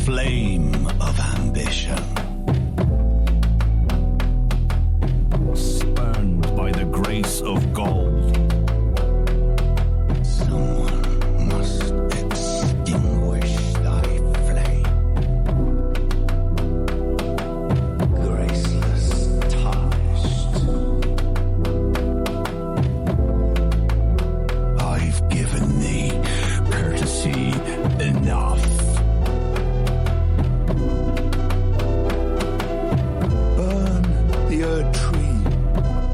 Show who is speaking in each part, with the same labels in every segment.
Speaker 1: flame of ambition. Spurned by the grace of gold. Someone must extinguish thy flame. Graceless, tarnished. I've given thee courtesy enough. Burn the Erd tree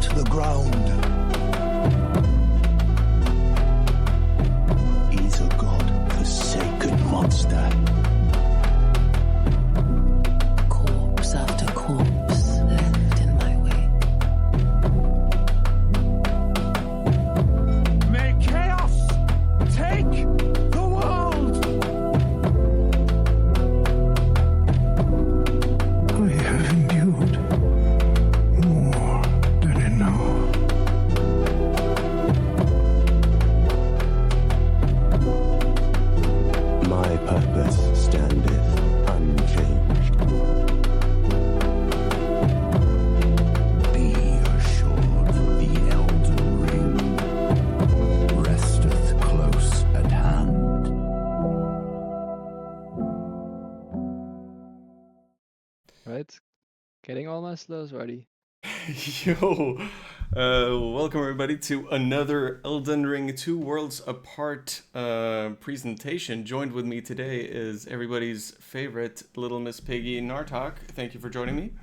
Speaker 1: to the ground. He's a god-forsaken monster.
Speaker 2: Corpse after corpse left in my wake.
Speaker 1: May chaos take the world! I have endured more than enough. My purpose standeth unchanged. Be assured the Elden Ring resteth close at hand.
Speaker 3: Right, getting all my slows ready.
Speaker 4: Yo, welcome everybody to another Elden Ring 2 Worlds Apart presentation. Joined with me today is everybody's favorite Little Miss Piggy, Nartock. Thank you for joining me.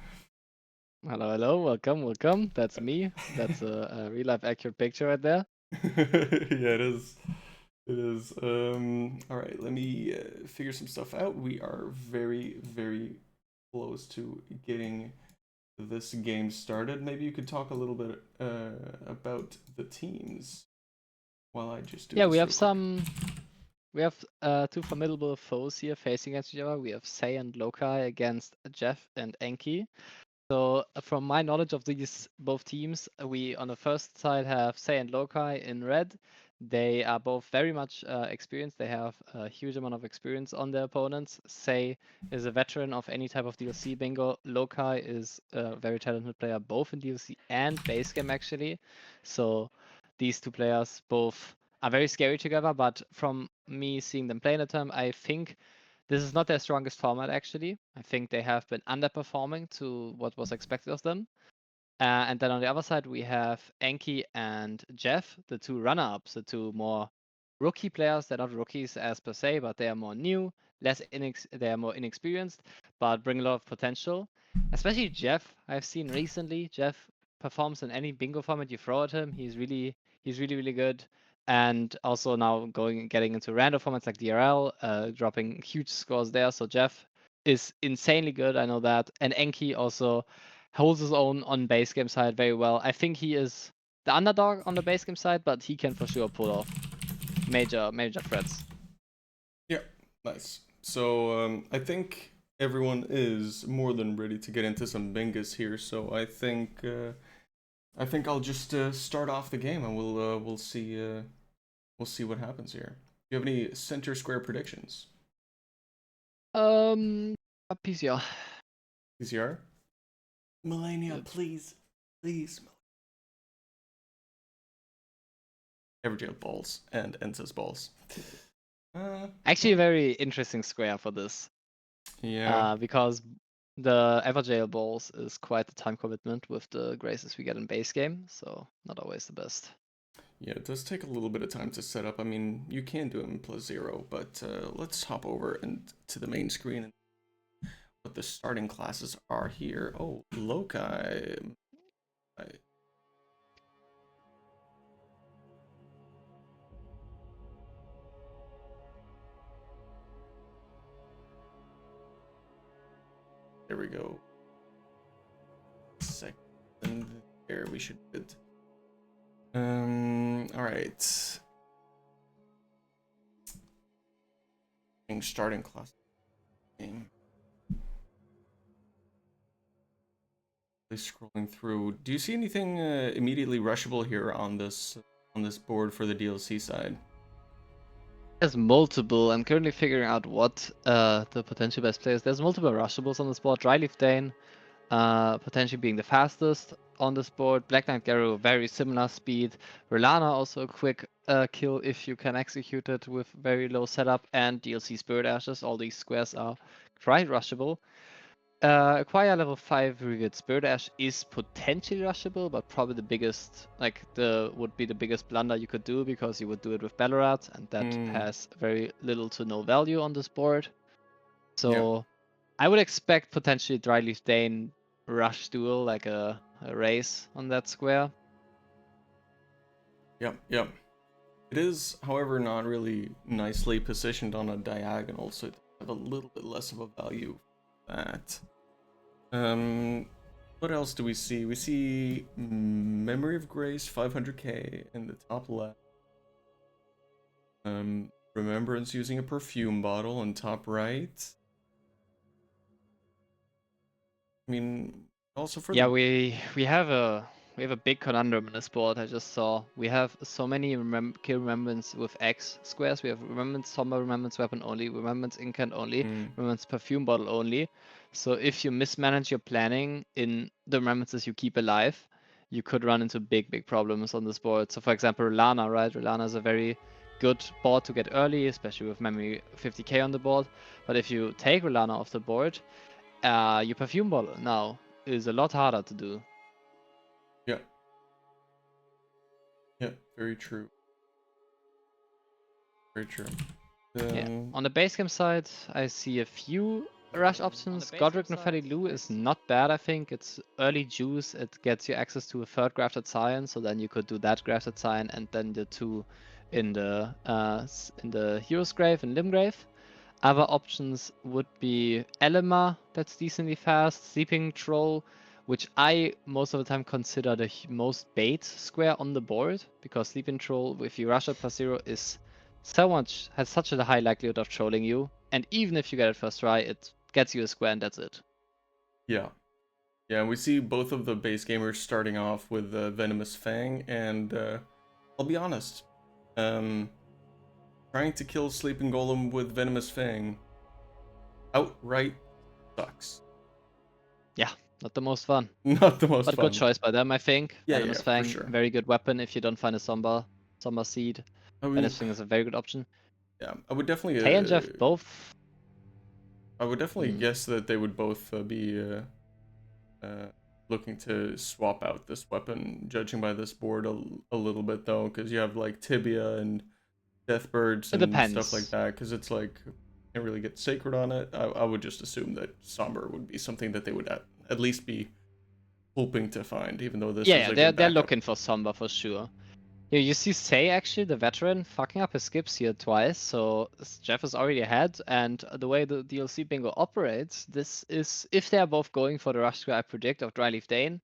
Speaker 3: Hello, hello, welcome. That's me. That's a real life accurate picture right there.
Speaker 4: Yeah, it is. It is. All right, let me figure some stuff out. We are very, very close to getting this game started. Maybe you could talk a little bit about the teams while I just do
Speaker 3: Yeah,
Speaker 4: this
Speaker 3: we
Speaker 4: real
Speaker 3: have
Speaker 4: quick.
Speaker 3: we have two formidable foes here facing against each other. We have SÆSEA and Loci against Jeff and Enki. So from my knowledge of these both teams, we on the first side have SÆSEA and Loci in red. They are both very much experienced. They have a huge amount of experience on their opponents. SÆSEA is a veteran of any type of DLC bingo. Loci is a very talented player both in DLC and base game actually. So these two players both are very scary together, but from me seeing them play in the term, I think this is not their strongest format, actually. I think they have been underperforming to what was expected of them. And then on the other side, we have Enki and Jeff, the two runner-ups, the two more rookie players. They're not rookies as per se, but they are more new, they are more inexperienced, but bring a lot of potential. Especially Jeff, I've seen recently. Jeff performs in any bingo format you throw at him. He's really, really good. And also now getting into random formats like DRL, dropping huge scores there. So Jeff is insanely good, I know that. And Enki also holds his own on base game side very well. I think he is the underdog on the base game side, but he can for sure pull off major threats.
Speaker 4: Yeah, nice. So I think everyone is more than ready to get into some bingus here. So I think I'll just start off the game, and we'll see what happens here. Do you have any center square predictions?
Speaker 3: PCR.
Speaker 4: PCR? Melania, please. Everjail balls and Ensa's balls.
Speaker 3: Actually, a very interesting square for this.
Speaker 4: Yeah.
Speaker 3: Because the Everjail balls is quite the time commitment with the graces we get in base game, so not always the best.
Speaker 4: Yeah, it does take a little bit of time to set up. I mean, you can do it in +0, but let's hop over to the main screen and what the starting classes are here. Oh, Loci. There we go. Second, there we should be good. All right. Starting class game. Scrolling through. Do you see anything immediately rushable here on this board for the DLC side?
Speaker 3: There's multiple. I'm currently figuring out what the potential best players. There's multiple rushables on this board. Dryleaf Dane, potentially being the fastest on this board. Black Knight Garrow, very similar speed. Relana also a quick kill if you can execute it with very low setup. And DLC Spirit Ashes. All these squares are quite rushable. Acquire level 5 Revealed Spirit Ash is potentially rushable, but probably the biggest, would be the biggest blunder you could do, because you would do it with Ballarat, and that has very little to no value on this board. So I would expect potentially Dryleaf Dane rush duel, like a race on that square.
Speaker 4: Yep. It is, however, not really nicely positioned on a diagonal, so it have a little bit less of a value for that. What else do we see? We see Memory of Grace 500k in the top left. Remembrance using a perfume bottle in top right. I mean, also for
Speaker 3: we have a big conundrum in this board. I just saw we have so many kill remembrance with X squares. We have remembrance Somber, remembrance weapon only, remembrance incant only, remembrance perfume bottle only. So if you mismanage your planning in the remembrances you keep alive, you could run into big problems on this board. So for example, Relana, right? Relana is a very good board to get early, especially with memory 50k on the board. But if you take Relana off the board, your perfume bottle now is a lot harder to do.
Speaker 4: Yeah, very true. Very true.
Speaker 3: On the base game side, I see a few rush options. Godric Nefeli Lu is not bad, I think. It's early juice. It gets you access to a third grafted Scion, so then you could do that grafted Scion and then the two in the Hero's Grave and Limgrave. Other options would be Elema, that's decently fast, Sleeping Troll, which I most of the time consider the most bait square on the board, because Sleeping Troll, if you rush at +0, has such a high likelihood of trolling you, and even if you get it first try, it gets you a square and that's it.
Speaker 4: Yeah, we see both of the base gamers starting off with Venomous Fang, and I'll be honest, trying to kill Sleeping Golem with Venomous Fang outright sucks.
Speaker 3: Yeah, not the most fun.
Speaker 4: Not the most
Speaker 3: but
Speaker 4: fun.
Speaker 3: But a good choice by them, I think.
Speaker 4: Yeah,
Speaker 3: Venomous Fang,
Speaker 4: for sure.
Speaker 3: Very good weapon if you don't find a Somber Seed. Venomous Fang is a very good option.
Speaker 4: Yeah, I would definitely...
Speaker 3: Tay and Jeff both...
Speaker 4: I would definitely guess that they would both be looking to swap out this weapon, judging by this board a little bit, though, because you have, like, Tibia and Deathbirds and stuff like that, because it's, like, can't really get Sacred on it. I would just assume that Somber would be something that they would at least be hoping to find, even though this is like
Speaker 3: they're looking for Somber for sure. Yeah, you see Say, actually, the veteran, fucking up his skips here twice, so Jeff is already ahead, and the way the DLC bingo operates, this is, if they're both going for the rush square I predict of Dryleaf Dane,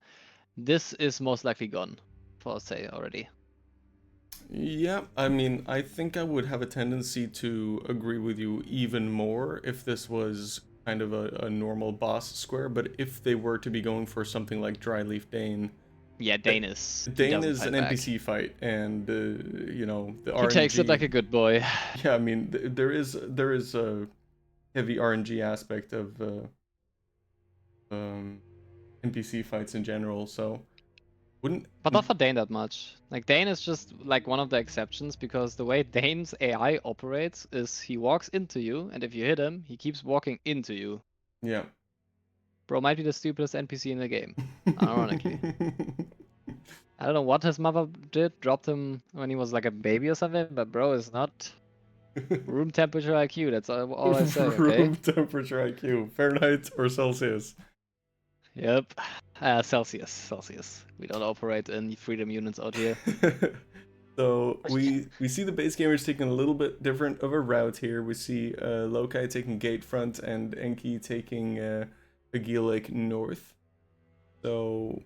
Speaker 3: this is most likely gone for Say already.
Speaker 4: Yeah, I mean, I think I would have a tendency to agree with you even more if this was kind of a normal boss square, but if they were to be going for something like Dryleaf Dane...
Speaker 3: Yeah, Dane is
Speaker 4: an NPC fight, and you know, the RNG...
Speaker 3: He takes it like a good boy.
Speaker 4: Yeah, I mean, there is a heavy RNG aspect of NPC fights in general, so
Speaker 3: but not for Dane that much. Like, Dane is just like one of the exceptions, because the way Dane's AI operates is he walks into you, and if you hit him, he keeps walking into you.
Speaker 4: Yeah.
Speaker 3: Bro might be the stupidest NPC in the game, ironically. I don't know what his mother did, dropped him when he was like a baby or something, but bro is not room temperature IQ, that's all I say, okay?
Speaker 4: Room temperature IQ, Fahrenheit or Celsius?
Speaker 3: Yep, Celsius. We don't operate in freedom units out here.
Speaker 4: So we see the base gamers taking a little bit different of a route here. We see Lokai taking Gatefront and Enki taking Aguila Lake North. So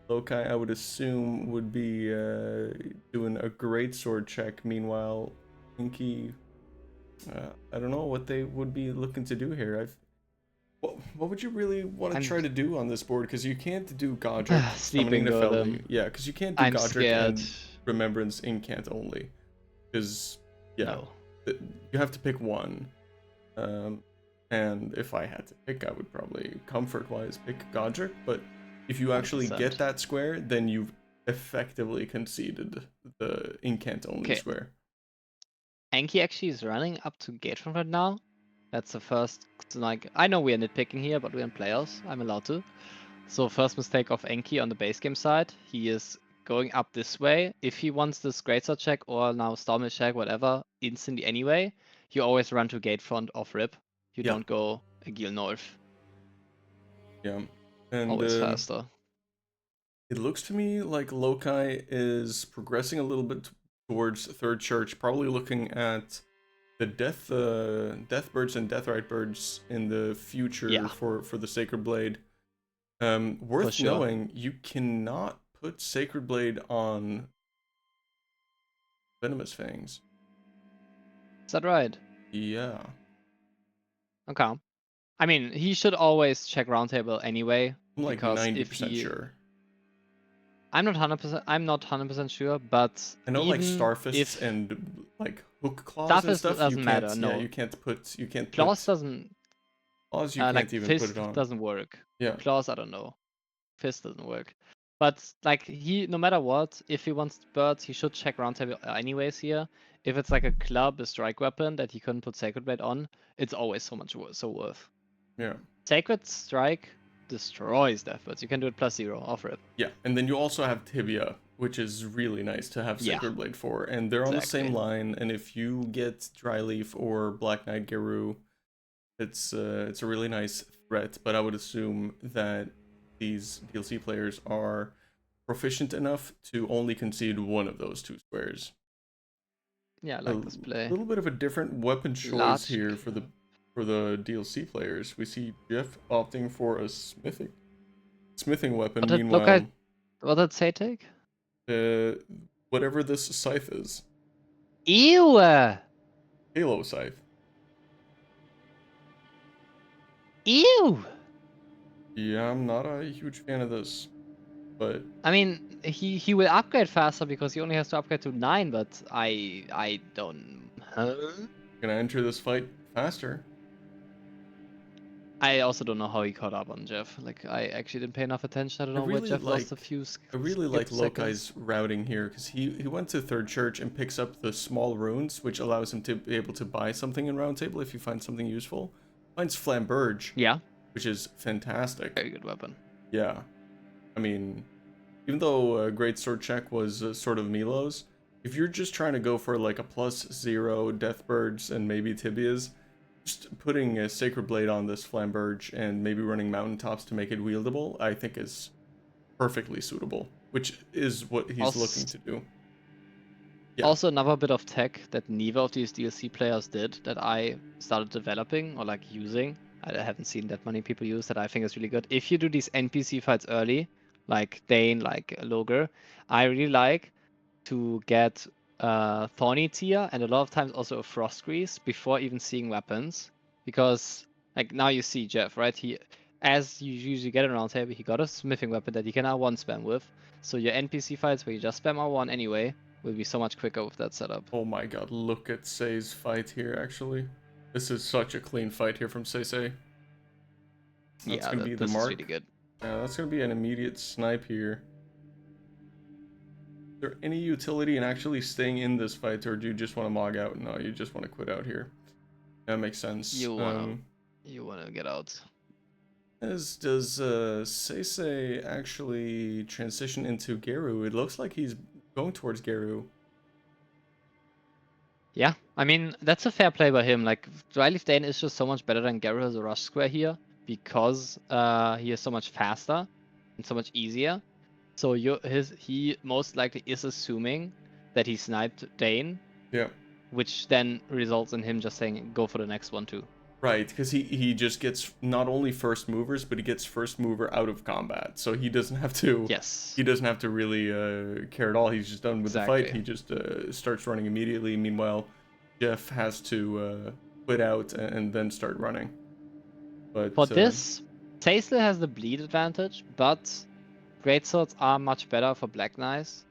Speaker 4: Lokai, I would assume, would be doing a great sword check. Meanwhile, Enki, I don't know what they would be looking to do here. What would you really want to try to do on this board? Because you can't do Godric.
Speaker 3: Sleeping Golem.
Speaker 4: Yeah, because you can't do Godric and Remembrance Incant only. Because Yeah.
Speaker 3: No.
Speaker 4: You have to pick one. And if I had to pick, I would probably, comfort-wise, pick Godric. But if you actually
Speaker 3: 100%.
Speaker 4: get that square, then you've effectively conceded the incant-only
Speaker 3: Okay.
Speaker 4: square.
Speaker 3: Enki actually is running up to Gatefront right now. That's the first, like, I know we're nitpicking here, but we're in playoffs. I'm allowed to. So first mistake of Enki on the base game side. He is going up this way. If he wants this Greatsword check or now Stormish check, whatever, instantly anyway, you always run to Gatefront off rip. You
Speaker 4: Yeah.
Speaker 3: don't go Agil North.
Speaker 4: Yeah. And
Speaker 3: Always faster.
Speaker 4: it looks to me like Loci is progressing a little bit towards Third Church, probably looking at the Death Birds and Deathrite Birds in the future for the Sacred Blade. Worth
Speaker 3: sure.
Speaker 4: knowing, you cannot put Sacred Blade on Venomous Fangs.
Speaker 3: Is that right?
Speaker 4: Yeah.
Speaker 3: Okay. I mean, he should always check Roundtable anyway.
Speaker 4: I'm like
Speaker 3: because
Speaker 4: 90% sure.
Speaker 3: I'm not 100% sure, but
Speaker 4: I know like
Speaker 3: even
Speaker 4: Starfists
Speaker 3: if
Speaker 4: and like Hook Claws
Speaker 3: Starfist
Speaker 4: and stuff,
Speaker 3: doesn't
Speaker 4: you
Speaker 3: matter,
Speaker 4: can't,
Speaker 3: no.
Speaker 4: yeah, you can't put
Speaker 3: Claws doesn't
Speaker 4: Claws you can't
Speaker 3: like
Speaker 4: even
Speaker 3: Fist
Speaker 4: put it on.
Speaker 3: doesn't work.
Speaker 4: Yeah.
Speaker 3: Claws, I don't know. Fist doesn't work. But like he, no matter what, if he wants birds, he should check Roundtable anyways here. If it's like a club, a strike weapon that he couldn't put Sacred Blade on, it's always so much worth.
Speaker 4: Yeah.
Speaker 3: Sacred Strike destroys Deathbirds. You can do it +0 off rip.
Speaker 4: Yeah, and then you also have Tibia, which is really nice to have Sacred Blade for, and they're on the same line. And if you get Dryleaf or Black Knight Geru, it's a really nice threat. But I would assume that these DLC players are proficient enough to only concede one of those two squares.
Speaker 3: Yeah, I like this play.
Speaker 4: A little bit of a different weapon choice here for the DLC players. We see Jeff opting for a smithing weapon. Meanwhile,
Speaker 3: what did Say take?
Speaker 4: Whatever this scythe is.
Speaker 3: Ew!
Speaker 4: Halo scythe.
Speaker 3: Ew!
Speaker 4: Yeah, I'm not a huge fan of this, but
Speaker 3: I mean, he will upgrade faster because he only has to upgrade to 9, but I don't.
Speaker 4: Gonna enter this fight faster.
Speaker 3: I also don't know how he caught up on Jeff. Like, I actually didn't pay enough attention. I don't know where Jeff lost a few
Speaker 4: I really like Loki's routing here, because he went to Third Church and picks up the small runes, which allows him to be able to buy something in Roundtable if you find something useful. Finds Flamberge.
Speaker 3: Yeah.
Speaker 4: Which is fantastic.
Speaker 3: Very good weapon.
Speaker 4: Yeah. I mean, even though Great Sword check was sort of Milo's, if you're just trying to go for like a +0 Deathbirds and maybe Tibias, just putting a Sacred Blade on this Flamberge and maybe running Mountaintops to make it wieldable, I think is perfectly suitable, which is what he's looking to do. Yeah.
Speaker 3: Also, another bit of tech that neither of these DLC players did that I started developing or like using. I haven't seen that many people use that I think is really good. If you do these NPC fights early, like Dane, like Loger, I really like to get Thorny Tear and a lot of times also a Frost Grease before even seeing weapons. Because like now you see Jeff, right? He, as you usually get around table, he got a smithing weapon that he can R1 spam with. So your NPC fights where you just spam R1 anyway will be so much quicker with that setup.
Speaker 4: Oh my god, look at Say's fight here, actually. This is such a clean fight here from SÆSEA. That's gonna be the mark.
Speaker 3: Is really good.
Speaker 4: Yeah, that's gonna be an immediate snipe here. Is there any utility in actually staying in this fight, or do you just want to mog out? No, you just want to quit out here. That makes sense.
Speaker 3: You wanna get out.
Speaker 4: Does SÆSEA actually transition into Geru? It looks like he's going towards Geru.
Speaker 3: Yeah, I mean, that's a fair play by him. Like, Dryleaf Dane is just so much better than Geru as a rush square here because he is so much faster and so much easier. So he most likely is assuming that he sniped Dane.
Speaker 4: Yeah.
Speaker 3: Which then results in him just saying, go for the next one too.
Speaker 4: Right, because he just gets not only first movers, but he gets first mover out of combat. So he doesn't have to.
Speaker 3: Yes.
Speaker 4: He doesn't have to really care at all. He's just done with the fight. He just starts running immediately. Meanwhile, Jeff has to quit out and then start running. But
Speaker 3: for this, SÆSEA has the bleed advantage, but greatswords are much better for Black Knights.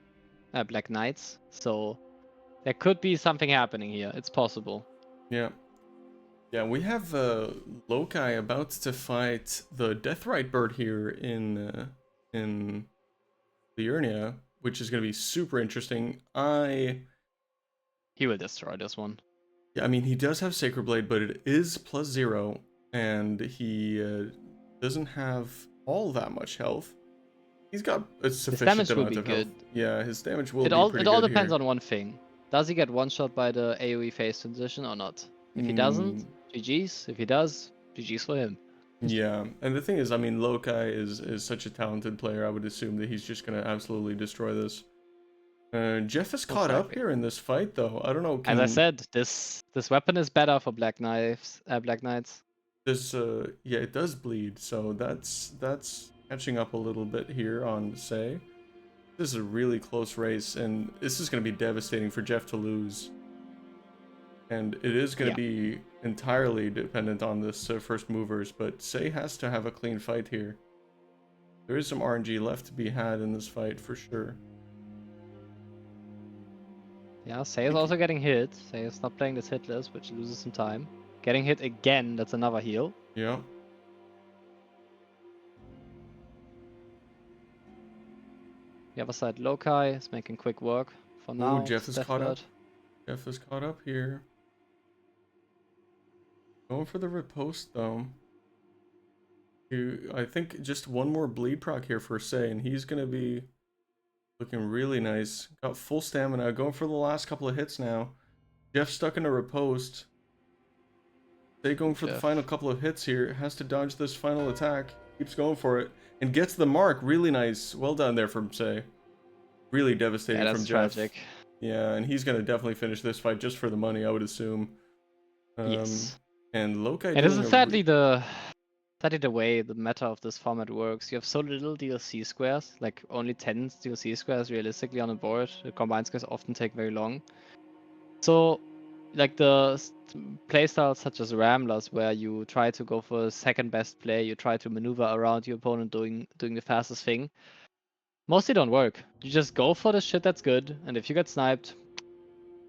Speaker 3: So There could be something happening here. It's possible.
Speaker 4: Yeah. Yeah, we have Loci about to fight the Deathrite bird here in Liurnia, which is going to be super interesting.
Speaker 3: He will destroy this one.
Speaker 4: Yeah, I mean, he does have Sacred Blade, but it is +0, and he doesn't have all that much health. He's got a sufficient amount of health. Yeah, his damage will be pretty good.
Speaker 3: It all depends on one thing. Does he get one shot by the AoE phase transition or not? If he doesn't, GG's. If he does, GG's for him.
Speaker 4: Yeah, and the thing is, I mean, Loci is such a talented player. I would assume that he's just gonna absolutely destroy this. Jeff is caught up here in this fight, though. I don't know.
Speaker 3: As I said, this weapon is better for Black Knights.
Speaker 4: This yeah, it does bleed, so that's catching up a little bit here on Say. This is a really close race, and this is going to be devastating for Jeff to lose. And it is going to be entirely dependent on this first movers, but Say has to have a clean fight here. There is some RNG left to be had in this fight for sure.
Speaker 3: Yeah, Say is also getting hit. Say is not playing this hit list, which loses some time. Getting hit again, that's another heal.
Speaker 4: Yeah.
Speaker 3: The other side, Loci is making quick work for now.
Speaker 4: Oh, Jeff is caught up. Jeff is caught up here. Going for the riposte, though. I think just one more bleed proc here for Say, and he's going to be looking really nice. Got full stamina. Going for the last couple of hits now. Jeff stuck in a riposte. Say going for the final couple of hits here. Has to dodge this final attack. Keeps going for it. And gets the mark. Really nice. Well done there from Say. Really devastating from Jeff.
Speaker 3: Tragic.
Speaker 4: Yeah, and he's going to definitely finish this fight just for the money, I would assume.
Speaker 3: Yes.
Speaker 4: And Loci...
Speaker 3: It is sadly the way the meta of this format works. You have so little DLC squares, like only 10 DLC squares realistically on the board. The combined squares often take very long. So, like the playstyles such as Ramblers, where you try to go for the second best play, you try to maneuver around your opponent doing the fastest thing, mostly don't work. You just go for the shit that's good, and if you get sniped,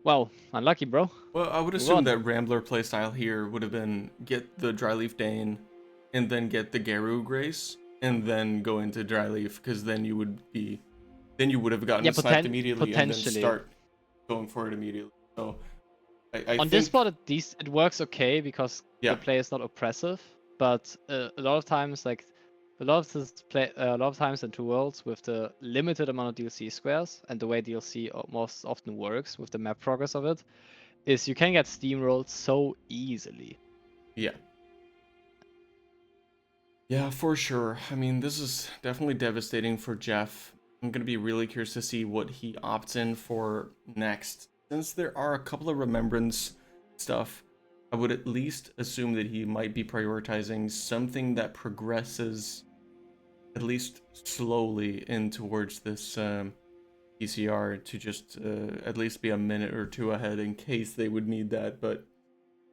Speaker 3: well, unlucky, bro.
Speaker 4: Well, I would assume that Rambler playstyle here would have been get the Dryleaf Dane, and then get the Garu Grace, and then go into Dryleaf, because then you would have gotten sniped immediately, and then start going for it immediately. So, I think...
Speaker 3: this spot, it works okay because the play is not oppressive, but a lot of times, like a lot of times in Two Worlds, with the limited amount of DLC squares and the way DLC most often works with the map progress of it, is you can get steamrolled so easily.
Speaker 4: Yeah. Yeah, for sure. I mean, this is definitely devastating for Jeff. I'm going to be really curious to see what he opts in for next. Since there are a couple of Remembrance stuff, I would at least assume that he might be prioritizing something that progresses at least slowly in towards this PCR to just at least be a minute or two ahead in case they would need that. But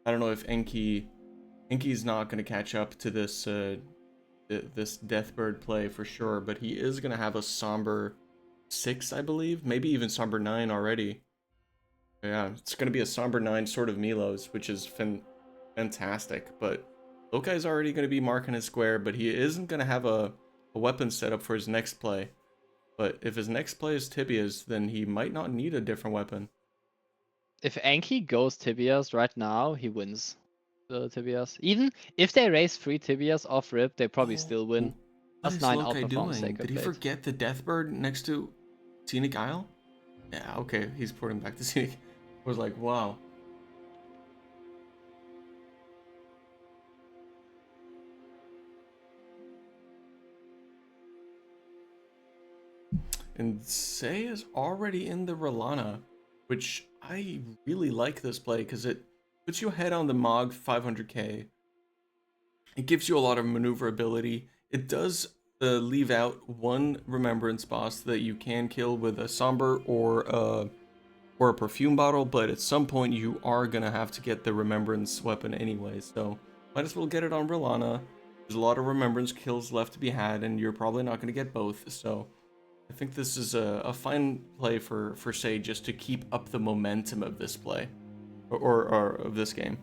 Speaker 4: I don't know if Enki's not going to catch up to this this Deathbird play for sure, but he is going to have a Somber 6, I believe, maybe even Somber 9 already. Yeah, it's going to be a Somber 9 sort of Milos, which is fantastic, but Loki's already going to be marking his square, but he isn't going to have a weapon set up for his next play. But if his next play is Tibias, then he might not need a different weapon.
Speaker 3: If Enki goes Tibias right now, he wins the Tibias. Even if they raise 3 Tibias off rip, they probably still win.
Speaker 4: That's 9 outperforms Sacred Blade. Did he forget the Deathbird next to Scenic Isle? Yeah, okay, he's porting back to Scenic. I was like, wow. And Say is already in the Rolana, which I really like this play because it puts you ahead on the Mog 500k. It gives you a lot of maneuverability. It does leave out one Remembrance boss that you can kill with a Somber or a Perfume bottle, but at some point you are gonna have to get the Remembrance weapon anyway, so might as well get it on Rolana. There's a lot of Remembrance kills left to be had, and you're probably not gonna get both, so I think this is a fine play for Say just to keep up the momentum of this play, or of this game.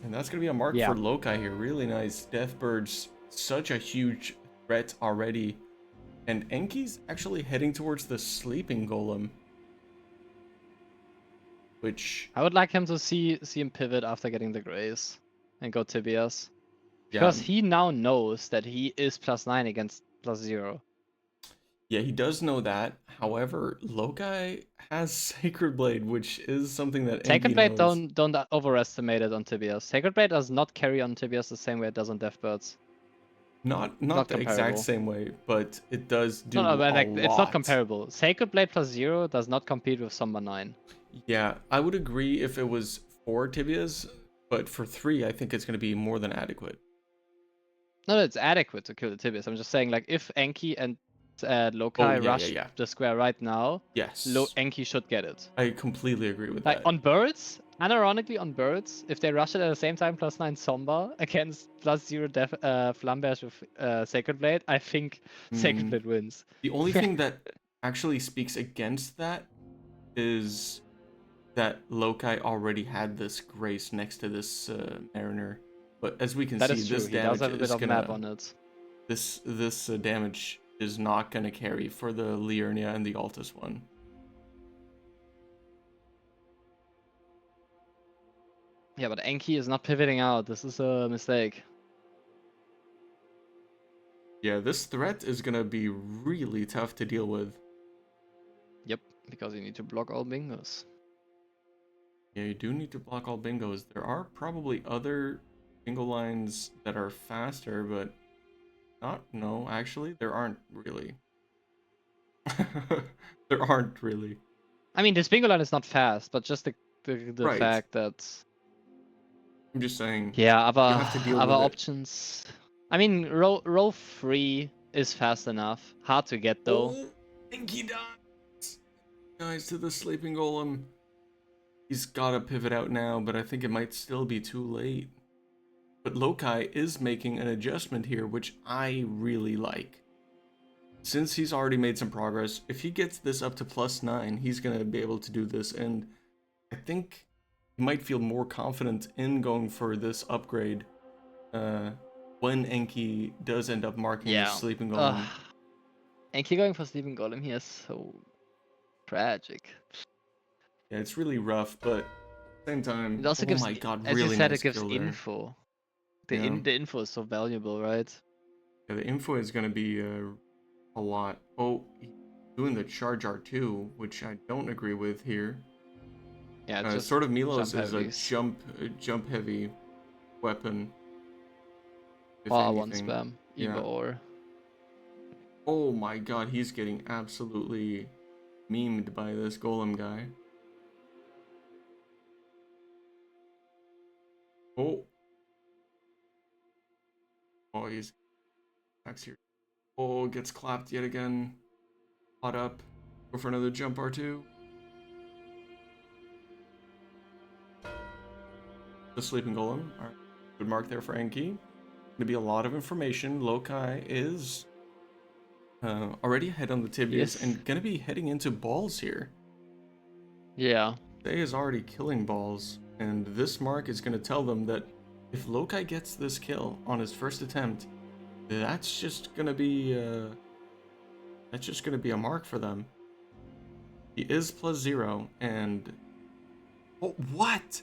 Speaker 4: And that's gonna be a mark
Speaker 3: Yeah.
Speaker 4: for Loci here. Really nice. Deathbird's such a huge threat already, and Enki's actually heading towards the sleeping golem, which
Speaker 3: I would like him to see him pivot after getting the grace and go Tibias.
Speaker 4: yeah,
Speaker 3: Because he now knows that he is +9 against +0.
Speaker 4: yeah, he does know that. However, Loci has Sacred Blade, which is something that Enki
Speaker 3: Sacred Blade,
Speaker 4: knows.
Speaker 3: don't overestimate it on Tibias. Sacred Blade does not carry on Tibias the same way it does on Deathbirds.
Speaker 4: Not
Speaker 3: Not
Speaker 4: the exact
Speaker 3: comparable.
Speaker 4: same way, but it does do
Speaker 3: No, but
Speaker 4: a
Speaker 3: like, it's not
Speaker 4: lot.
Speaker 3: comparable. Sacred Blade +0 does not compete with Somber 9.
Speaker 4: Yeah, I would agree if it was 4 tibias, but for 3, I think it's going to be more than adequate.
Speaker 3: No, it's adequate to kill the Tibias. I'm just saying, like, if Enki and Loci
Speaker 4: Oh, yeah,
Speaker 3: rush
Speaker 4: yeah.
Speaker 3: the square right now,
Speaker 4: Yes.
Speaker 3: Enki should get it.
Speaker 4: I completely agree with
Speaker 3: Like,
Speaker 4: that.
Speaker 3: on birds, unironically on birds, if they rush it at the same time, +9 Somber against +0 Flamberge with Sacred Blade, I think Sacred Blade wins.
Speaker 4: The only thing that actually speaks against that is that Loci already had this grace next to this Mariner. But as we can
Speaker 3: That
Speaker 4: see,
Speaker 3: is true.
Speaker 4: this
Speaker 3: He does
Speaker 4: damage
Speaker 3: have a bit
Speaker 4: is
Speaker 3: of map
Speaker 4: gonna
Speaker 3: on it.
Speaker 4: this damage is not gonna carry for the Liurnia and the Altus one.
Speaker 3: Yeah, but Enki is not pivoting out. This is a mistake.
Speaker 4: Yeah, this threat is gonna be really tough to deal with.
Speaker 3: Yep, because you need to block all bingos.
Speaker 4: Yeah, you do need to block all bingos. There are probably other bingo lines that are faster, but no, actually, there aren't really. There aren't really.
Speaker 3: I mean, this bingo line is not fast, but just the
Speaker 4: Right.
Speaker 3: fact that
Speaker 4: I'm just saying.
Speaker 3: yeah,
Speaker 4: You have to deal
Speaker 3: other
Speaker 4: with it.
Speaker 3: options. I mean, row 3 is fast enough. Hard to get though.
Speaker 4: Oh, Enki dies. Dies to the sleeping golem. He's gotta pivot out now, but I think it might still be too late. But Loci is making an adjustment here, which I really like. Since he's already made some progress, if he gets this up to +9, he's gonna be able to do this, and I think he might feel more confident in going for this upgrade when Enki does end up marking the sleeping golem.
Speaker 3: Enki going for sleeping golem here is so tragic.
Speaker 4: Yeah, it's really rough, but at the same time,
Speaker 3: It also
Speaker 4: oh
Speaker 3: gives,
Speaker 4: my god,
Speaker 3: as
Speaker 4: really
Speaker 3: you said,
Speaker 4: nice
Speaker 3: it gives
Speaker 4: kill there.
Speaker 3: info. The
Speaker 4: Yeah.
Speaker 3: the info is so valuable, right?
Speaker 4: Yeah, the info is gonna be a lot. Oh, he's doing the charge R2, which I don't agree with here.
Speaker 3: Yeah, it's just
Speaker 4: Sword of Milos
Speaker 3: jump
Speaker 4: is
Speaker 3: heavies.
Speaker 4: a jump heavy weapon. If
Speaker 3: Or one
Speaker 4: anything.
Speaker 3: spam, either
Speaker 4: Yeah.
Speaker 3: or.
Speaker 4: Oh my god, he's getting absolutely memed by this golem guy. Oh. Oh, he's attacks here. Oh, gets clapped yet again. Caught up. Go for another jump R2. The sleeping golem. Alright. Good mark there for Enki. Gonna be a lot of information. Loci is already ahead on the tibias and gonna be heading into balls here.
Speaker 3: Yeah.
Speaker 4: They is already killing balls, and this mark is gonna tell them that if Loci gets this kill on his first attempt, that's just gonna be a mark for them. He is +0, and oh, what?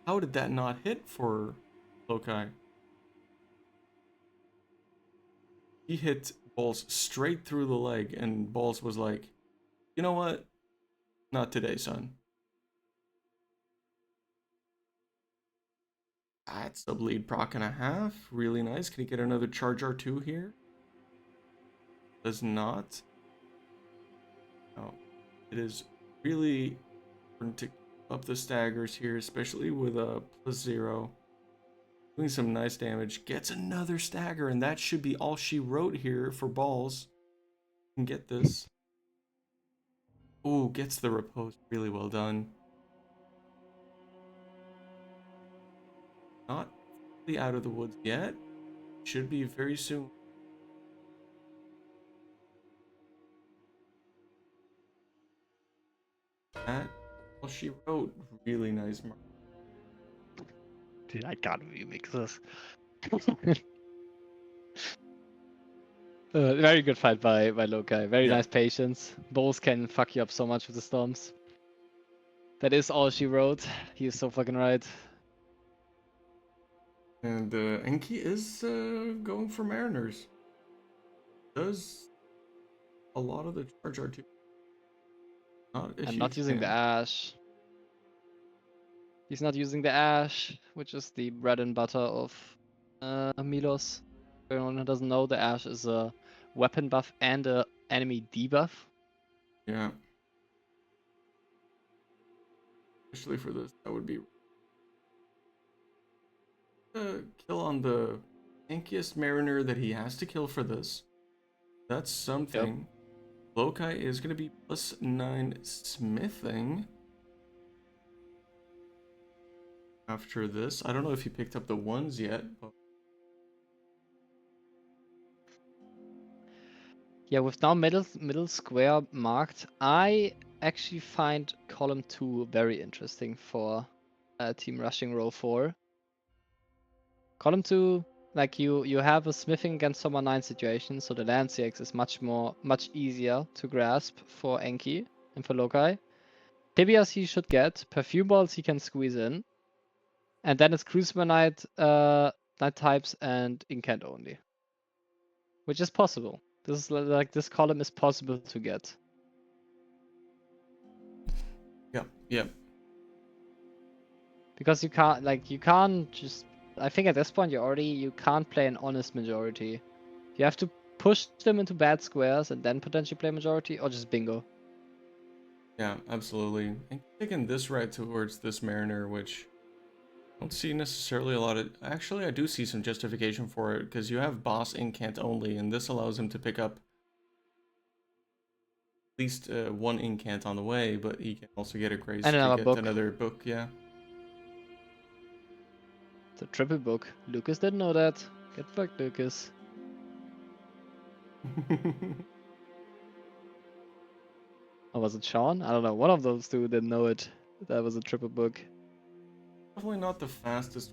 Speaker 4: How did that not hit for Loci? He hit Balls straight through the leg, and Balls was like, you know what? Not today, son. That's a bleed proc and a half. Really nice. Can he get another charge R2 here? Does not. No. It is really important to up the staggers here, especially with a +0. Doing some nice damage. Gets another stagger, and that should be all she wrote here for Balls. Can get this. Oh, gets the riposte. Really well done. Not fully out of the woods yet. Should be very soon. that, well, she wrote really nice.
Speaker 3: Dude, I can't remix this. Very good fight by Lokai. Very
Speaker 4: Yeah.
Speaker 3: nice patience. Both can fuck you up so much with the storms. That is all she wrote. He is so fucking right.
Speaker 4: And Enki is going for Mariners. Does a lot of the charge R2. Not a
Speaker 3: And not
Speaker 4: huge
Speaker 3: using the
Speaker 4: fan.
Speaker 3: Ash. He's not using the Ash, which is the bread and butter of Milos. For anyone who doesn't know, the Ash is a weapon buff and a enemy debuff.
Speaker 4: Yeah. Especially for this, that would be kill on the tankiest Mariner that he has to kill for this. That's something. Lokai is going to be +9 smithing after this. I don't know if he picked up the ones yet, but
Speaker 3: Yeah, with now middle square marked, I actually find column 2 very interesting for team rushing row 4. Column 2, like you have a smithing against Summer 9 situation, so the land CX is much easier to grasp for Enki and for Lokai. Tibias he should get, perfume balls he can squeeze in, and then it's Crucible Knight, Knight types and Incant only, which is possible. This is like this column is possible to get.
Speaker 4: yeah.
Speaker 3: Because you can't just, I think at this point you can't play an honest majority. You have to push them into bad squares and then potentially play majority, or just bingo.
Speaker 4: Yeah, absolutely. And taking this right towards this Mariner, which I don't see necessarily a lot of... Actually, I do see some justification for it, because you have boss incant only, and this allows him to pick up at least one incant on the way, but he can also get a grace
Speaker 3: And
Speaker 4: to
Speaker 3: another
Speaker 4: get
Speaker 3: book.
Speaker 4: another book, yeah.
Speaker 3: It's a triple book. Lucas didn't know that. Get fucked, Lucas. Or was it Sean? I don't know. One of those two didn't know it. That was a triple book.
Speaker 4: Definitely not the fastest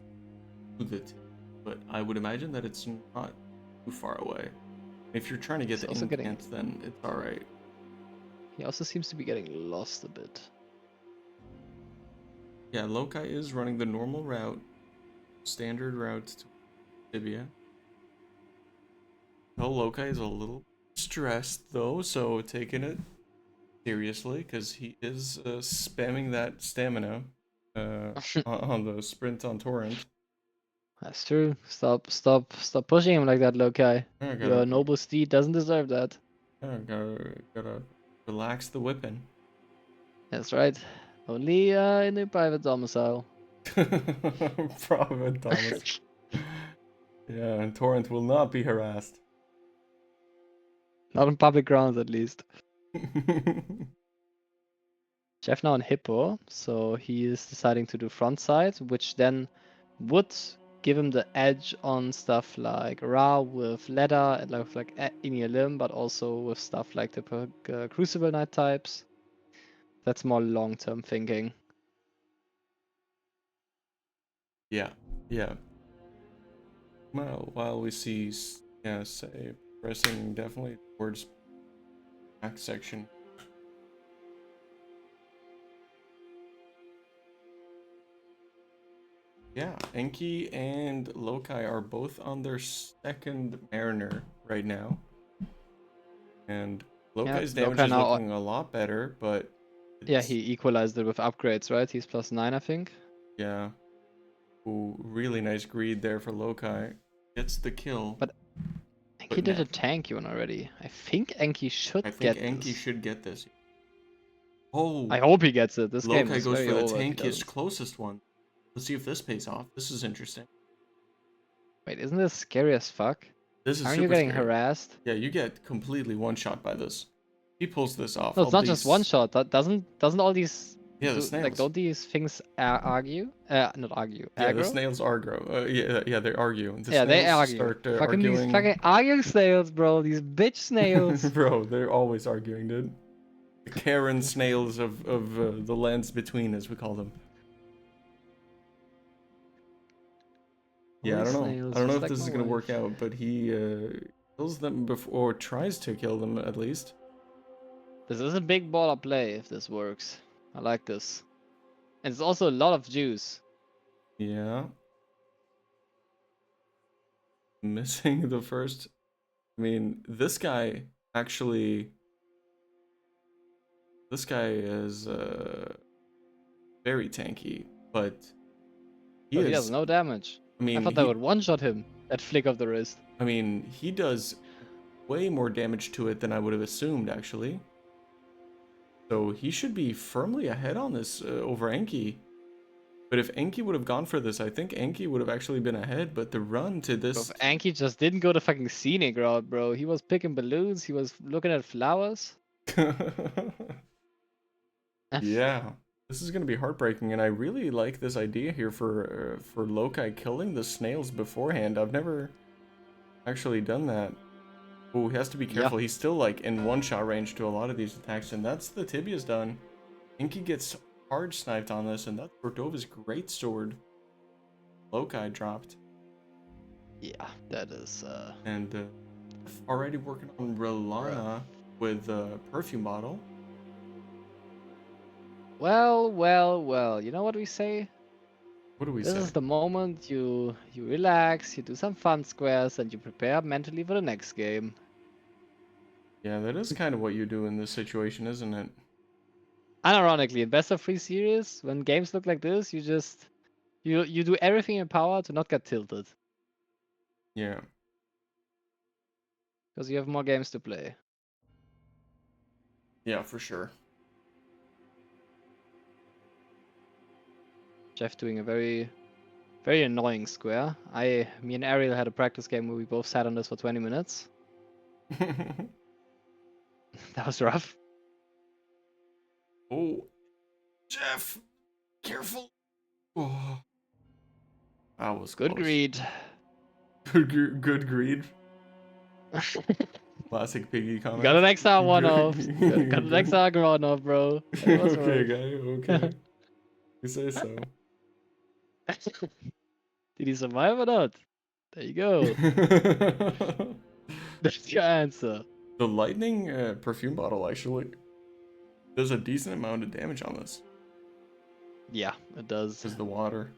Speaker 4: with it, but I would imagine that it's not too far away. If you're trying to get
Speaker 3: He's
Speaker 4: the
Speaker 3: also getting-
Speaker 4: incant, then it's alright.
Speaker 3: He also seems to be getting lost a bit.
Speaker 4: Yeah, Lokai is running the normal route, standard route to Tibia. Well, Lokai is a little stressed though, so taking it seriously, because he is spamming that stamina on the sprint on Torrent.
Speaker 3: That's true. Stop pushing him like that, Lokai.
Speaker 4: Yeah,
Speaker 3: Your noble steed doesn't deserve that.
Speaker 4: gotta relax the whipping.
Speaker 3: That's right. Only in the private domicile.
Speaker 4: Private Thomas. Yeah, and Torrent will not be harassed.
Speaker 3: Not on public grounds, at least. Jeff now on Hippo, so he is deciding to do front side, which then would give him the edge on stuff like Ra with Ladder and like Inia Limb, but also with stuff like the Crucible Knight types. That's more long-term thinking.
Speaker 4: Yeah. Well, while we see, yeah, say, pressing definitely towards back section. Yeah, Enki and Lokai are both on their second Mariner right now. And Lokai's damage
Speaker 3: Lokai
Speaker 4: is
Speaker 3: now
Speaker 4: looking a lot better, but...
Speaker 3: Yeah, he equalized it with upgrades, right? He's +9, I think.
Speaker 4: Yeah. Ooh, really nice greed there for Lokai. Gets the kill.
Speaker 3: But Enki did a tanky one already. I think Enki should
Speaker 4: I
Speaker 3: get
Speaker 4: think Enki
Speaker 3: this.
Speaker 4: should get this. Oh,
Speaker 3: I hope he gets it. This game
Speaker 4: Lokai
Speaker 3: is
Speaker 4: goes
Speaker 3: very
Speaker 4: for the
Speaker 3: over if he
Speaker 4: tankiest
Speaker 3: doesn't.
Speaker 4: closest one. Let's see if this pays off. This is interesting.
Speaker 3: Wait, isn't this scary as fuck?
Speaker 4: This is
Speaker 3: Aren't
Speaker 4: super
Speaker 3: you getting
Speaker 4: scary.
Speaker 3: harassed?
Speaker 4: Yeah, you get completely one-shot by this. He pulls this off.
Speaker 3: No, it's not just one shot. That doesn't all these
Speaker 4: Yeah, the snails.
Speaker 3: like don't these things argue? Not argue.
Speaker 4: Yeah,
Speaker 3: Aggro?
Speaker 4: the snails argue. Yeah, they argue. The
Speaker 3: Yeah, they
Speaker 4: snails
Speaker 3: argue.
Speaker 4: Start,
Speaker 3: Fucking
Speaker 4: arguing.
Speaker 3: these fucking arguing snails, bro. These bitch snails.
Speaker 4: Bro, they're always arguing, dude. The Karen snails of the lands between, as we call them. Yeah, I don't know.
Speaker 3: Snails,
Speaker 4: I don't know
Speaker 3: just
Speaker 4: if
Speaker 3: like
Speaker 4: this
Speaker 3: my
Speaker 4: is gonna work
Speaker 3: wife.
Speaker 4: out, but he kills them before, or tries to kill them at least.
Speaker 3: This is a big baller play if this works. I like this. And it's also a lot of juice.
Speaker 4: Yeah. Missing the first. I mean, this guy actually. This guy is very tanky, but he
Speaker 3: But he does
Speaker 4: is.
Speaker 3: no damage.
Speaker 4: I
Speaker 3: I
Speaker 4: mean,
Speaker 3: thought that would one-shot him. That flick of the wrist.
Speaker 4: I mean, he does way more damage to it than I would have assumed, actually. So he should be firmly ahead on this over Enki. But if Enki would have gone for this, I think Enki would have actually been ahead. But the run to
Speaker 3: Bro,
Speaker 4: this...
Speaker 3: if Anki just didn't go the fucking scenic route, bro. He was picking balloons. He was looking at flowers.
Speaker 4: Yeah, this is going to be heartbreaking. And I really like this idea here for Loki killing the snails beforehand. I've never actually done that. Oh, he has to be careful. He's still like in one-shot range to a lot of these attacks. And that's the Tibia's done. Enki gets hard sniped on this, and that's Cordova's great sword. Loki dropped.
Speaker 3: Yeah, that is.
Speaker 4: And already working on Relana with perfume bottle.
Speaker 3: Well, well, well. You know what we say?
Speaker 4: What do we
Speaker 3: This
Speaker 4: say?
Speaker 3: is the moment you relax, you do some fun squares, and you prepare mentally for the next game.
Speaker 4: Yeah, that is kind of what you do in this situation, isn't it?
Speaker 3: Unironically, in best of 3 series, when games look like this, you just you do everything in power to not get tilted,
Speaker 4: Yeah.
Speaker 3: because you have more games to play.
Speaker 4: Yeah, for sure.
Speaker 3: Jeff doing a very annoying square. Me and Ariel had a practice game where we both sat on this for 20 minutes. That was rough.
Speaker 4: Oh, Jeff, careful. Oh, that was
Speaker 3: Good
Speaker 4: close.
Speaker 3: greed.
Speaker 4: Good greed. Classic piggy comment.
Speaker 3: Got an extra one off. Got an extra one off, bro. That was
Speaker 4: Okay,
Speaker 3: rough.
Speaker 4: guy. Okay. You say so.
Speaker 3: Did he survive or not? There you go. That's your answer.
Speaker 4: The lightning perfume bottle actually does a decent amount of damage on this.
Speaker 3: Yeah, it does.
Speaker 4: Is the water.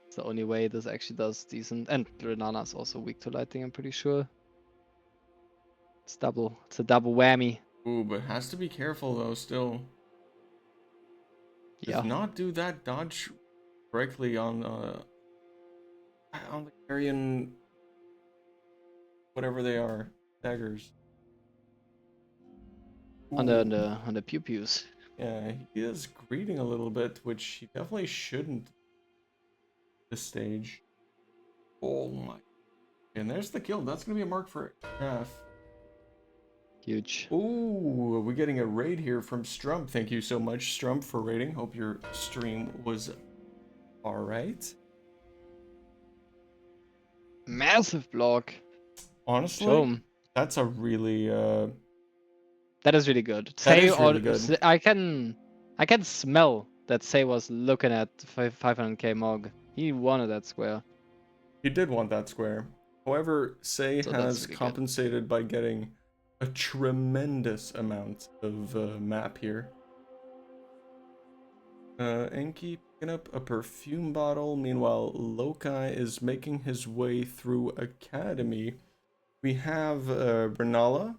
Speaker 3: It's the only way this actually does decent. And Renana's also weak to lighting, I'm pretty sure. It's double. It's a double whammy.
Speaker 4: Ooh, but has to be careful though still.
Speaker 3: Yeah.
Speaker 4: Does not do that dodge correctly on the carrion, whatever they are, daggers.
Speaker 3: On the pew pews.
Speaker 4: Yeah, he is greeting a little bit, which he definitely shouldn't. This stage. Oh my! And there's the kill. That's gonna be a mark for F.
Speaker 3: Huge.
Speaker 4: Ooh, we're getting a raid here from Strump. Thank you so much, Strump, for raiding. Hope your stream was alright.
Speaker 3: Massive block.
Speaker 4: Honestly,
Speaker 3: Show 'em.
Speaker 4: that's a really
Speaker 3: That is really good.
Speaker 4: That
Speaker 3: Say
Speaker 4: is really good.
Speaker 3: I can smell that Say was looking at 500k Mog. He wanted that square.
Speaker 4: he did want that square. However, Say
Speaker 3: So that's
Speaker 4: has
Speaker 3: really good.
Speaker 4: compensated by getting a tremendous amount of map here. Enki picking up a perfume bottle. Meanwhile, Loki is making his way through Academy. We have Bernala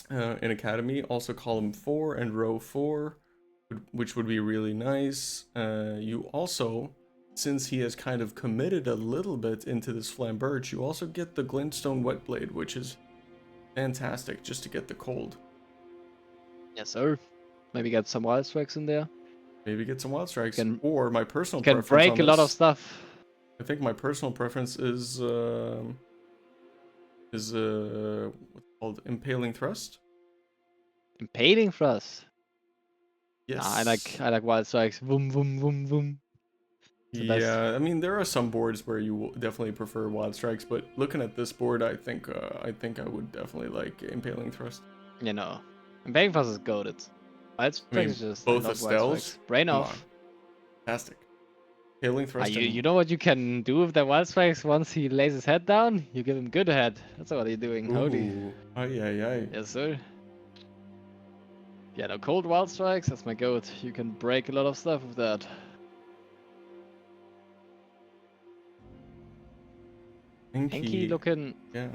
Speaker 4: in Academy, also column 4 and row 4, which would be really nice. You also, since he has kind of committed a little bit into this Flamberge, you also get the Glintstone Wetblade, which is fantastic just to get the cold.
Speaker 3: Yes, sir. Maybe get some wild strikes in there.
Speaker 4: Maybe get some Wild Strikes,
Speaker 3: Can-
Speaker 4: or my personal
Speaker 3: You can
Speaker 4: preference
Speaker 3: break
Speaker 4: on
Speaker 3: a lot of
Speaker 4: this-
Speaker 3: stuff.
Speaker 4: I think my personal preference is what's it called, Impaling Thrust.
Speaker 3: Impaling thrust.
Speaker 4: Yes.
Speaker 3: Nah, I like wild strikes. Boom, boom, boom, boom. the best.
Speaker 4: Yeah, I mean there are some boards where you will definitely prefer Wild Strikes, but looking at this board, I think I would definitely like Impaling Thrust.
Speaker 3: You know, And Bangfast is goated. Wild
Speaker 4: I mean,
Speaker 3: Strikes is just, I
Speaker 4: both
Speaker 3: love
Speaker 4: the
Speaker 3: Wild
Speaker 4: Stells.
Speaker 3: Strikes. Brain
Speaker 4: Come
Speaker 3: off.
Speaker 4: on. Fantastic. Hailing thrust.
Speaker 3: You know what you can do with the Wild Strikes once he lays his head down? You give him good head. That's what you're doing. Holy.
Speaker 4: Ooh. Ay, ay, ay.
Speaker 3: Yes, sir. Yeah, no, cold Wild Strikes, that's my goat. You can break a lot of stuff with that. Enki looking
Speaker 4: Yeah.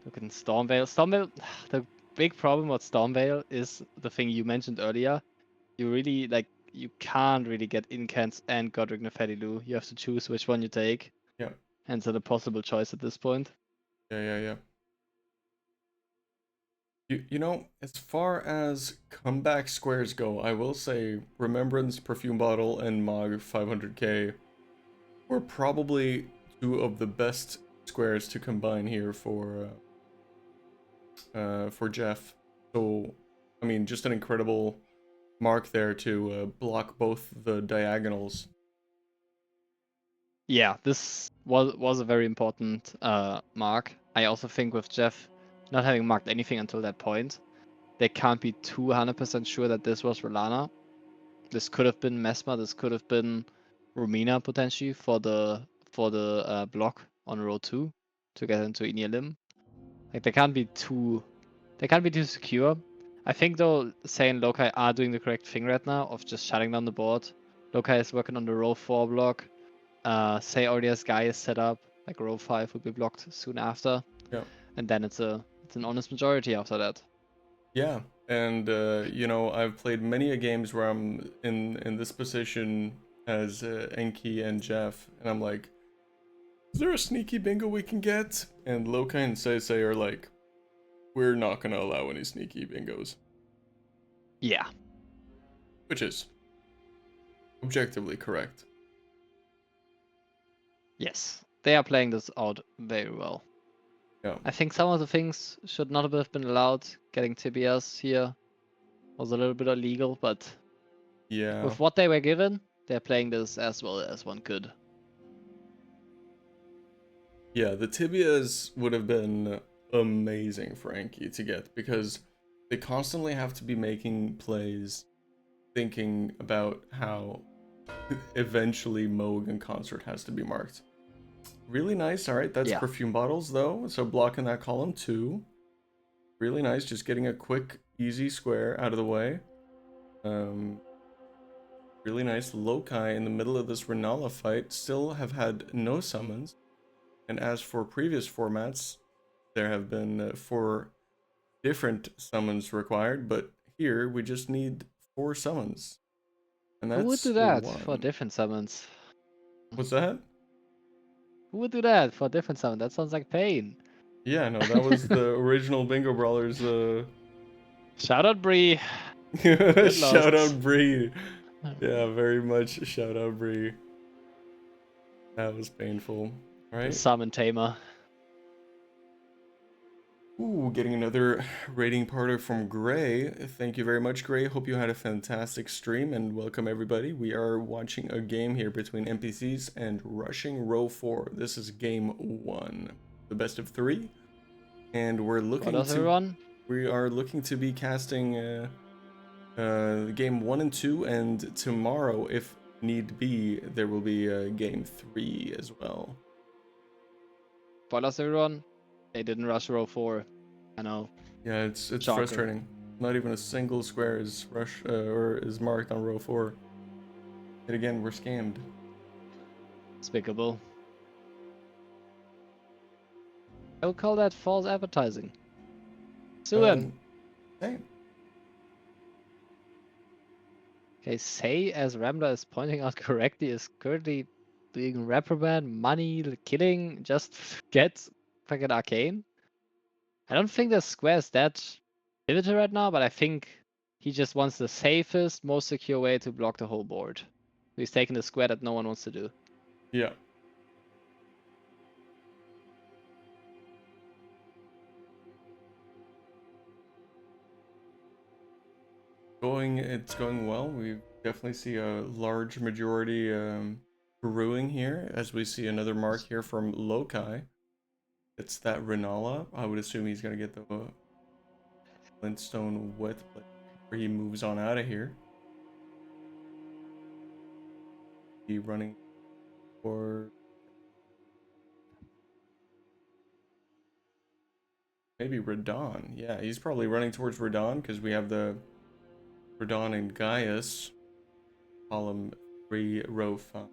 Speaker 3: Stormveil. Stormveil, the big problem with Stormveil is the thing you mentioned earlier. You really, like, you can't really get Incants and Godric Nefertiti. You have to choose which one you take.
Speaker 4: Yeah.
Speaker 3: And it's a possible choice at this point.
Speaker 4: Yeah. You know, as far as comeback squares go, I will say Remembrance, Perfume Bottle, and Mog 500k were probably two of the best squares to combine here for Jeff. So, I mean, just an incredible mark there to block both the diagonals.
Speaker 3: Yeah, this was a very important mark. I also think with Jeff not having marked anything until that point, they can't be 200% sure that this was Rolana. This could have been Mesmer. This could have been Romina potentially for the block on row 2 to get into Inia Lim. Like they can't be too secure. I think though Sei and Lokai are doing the correct thing right now of just shutting down the board. Lokai is working on the row 4 block. Sei already has guys set up. Like row 5 will be blocked soon after.
Speaker 4: Yeah.
Speaker 3: And then it's an honest majority after that.
Speaker 4: Yeah, and you know, I've played many a games where I'm in this position as Enki and Jeff, and I'm like, is there a sneaky bingo we can get? And Lokai and SÆSEA are like, we're not gonna allow any sneaky bingos.
Speaker 3: Yeah.
Speaker 4: Which is objectively correct.
Speaker 3: Yes. They are playing this out very well.
Speaker 4: Yeah.
Speaker 3: I think some of the things should not have been allowed. Getting tibias here was a little bit illegal, but
Speaker 4: Yeah.
Speaker 3: with what they were given, they're playing this as well as one could.
Speaker 4: Yeah, the tibias would have been amazing for Enki to get because they constantly have to be making plays thinking about how eventually Moog and Consort has to be marked. Really nice. All right, that's
Speaker 3: Yeah.
Speaker 4: Perfume Bottles though, so blocking that column too. Really nice, just getting a quick, easy square out of the way. Really nice. Lokai in the middle of this Renala fight still have had no summons. And as for previous formats, there have been 4 different summons required, but here we just need 4 summons. And that's
Speaker 3: Who would do that
Speaker 4: one.
Speaker 3: for different summons?
Speaker 4: What's that?
Speaker 3: Who would do that for different summon? That sounds like pain.
Speaker 4: Yeah, no, that was the original Bingo Brawlers.
Speaker 3: Shout out Bree.
Speaker 4: Shout out Bree. Yeah, very much shout out Bree. That was painful. All right.
Speaker 3: Summon Tamer.
Speaker 4: Ooh, getting another rating parter from Gray. Thank you very much, Gray. Hope you had a fantastic stream and welcome everybody. We are watching a game here between NPCs and rushing row 4. This is game 1, the best of 3, and we're looking we are looking to be casting game 1 and 2, and tomorrow, if need be, there will be game 3 as well.
Speaker 3: Spoilers, everyone. They didn't rush row 4. I know.
Speaker 4: Yeah, it's
Speaker 3: Shocker.
Speaker 4: frustrating. Not even a single square is or is marked on row 4. And again, we're scammed.
Speaker 3: Despicable. I would call that false advertising. Suan.
Speaker 4: Same.
Speaker 3: Okay, Sei, as Ramla is pointing out correctly, is currently doing reprimand, money, killing, just get fucking arcane. I don't think the square is that pivotal right now, but I think he just wants the safest, most secure way to block the whole board. He's taking the square that no one wants to do.
Speaker 4: Yeah. It's going well. We definitely see a large majority brewing here, as we see another mark here from Lokai. It's that Renala. I would assume he's gonna get the Flintstone wet blade where he moves on out of here. He running for maybe Radon. Yeah, he's probably running towards Radon because we have the Radon and Gaius column 3 row 5.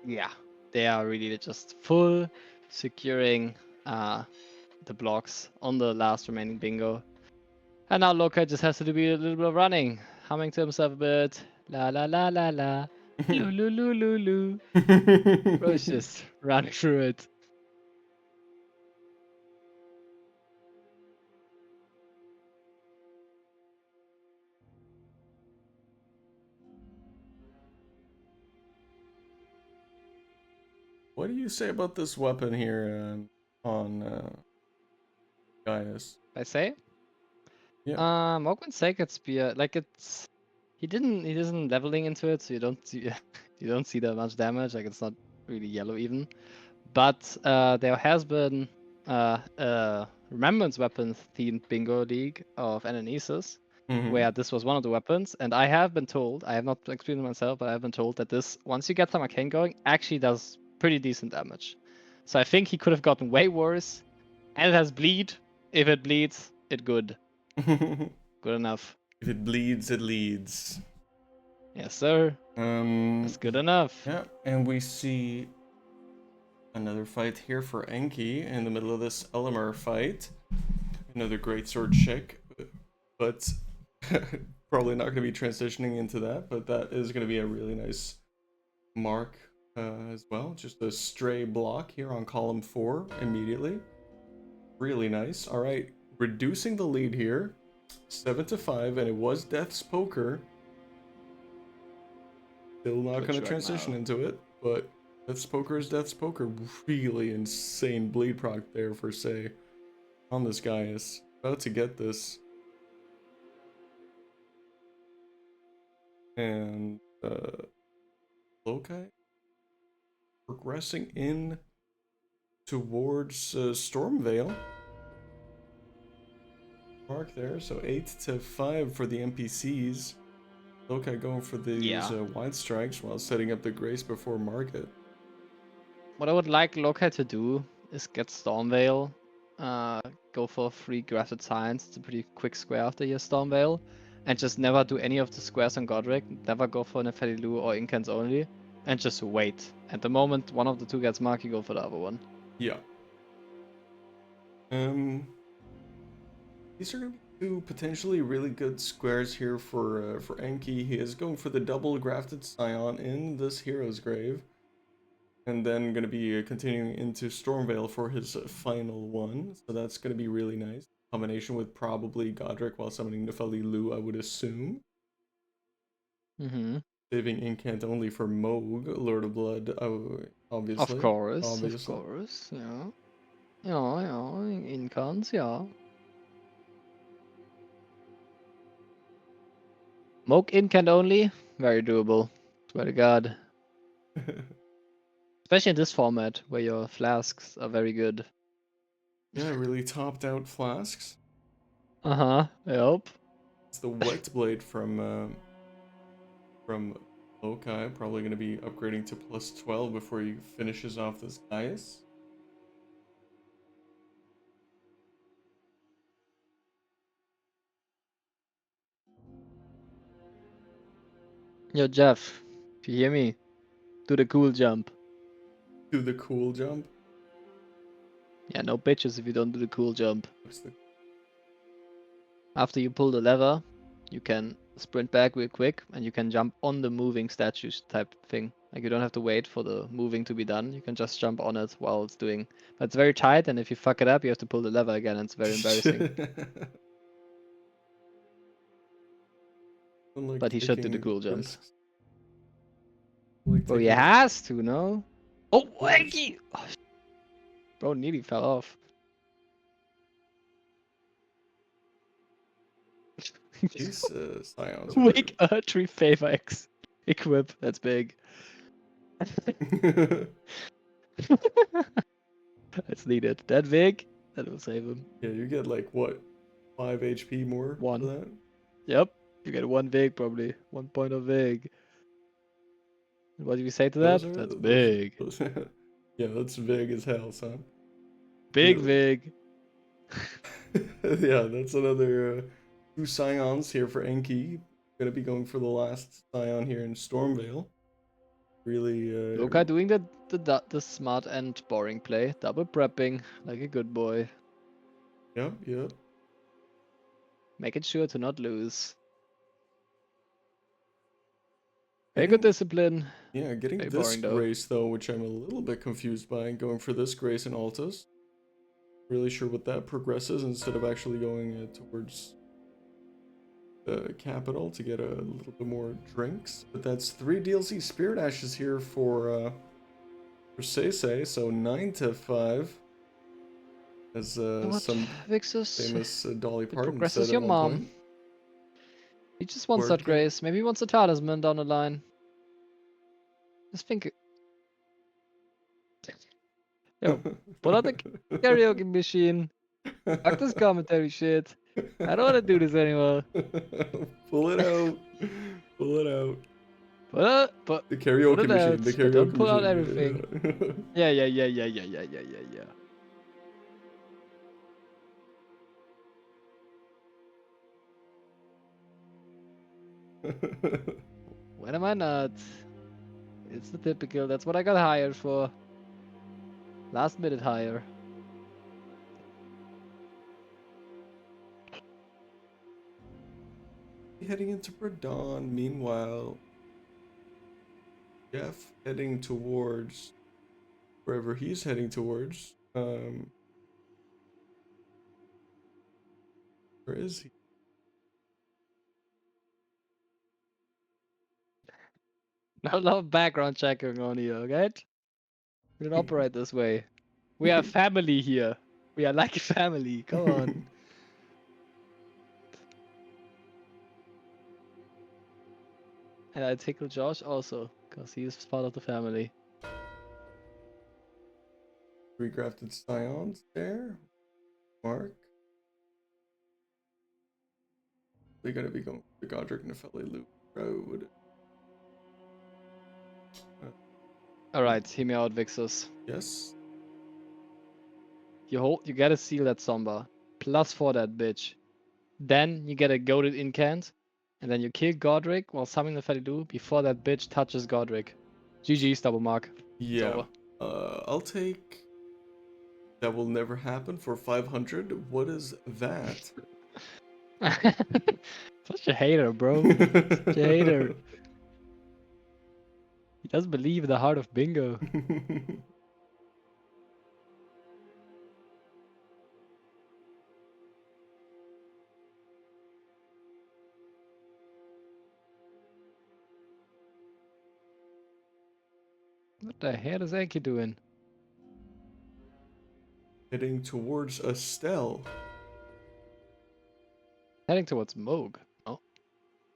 Speaker 3: Yeah, they are really just full securing the blocks on the last remaining bingo. And now Loka just has to do a little bit of running, humming to himself a bit. La la la la la. Loo loo loo loo loo. Bro's just running through it.
Speaker 4: What do you say about this weapon here on Gaius?
Speaker 3: I say?
Speaker 4: Yeah.
Speaker 3: Mogwin's Sacred Spear, like he isn't leveling into it, so you don't see you don't see that much damage, like it's not really yellow even. But there has been Remembrance Weapons themed bingo league of Ananesis, where this was one of the weapons, and I have been told, I have not experienced it myself, but I have been told that this, once you get some arcane going, actually does pretty decent damage. So I think he could have gotten way worse, and it has bleed. If it bleeds, it good. Good enough.
Speaker 4: If it bleeds, it leads.
Speaker 3: Yes, sir. That's good enough.
Speaker 4: Yeah, and we see another fight here for Enki in the middle of this Elamar fight. Another great sword check, but probably not going to be transitioning into that, but that is going to be a really nice mark as well. Just a stray block here on column 4 immediately. Really nice. All right, reducing the lead here, 7-5, and it was Death's Poker. Still not going to transition into it, but Death's Poker is Death's Poker. Really insane bleed proc there for Say on this guy. Is about to get this. And Lokai progressing in towards Stormvale. Mark there, so 8-5 for the NPCs. Lokai going for these wide strikes while setting up the Grace before market.
Speaker 3: What I would like Lokai to do is get Stormvale, go for 3 Grafted Signs. It's a pretty quick square after your Stormvale, and just never do any of the squares on Godric. Never go for Nefelilu or Incans only, and just wait. At the moment one of the 2 gets marked, you go for the other one.
Speaker 4: Yeah. These are going to be 2 potentially really good squares here for Enki. He is going for the double Grafted Scion in this Hero's Grave. And then going to be continuing into Stormvale for his final one. So that's going to be really nice. Combination with probably Godric while summoning Nefelilu, I would assume. Saving Incant only for Moog, Lord of Blood, obviously.
Speaker 3: Of course, yeah. Ja, Incans, yeah. Moog Incant only, very doable. Swear to God. Especially in this format, where your flasks are very good.
Speaker 4: Yeah, really topped out flasks.
Speaker 3: Yep.
Speaker 4: It's the Wet Blade from Lokai. Probably going to be upgrading to +12 before he finishes off this Gaius.
Speaker 3: Yo, Jeff, if you hear me, do the cool jump.
Speaker 4: Do the cool jump?
Speaker 3: Yeah, no bitches if you don't do the cool jump. After you pull the lever, you can sprint back real quick, and you can jump on the moving statues type thing. Like, you don't have to wait for the moving to be done. You can just jump on it while it's doing. But it's very tight, and if you fuck it up, you have to pull the lever again, and it's very embarrassing.
Speaker 4: Like
Speaker 3: but he should do the cool jump.
Speaker 4: Risks. Like
Speaker 3: Bro, he has to, no? Oh, Enki! Oh, bro, nearly fell off.
Speaker 4: These Scions.
Speaker 3: Wake Archery Favor X equip. That's big. That's needed. That big? That will save him.
Speaker 4: Yeah, you get like what? 5 HP more
Speaker 3: One.
Speaker 4: for that.
Speaker 3: Yep. You get 1 Vig probably. 1 point of Vig. What do you say to that? That's big.
Speaker 4: Yeah, that's big as hell, son.
Speaker 3: Big
Speaker 4: Really.
Speaker 3: Vig.
Speaker 4: Yeah, that's another 2 Scions here for Enki. Gonna be going for the last Scion here in Stormvale. Really,
Speaker 3: Lokai doing the smart and boring play. Double prepping like a good boy.
Speaker 4: Yep, yep.
Speaker 3: Making sure to not lose. Very good discipline.
Speaker 4: Yeah, getting
Speaker 3: Very
Speaker 4: this
Speaker 3: boring, though.
Speaker 4: grace though, which I'm a little bit confused by, going for this grace in Altus. Really sure what that progresses instead of actually going towards the capital to get a little bit more drinks. But that's 3 DLC Spirit Ashes here for SÆSEA, so 9 to 5. As some
Speaker 3: Vixus?
Speaker 4: famous Dolly
Speaker 3: It
Speaker 4: Parton
Speaker 3: progresses
Speaker 4: said
Speaker 3: your
Speaker 4: at one
Speaker 3: mom.
Speaker 4: point.
Speaker 3: He just wants that
Speaker 4: Working.
Speaker 3: grace. Maybe he wants a talisman down the line. Just think. Yo, pull out the karaoke machine. Fuck this commentary shit. I don't want to do this anymore.
Speaker 4: Pull it out. Pull it out.
Speaker 3: But
Speaker 4: The
Speaker 3: put
Speaker 4: karaoke
Speaker 3: it
Speaker 4: machine.
Speaker 3: out,
Speaker 4: The
Speaker 3: but don't
Speaker 4: karaoke
Speaker 3: pull out
Speaker 4: machine.
Speaker 3: everything.
Speaker 4: Yeah.
Speaker 3: Yeah. When am I not? It's the typical. That's what I got hired for. Last minute hire.
Speaker 4: Heading into Verdun. Meanwhile, Jeff heading towards wherever he's heading towards. Where is he?
Speaker 3: Not a lot of background checking on here, okay? We don't operate this way. We are family here. We are like a family. Come on. And I tickle Josh also, because he is part of the family.
Speaker 4: Regrafted Scions there. Mark. They're gonna be going the Godric Nepheli Loop Road.
Speaker 3: Alright, hear me out, Vixus.
Speaker 4: Yes.
Speaker 3: You gotta seal that Somba. +4 that bitch. Then you get a goaded incant. And then you kill Godric while summoning the Felidu before that bitch touches Godric. GG's double mark.
Speaker 4: Yeah. I'll take. That will never happen for 500. What is that?
Speaker 3: Such a hater, bro. Such a hater. He doesn't believe in the heart of bingo. What the hell is Enki doing?
Speaker 4: Heading towards Estelle.
Speaker 3: Heading towards Moog. Oh,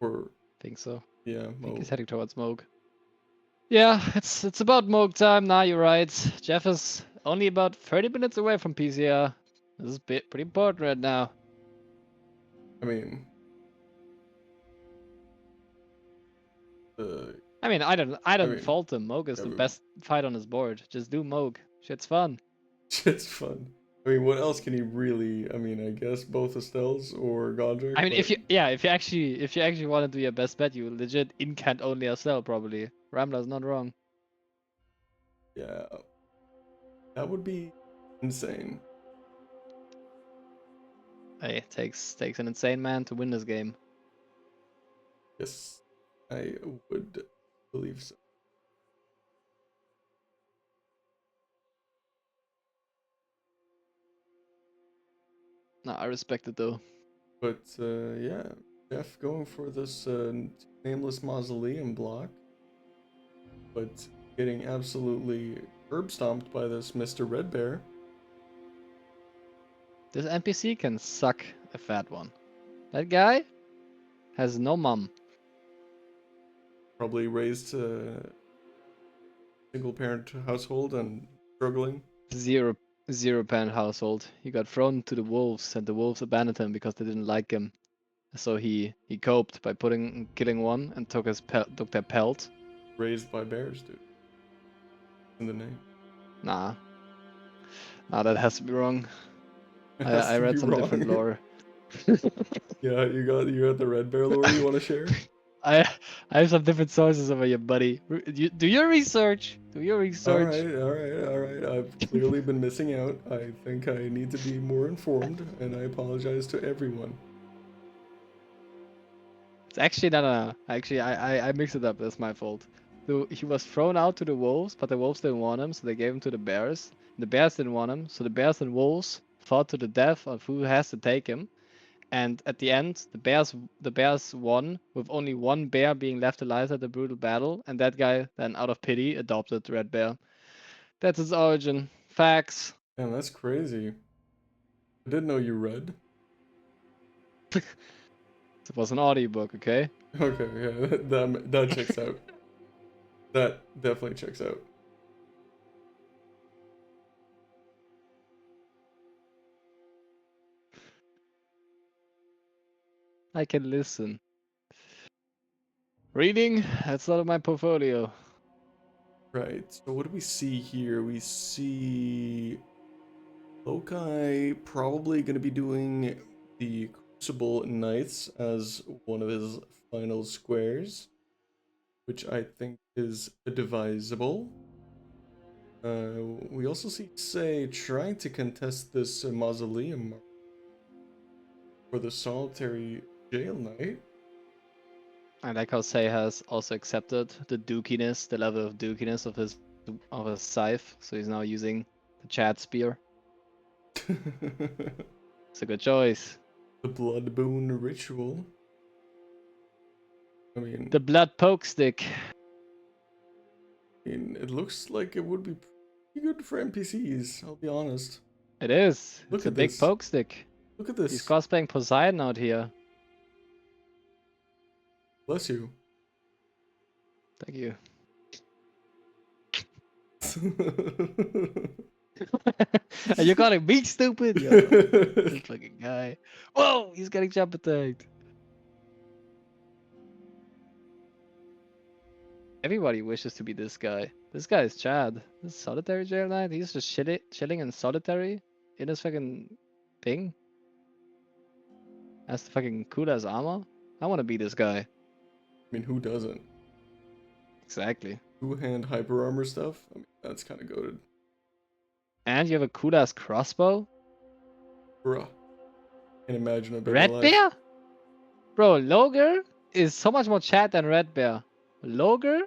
Speaker 4: Or
Speaker 3: think so.
Speaker 4: yeah,
Speaker 3: I think he's
Speaker 4: Moog.
Speaker 3: heading towards Moog. Yeah, it's about Moog time. Nah, you're right. Jeff is only about 30 minutes away from PCR. This is pretty important right now.
Speaker 4: I mean,
Speaker 3: I mean, I don't
Speaker 4: mean,
Speaker 3: fault him. Moog is the best fight on his board. Just do Moog. Shit's fun.
Speaker 4: it's fun. I mean, what else can he really? I mean, I guess both Estelle's or Godric.
Speaker 3: I mean,
Speaker 4: but...
Speaker 3: if you actually want to do your best bet, you legit incant only Estelle probably. Ramla's not wrong.
Speaker 4: Yeah, that would be insane.
Speaker 3: Hey, it takes an insane man to win this game.
Speaker 4: Yes, I would believe so.
Speaker 3: No, I respect it though.
Speaker 4: But yeah, Jeff going for this nameless mausoleum block, but getting absolutely curb stomped by this Mr. Red Bear.
Speaker 3: This NPC can suck a fat one. That guy has no mom.
Speaker 4: Probably raised a single parent household and struggling.
Speaker 3: Zero Zero parent household. He got thrown to the wolves, and the wolves abandoned him because they didn't like him. So he coped by killing one and took their pelt.
Speaker 4: Raised by bears, dude. In the name.
Speaker 3: Nah, that has to be wrong.
Speaker 4: It has
Speaker 3: I
Speaker 4: to
Speaker 3: read
Speaker 4: be
Speaker 3: some different
Speaker 4: wrong.
Speaker 3: lore.
Speaker 4: Yeah, you got the red bear lore you want to share?
Speaker 3: I have some different sources over here, buddy. Do your research. Do your research.
Speaker 4: All right. I've clearly been missing out. I think I need to be more informed, and I apologize to everyone.
Speaker 3: It's actually not. Actually, I mixed it up. That's my fault. So he was thrown out to the wolves, but the wolves didn't want him, so they gave him to the bears. The bears didn't want him, so the bears and wolves fought to the death of who has to take him. And at the end, the bears won, with only one bear being left alive at the brutal battle, and that guy then, out of pity, adopted the red bear. That's its origin. Facts.
Speaker 4: Man, that's crazy. I didn't know you read.
Speaker 3: It was an audiobook, okay?
Speaker 4: Okay, yeah, that checks out. That definitely checks out.
Speaker 3: I can listen. Reading? That's not in my portfolio.
Speaker 4: Right, so what do we see here? We see Loci probably going to be doing the Crucible Knights as one of his final squares, which I think is divisible. We also see SÆSEA trying to contest this mausoleum for the solitary jail knight.
Speaker 3: I like how Say has also accepted the dookiness, the level of dookiness of his scythe, so he's now using the Chad spear. It's a good choice.
Speaker 4: The Blood Boon Ritual. I mean,
Speaker 3: The blood poke stick.
Speaker 4: it looks like it would be pretty good for NPCs, I'll be honest.
Speaker 3: It is.
Speaker 4: Look
Speaker 3: It's a
Speaker 4: at
Speaker 3: big
Speaker 4: this.
Speaker 3: poke stick.
Speaker 4: Look at this.
Speaker 3: He's cosplaying Poseidon out here.
Speaker 4: Bless you.
Speaker 3: Thank you. Are you calling me stupid? Yo, this fucking guy. Whoa, he's getting jump attacked. Everybody wishes to be this guy. This guy is Chad. This solitary jail knight. He's just chilling in solitary in his fucking thing. That's the fucking cool ass armor. I want to be this guy.
Speaker 4: I mean, who doesn't?
Speaker 3: Exactly.
Speaker 4: Two-hand hyper armor stuff? I mean, that's kind of goated.
Speaker 3: And you have a cool ass crossbow.
Speaker 4: Bruh. Can't imagine a better
Speaker 3: Red
Speaker 4: life.
Speaker 3: Bear? Bro, Logger is so much more Chad than Red Bear. Logger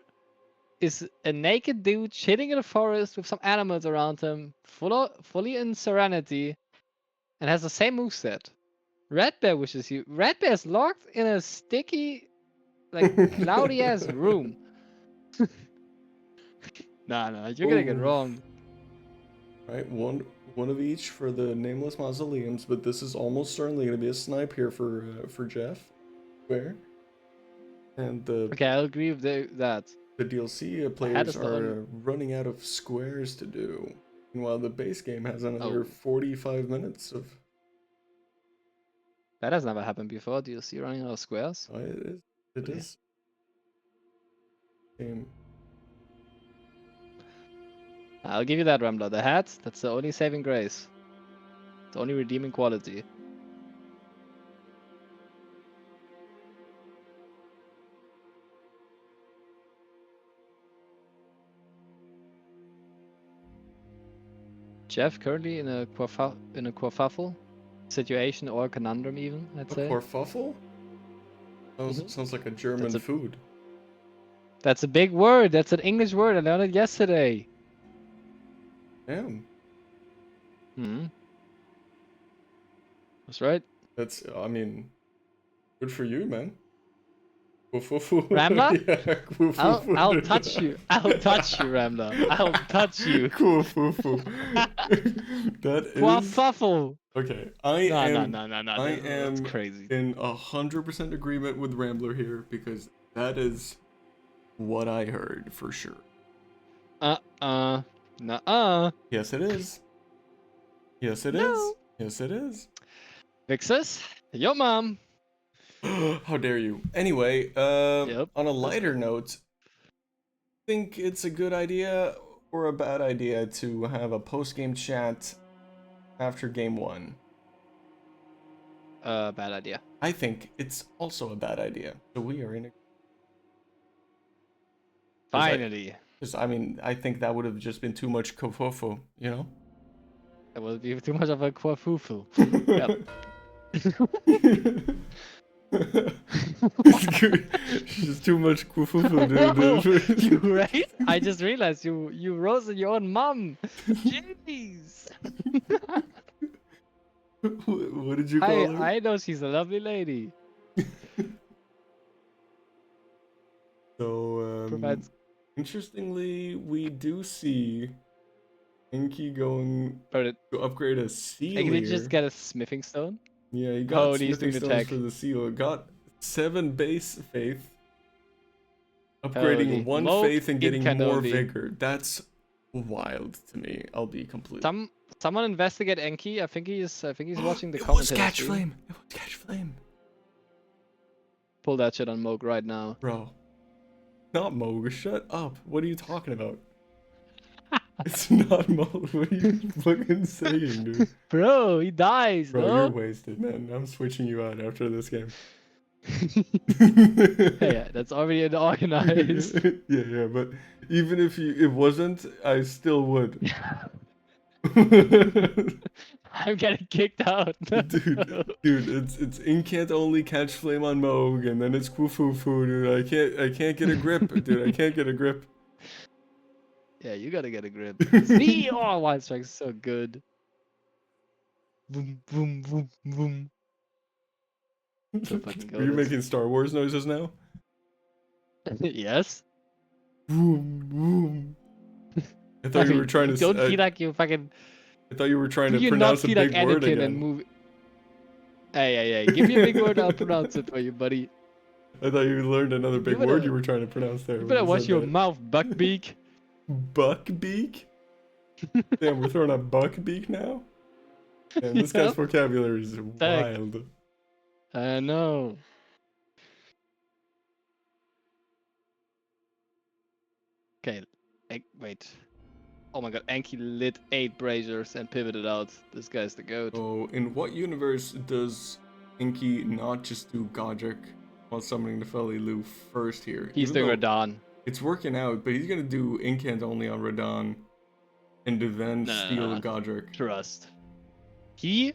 Speaker 3: is a naked dude chilling in the forest with some animals around him, fully in serenity, and has the same moveset. Red Bear wishes you. Red Bear is locked in a sticky, like cloudy ass room. Nah, you're getting it wrong.
Speaker 4: Right, one of each for the nameless mausoleums, but this is almost certainly going to be a snipe here for Jeff. Where? And the
Speaker 3: Okay, I'll agree with that.
Speaker 4: the DLC players are running out of squares to do. Meanwhile, the base game has another 45 minutes of.
Speaker 3: That has never happened before. DLC running out of squares?
Speaker 4: Oh, it is. It is. Game.
Speaker 3: I'll give you that, Rambler. The hat, that's the only saving grace. The only redeeming quality. Jeff currently in a kerfuffle situation or conundrum even, I'd say.
Speaker 4: A kerfuffle? Sounds like a German food.
Speaker 3: That's a big word. That's an English word. I learned it yesterday.
Speaker 4: Damn.
Speaker 3: That's right.
Speaker 4: That's, I mean, good for you, man. Woof, woof, woof.
Speaker 3: Rambler?
Speaker 4: Yeah, woof, woof, woof.
Speaker 3: I'll touch you. I'll touch you, Rambler. I'll touch you.
Speaker 4: Woof, woof, woof. That is...
Speaker 3: Kerfuffle.
Speaker 4: Okay,
Speaker 3: No.
Speaker 4: I
Speaker 3: That's
Speaker 4: am
Speaker 3: crazy.
Speaker 4: in 100% agreement with Rambler here, because that is what I heard for sure.
Speaker 3: Nuh-uh.
Speaker 4: Yes, it is. Yes, it is.
Speaker 3: No.
Speaker 4: Yes, it is.
Speaker 3: Vixus, your mom.
Speaker 4: How dare you? Anyway,
Speaker 3: Yep.
Speaker 4: on a lighter note, think it's a good idea or a bad idea to have a post-game chat after game 1?
Speaker 3: Bad idea.
Speaker 4: I think it's also a bad idea. So we are in a...
Speaker 3: Finally.
Speaker 4: Because I mean, I think that would have just been too much kofofo, you know?
Speaker 3: That will be too much of a quafufu. Yep.
Speaker 4: It's just too much kufufu, dude.
Speaker 3: You right? I just realized you roasted your own mom. Jeez.
Speaker 4: What did you call her?
Speaker 3: I know she's a lovely lady.
Speaker 4: So,
Speaker 3: Provides.
Speaker 4: interestingly, we do see Enki going
Speaker 3: But
Speaker 4: to upgrade a seal
Speaker 3: can he
Speaker 4: here.
Speaker 3: just get a smithing stone?
Speaker 4: Yeah, he got
Speaker 3: Oh, he's
Speaker 4: smithing
Speaker 3: doing the
Speaker 4: stones
Speaker 3: tech.
Speaker 4: for the seal. Got 7 base faith. Upgrading
Speaker 3: Holy
Speaker 4: 1
Speaker 3: smoke,
Speaker 4: faith and getting
Speaker 3: it can
Speaker 4: more
Speaker 3: only.
Speaker 4: vigor. That's wild to me. I'll be complete.
Speaker 3: Someone investigate Enki. I think he's watching the
Speaker 4: It was
Speaker 3: commentator
Speaker 4: catch
Speaker 3: stream.
Speaker 4: flame. It was catch flame.
Speaker 3: Pull that shit on Moog right now.
Speaker 4: Bro. Not Moog. Shut up. What are you talking about? It's not Moog. What are you fucking saying, dude?
Speaker 3: Bro, he dies,
Speaker 4: Bro,
Speaker 3: no?
Speaker 4: you're wasted, man. I'm switching you out after this game.
Speaker 3: Yeah, that's already organized.
Speaker 4: yeah, but even if it wasn't, I still would.
Speaker 3: I'm getting kicked out.
Speaker 4: dude, it's incant only catch flame on Moog, and then it's Kufufu, dude. I can't get a grip, dude. I can't get a grip.
Speaker 3: Yeah, you gotta get a grip. See, oh, Wild Strike's so good. Boom, boom, boom, boom. So fucking
Speaker 4: Are you
Speaker 3: goated.
Speaker 4: making Star Wars noises now?
Speaker 3: Yes.
Speaker 4: Boom, boom. I thought you were trying to.
Speaker 3: Don't feel like you fucking.
Speaker 4: I thought you were trying
Speaker 3: Do
Speaker 4: to
Speaker 3: you not
Speaker 4: pronounce a
Speaker 3: feel like
Speaker 4: big word
Speaker 3: Anakin
Speaker 4: again.
Speaker 3: and move? Hey, give me a big word, I'll pronounce it for you, buddy.
Speaker 4: I thought you learned another big
Speaker 3: better-
Speaker 4: word you were trying to pronounce there.
Speaker 3: You
Speaker 4: when
Speaker 3: better watch
Speaker 4: said
Speaker 3: your
Speaker 4: that.
Speaker 3: mouth, Buckbeak.
Speaker 4: Buckbeak? Damn, we're throwing a buckbeak now? Damn, this guy's
Speaker 3: Yep.
Speaker 4: vocabulary is
Speaker 3: Tech.
Speaker 4: wild.
Speaker 3: I know. Okay, wait. Oh my god, Anki lit 8 braziers and pivoted out. This guy's the goat.
Speaker 4: So, in what universe does Inky not just do Godric while summoning the Felilu first here?
Speaker 3: He's
Speaker 4: Even
Speaker 3: doing
Speaker 4: though
Speaker 3: Radon.
Speaker 4: It's working out, but he's gonna do Incant only on Radon and then steal Godric.
Speaker 3: Trust. He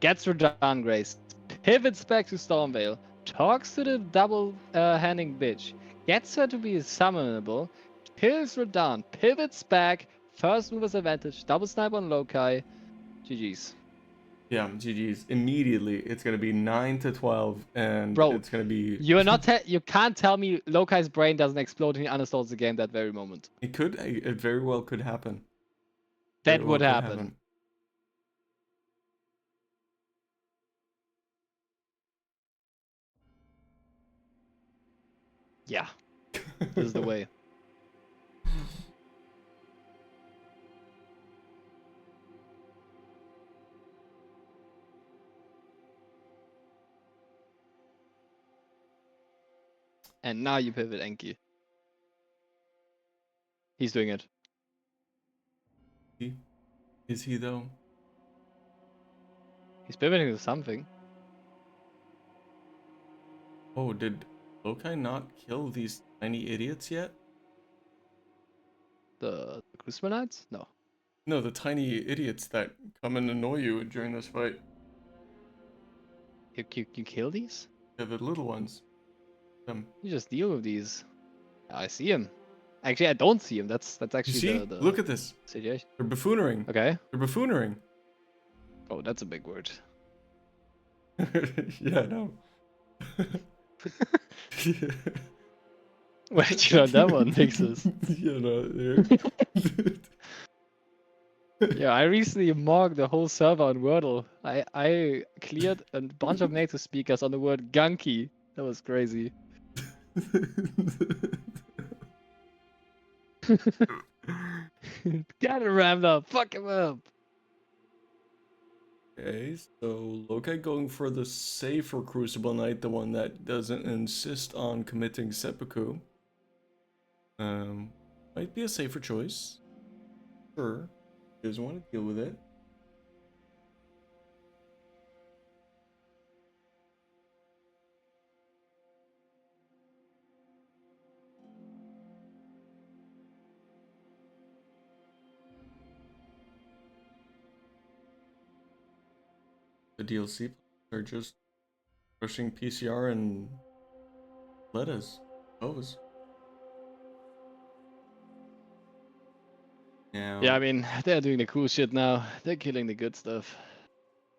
Speaker 3: gets Radon Grace, pivots back to Stormvale, talks to the double-handing bitch, gets her to be summonable, kills Radon, pivots back, first mover's advantage, double snipe on Lokai. GG's.
Speaker 4: Yeah, GG's. Immediately, it's gonna be 9-12, and
Speaker 3: Bro,
Speaker 4: it's gonna be.
Speaker 3: You are not. You can't tell me Lokai's brain doesn't explode and he uninstalls the game that very moment.
Speaker 4: It could. It very well could happen.
Speaker 3: That
Speaker 4: Very
Speaker 3: would
Speaker 4: well could
Speaker 3: happen. Yeah, this is the way. And now you pivot Enki. He's doing it.
Speaker 4: Is he though?
Speaker 3: He's pivoting to something.
Speaker 4: Oh, did Lokai not kill these tiny idiots yet?
Speaker 3: The Crucible Knights? No.
Speaker 4: No, the tiny idiots that come and annoy you during this fight.
Speaker 3: You kill these?
Speaker 4: Yeah, the little ones. Them.
Speaker 3: You just deal with these. I see him. Actually, I don't see him. That's
Speaker 4: You
Speaker 3: actually
Speaker 4: see?
Speaker 3: the
Speaker 4: Look at this.
Speaker 3: situation.
Speaker 4: They're buffoonery.
Speaker 3: Okay.
Speaker 4: They're buffoonery.
Speaker 3: Oh, that's a big word.
Speaker 4: Yeah, no.
Speaker 3: Where'd you learn that one, Vixus?
Speaker 4: Yeah, no.
Speaker 3: Yeah, I recently mocked the whole server on Wordle. I cleared a bunch of native speakers on the word gunky. That was crazy. Get it rammed up. Fuck him up.
Speaker 4: Okay, so Lokai going for the safer Crucible Knight, the one that doesn't insist on committing seppuku. Might be a safer choice. Sure. Doesn't want to deal with it. The DLC are just pushing PCR and let us pose. Now,
Speaker 3: Yeah, I mean, they're doing the cool shit now. They're killing the good stuff.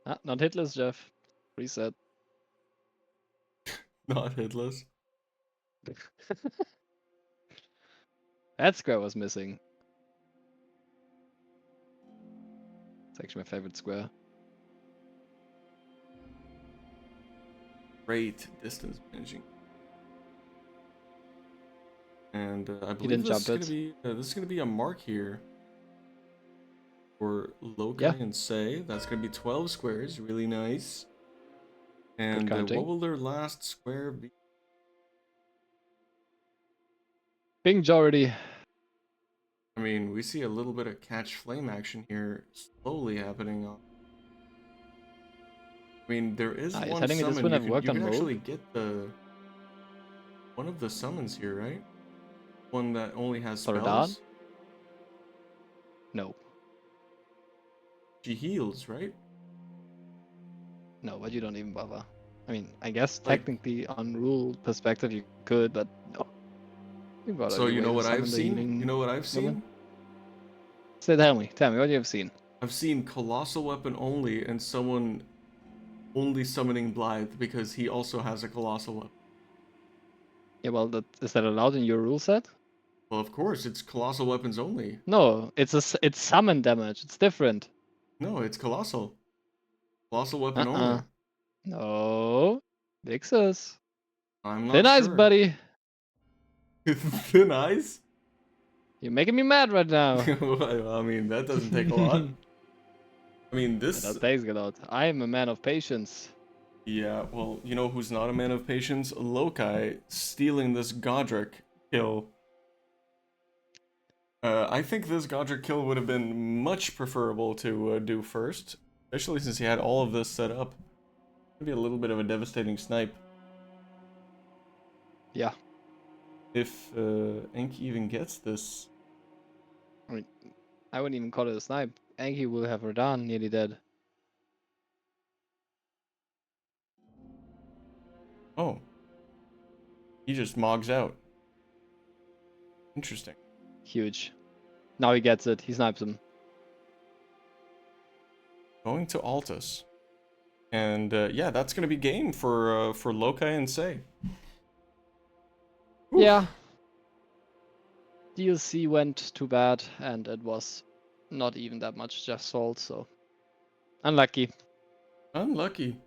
Speaker 3: Ah, not hitless, Jeff. Reset.
Speaker 4: not hitless.
Speaker 3: That square was missing. It's actually my favorite square.
Speaker 4: Great distance managing. And I
Speaker 3: He
Speaker 4: believe
Speaker 3: didn't
Speaker 4: this is
Speaker 3: jump
Speaker 4: gonna be this is gonna be a mark here for Lokai
Speaker 3: Yeah.
Speaker 4: and Say. That's gonna be 12 squares, really nice. And
Speaker 3: counting.
Speaker 4: what will their last square be?
Speaker 3: Big majority.
Speaker 4: I mean, we see a little bit of catch flame action here slowly happening. I mean, there is
Speaker 3: You're
Speaker 4: one
Speaker 3: telling me this
Speaker 4: summon.
Speaker 3: wouldn't have worked
Speaker 4: You
Speaker 3: on
Speaker 4: can
Speaker 3: Moog?
Speaker 4: actually get the one of the summons here, right? One that only has
Speaker 3: For
Speaker 4: spells.
Speaker 3: Radar? No.
Speaker 4: She heals, right?
Speaker 3: No, but you don't even bother. I mean, I guess
Speaker 4: Like-
Speaker 3: technically on rule perspective you could, but no. You bother
Speaker 4: So
Speaker 3: the
Speaker 4: you
Speaker 3: way
Speaker 4: know
Speaker 3: to
Speaker 4: what I've
Speaker 3: summon the
Speaker 4: seen?
Speaker 3: healing
Speaker 4: You know what I've
Speaker 3: summon?
Speaker 4: seen?
Speaker 3: So tell me what you have seen.
Speaker 4: I've seen Colossal Weapon only and someone only summoning Blythe because he also has a Colossal Weapon.
Speaker 3: Yeah, well, is that allowed in your rule set?
Speaker 4: Well, of course, it's Colossal Weapons only.
Speaker 3: No, it's summon damage. It's different.
Speaker 4: No, it's Colossal. Colossal Weapon only.
Speaker 3: No. Vixus.
Speaker 4: I'm not
Speaker 3: Thin ice,
Speaker 4: sure.
Speaker 3: buddy.
Speaker 4: Thin ice?
Speaker 3: You're making me mad right now.
Speaker 4: Well, I mean, that doesn't take a lot. I mean, this...
Speaker 3: That takes a lot. I am a man of patience.
Speaker 4: Yeah, well, you know who's not a man of patience? Lokai stealing this Godric kill. I think this Godric kill would have been much preferable to do first, especially since he had all of this set up. Maybe a little bit of a devastating snipe.
Speaker 3: Yeah.
Speaker 4: If ArtEnkey even gets this.
Speaker 3: I mean, I wouldn't even call it a snipe. Anki will have Radahn nearly dead.
Speaker 4: Oh. He just mogs out. Interesting.
Speaker 3: Huge. Now he gets it. He snipes him.
Speaker 4: Going to Altus. And yeah, that's going to be game for Lokai and Say. Oof.
Speaker 3: Yeah. DLC went too bad, and it was not even that much just salt, so unlucky.
Speaker 4: Unlucky.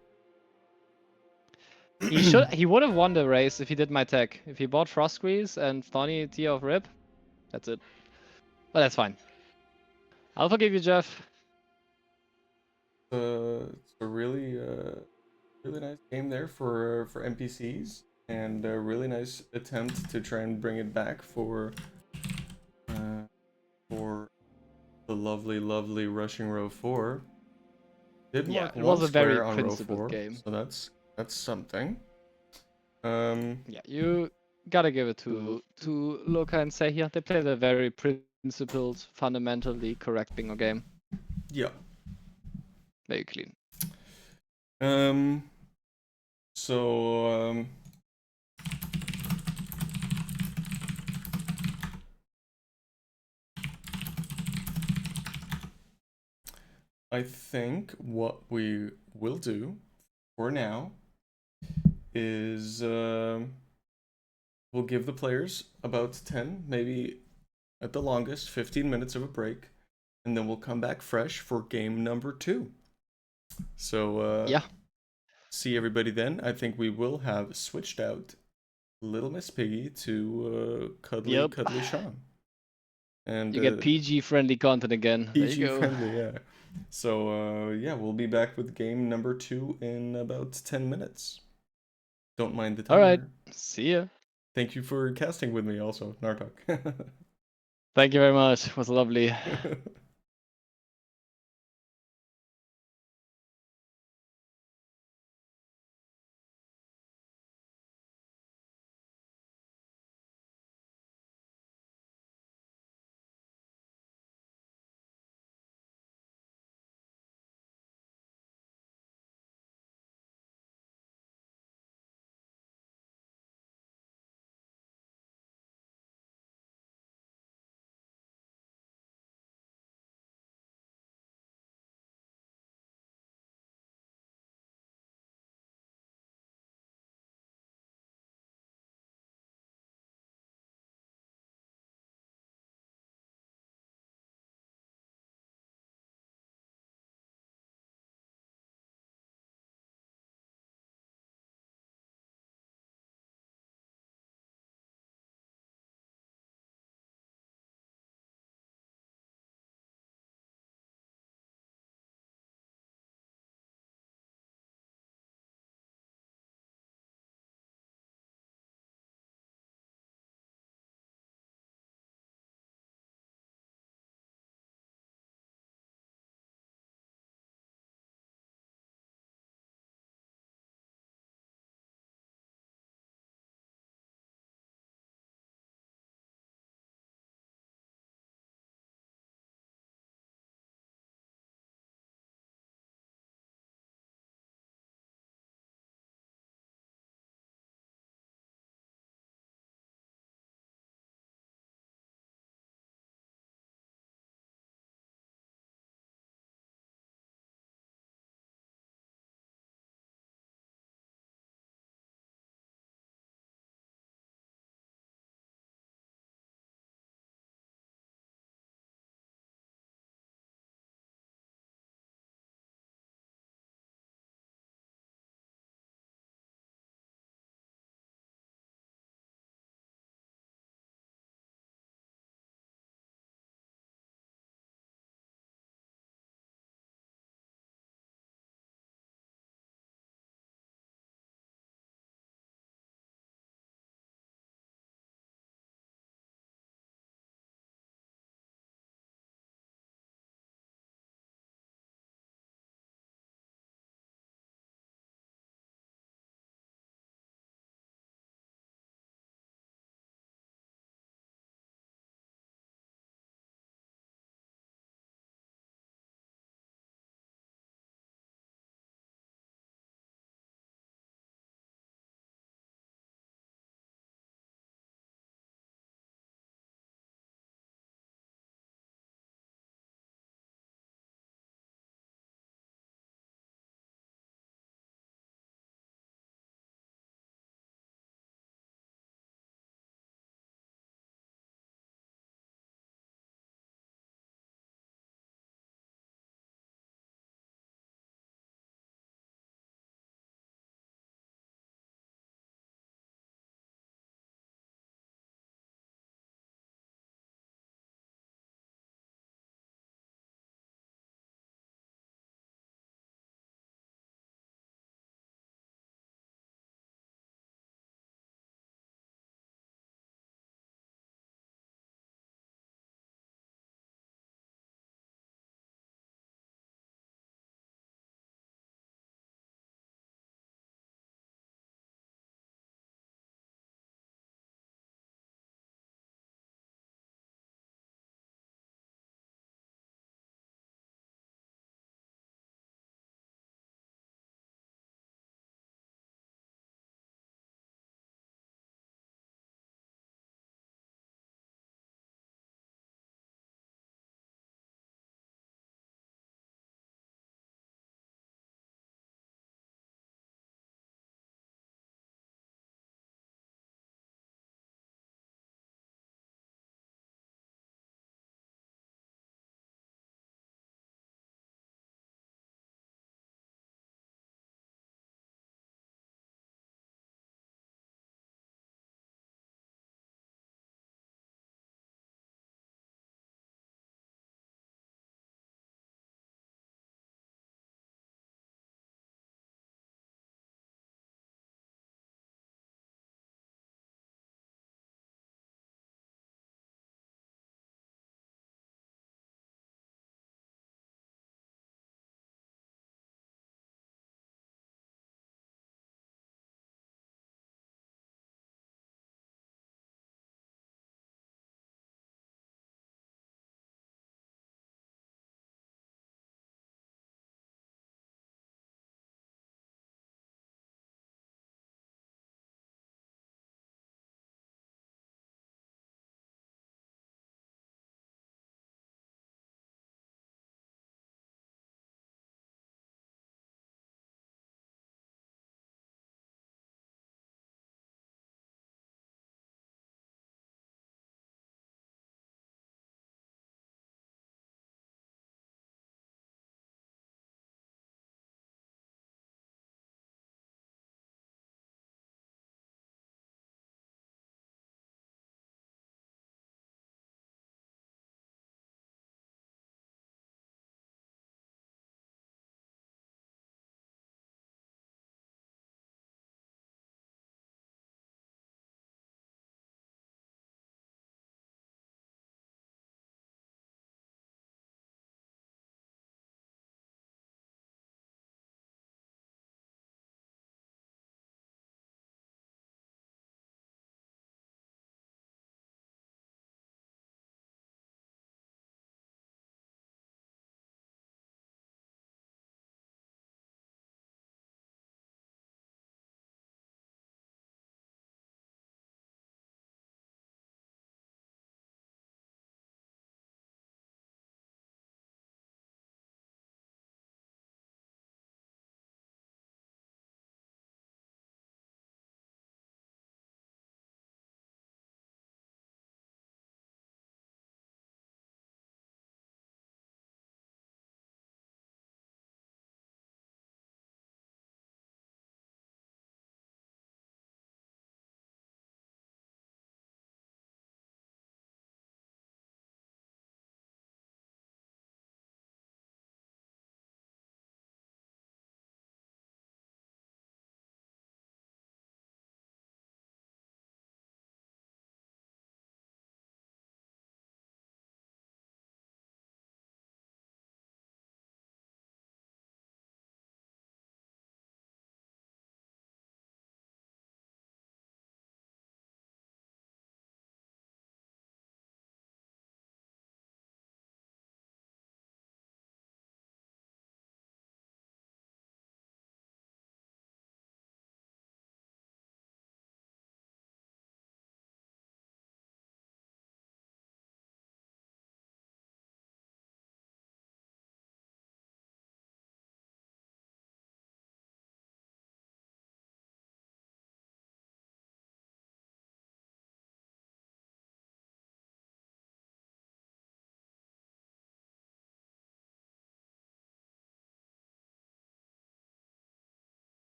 Speaker 3: He would have won the race if he did my tech. If he bought Frost Squeeze and Thorny Tear of Rip, that's it. But that's fine. I'll forgive you, Jeff.
Speaker 4: It's a really really nice game there for NPCs, and a really nice attempt to try and bring it back for the lovely Rushing Row 4. Did
Speaker 3: Yeah,
Speaker 4: mark
Speaker 3: it
Speaker 4: one
Speaker 3: was a very
Speaker 4: square on row
Speaker 3: principled
Speaker 4: 4,
Speaker 3: game.
Speaker 4: so that's something.
Speaker 3: Yeah, you gotta give it to Loka and Sehia. They played a very principled, fundamentally correct bingo game.
Speaker 4: Yeah.
Speaker 3: Very clean.
Speaker 4: So I think what we will do for now is we'll give the players about 10, maybe at the longest 15 minutes of a break, and then we'll come back fresh for game number 2. So
Speaker 3: Yeah.
Speaker 4: see everybody then. I think we will have switched out Little Miss Piggy to Cuddly
Speaker 3: Yep.
Speaker 4: Cuddly Sean. And
Speaker 3: You get PG friendly content again. There you
Speaker 4: PG
Speaker 3: go.
Speaker 4: friendly, yeah. So yeah, we'll be back with game number 2 in about 10 minutes. Don't mind the
Speaker 3: All right.
Speaker 4: timer.
Speaker 3: See ya.
Speaker 4: Thank you for casting with me also, Nartock.
Speaker 3: Thank you very much. It was lovely.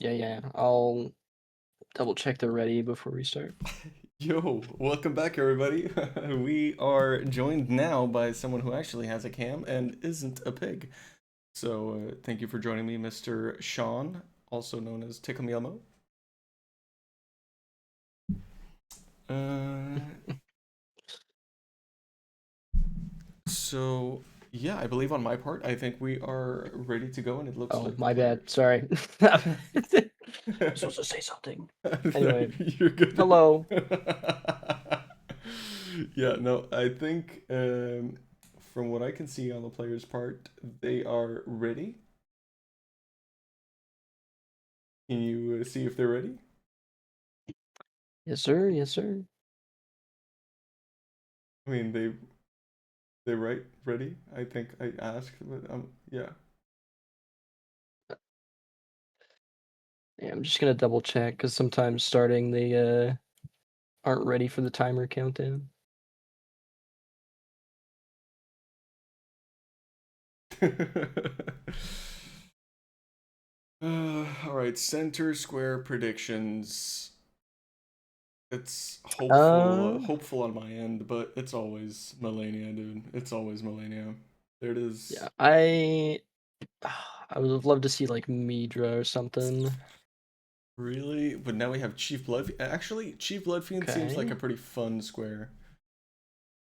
Speaker 5: Yeah. I'll double check they're ready before we start.
Speaker 4: Yo, welcome back, everybody. We are joined now by someone who actually has a cam and isn't a pig. So thank you for joining me, Mr. Sean, also known as TickleMeElmo. So yeah, I believe on my part, I think we are ready to go, and it looks
Speaker 5: Oh,
Speaker 4: like
Speaker 5: my bad. Sorry. I'm supposed to say something. Anyway,
Speaker 4: you're good.
Speaker 5: hello.
Speaker 4: Yeah, no, I think from what I can see on the players' part, they are ready. Can you see if they're ready?
Speaker 5: Yes, sir. Yes, sir.
Speaker 4: I mean, they're ready. I think I asked, but yeah.
Speaker 5: Yeah, I'm just gonna double check because sometimes starting they aren't ready for the timer countdown.
Speaker 4: All right, center square predictions. It's hopeful on my end, but it's always Melania, dude. It's always Melania. There it is.
Speaker 5: Yeah, I would have loved to see like Midra or something.
Speaker 4: Really? But now we have Chief Blood. Actually, Chief Bloodfiend seems like a
Speaker 5: Okay.
Speaker 4: pretty fun square.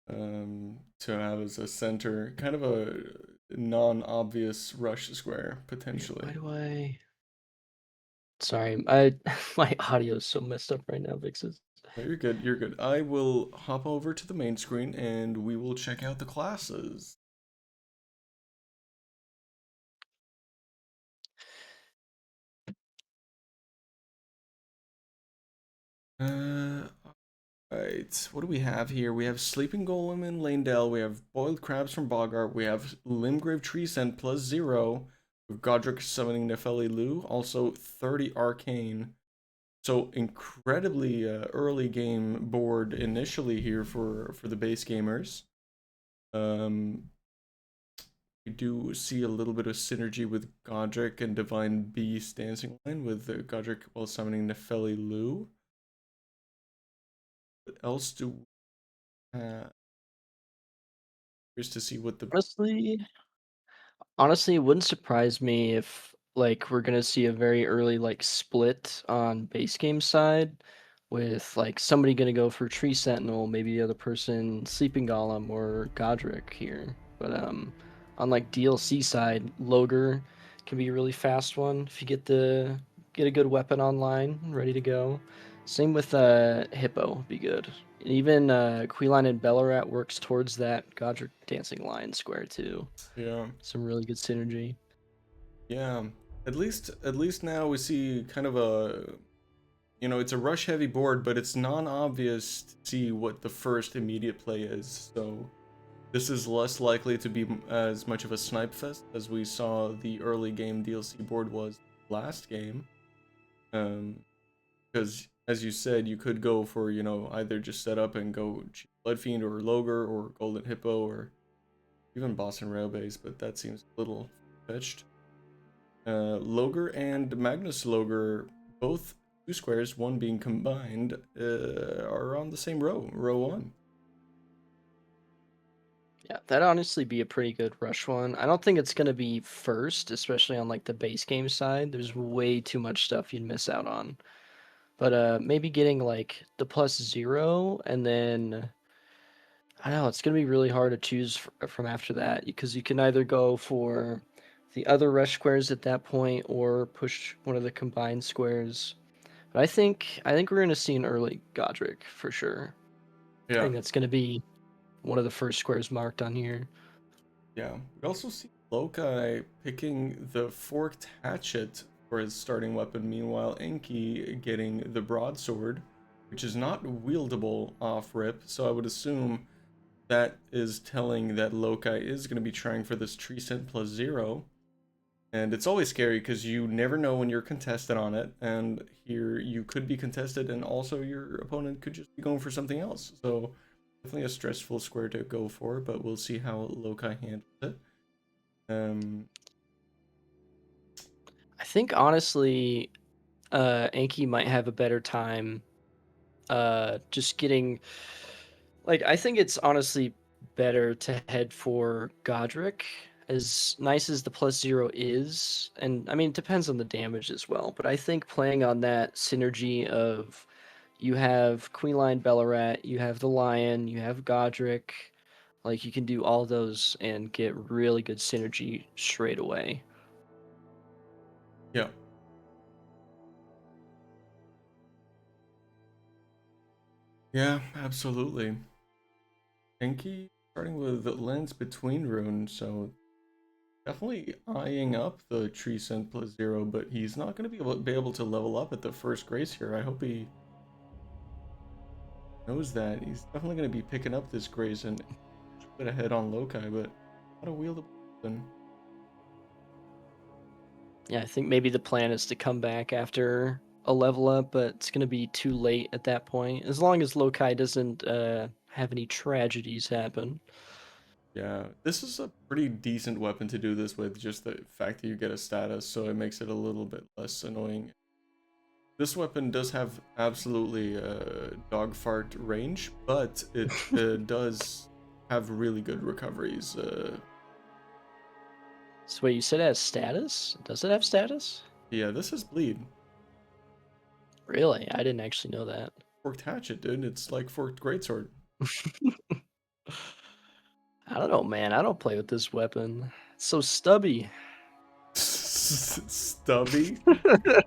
Speaker 4: To have as a center, kind of a non-obvious rush square potentially.
Speaker 5: Why do I? Sorry, my audio is so messed up right now, Vixus.
Speaker 4: No, you're good. You're good. I will hop over to the main screen and we will check out the classes. Right. What do we have here? We have Sleeping Golem in Lanedale. We have Boiled Crabs from Bogart. We have Limgrave Tree Scent +0. With Godric summoning Nefeli Lu. Also 30 Arcane. So incredibly early game board initially here for the base gamers. We do see a little bit of synergy with Godric and Divine Beast dancing line with Godric while summoning Nefeli Lu. What else do we have? Here's to see what the
Speaker 5: Honestly, it wouldn't surprise me if like we're gonna see a very early like split on base game side with like somebody gonna go for Tree Sentinel, maybe the other person Sleeping Golem or Godric here. But on like DLC side, Logre can be a really fast one if you get a good weapon online, ready to go. Same with Hippo, be good. Even Queeline and Bellarat works towards that Godric dancing line square too.
Speaker 4: yeah.
Speaker 5: Some really good synergy.
Speaker 4: Yeah. At least now we see kind of a it's a rush heavy board, but it's non-obvious to see what the first immediate play is. So this is less likely to be as much of a snipe fest as we saw the early game DLC board was last game. Because as you said, you could go for, either just set up and go Bloodfiend or Logre or Golden Hippo or even Boss and Rail Base, but that seems a little fetched. Logre and Magnus Logre, both two squares, one being combined, are on the same row 1.
Speaker 5: Yeah, that'd honestly be a pretty good rush one. I don't think it's gonna be first, especially on like the base game side. There's way too much stuff you'd miss out on. But maybe getting like the +0 and then I don't know, it's gonna be really hard to choose from after that because you can either go for the other rush squares at that point or push one of the combined squares. But I think we're gonna see an early Godric for sure. I
Speaker 4: Yeah,
Speaker 5: think that's gonna be one of the first squares marked on here.
Speaker 4: yeah. We also see Lokai picking the forked hatchet for his starting weapon, meanwhile Enki getting the broadsword, which is not wieldable off rip, so I would assume that is telling that Lokai is going to be trying for this tree scent +0. And it's always scary because you never know when you're contested on it, and here you could be contested and also your opponent could just be going for something else. So definitely a stressful square to go for, but we'll see how Lokai handles it.
Speaker 5: I think honestly, Anki might have a better time just getting, like, I think it's honestly better to head for Godric, as nice as the +0 is, and I mean it depends on the damage as well, but I think playing on that synergy of you have Queen Lion Bellarat, you have the Lion, you have Godric, like you can do all those and get really good synergy straight away.
Speaker 4: Yeah. Yeah, absolutely. Enki starting with the Lens Between rune, so definitely eyeing up the Tree Scent +0, but he's not going to be able to level up at the first Grace here. I hope he knows that. He's definitely going to be picking up this Grace and a bit ahead on Loci, but not a wieldable weapon.
Speaker 5: Yeah, I think maybe the plan is to come back after a level up, but it's going to be too late at that point. As long as Loci doesn't have any tragedies happen.
Speaker 4: Yeah, this is a pretty decent weapon to do this with, just the fact that you get a status, so it makes it a little bit less annoying. This weapon does have absolutely dog fart range, but it does have really good recoveries.
Speaker 5: So wait, you said it has status? Does it have status?
Speaker 4: Yeah, this is bleed.
Speaker 5: Really? I didn't actually know that.
Speaker 4: Forked hatchet, dude. It's like forked greatsword.
Speaker 5: I don't know, man. I don't play with this weapon. It's so stubby.
Speaker 4: Stubby.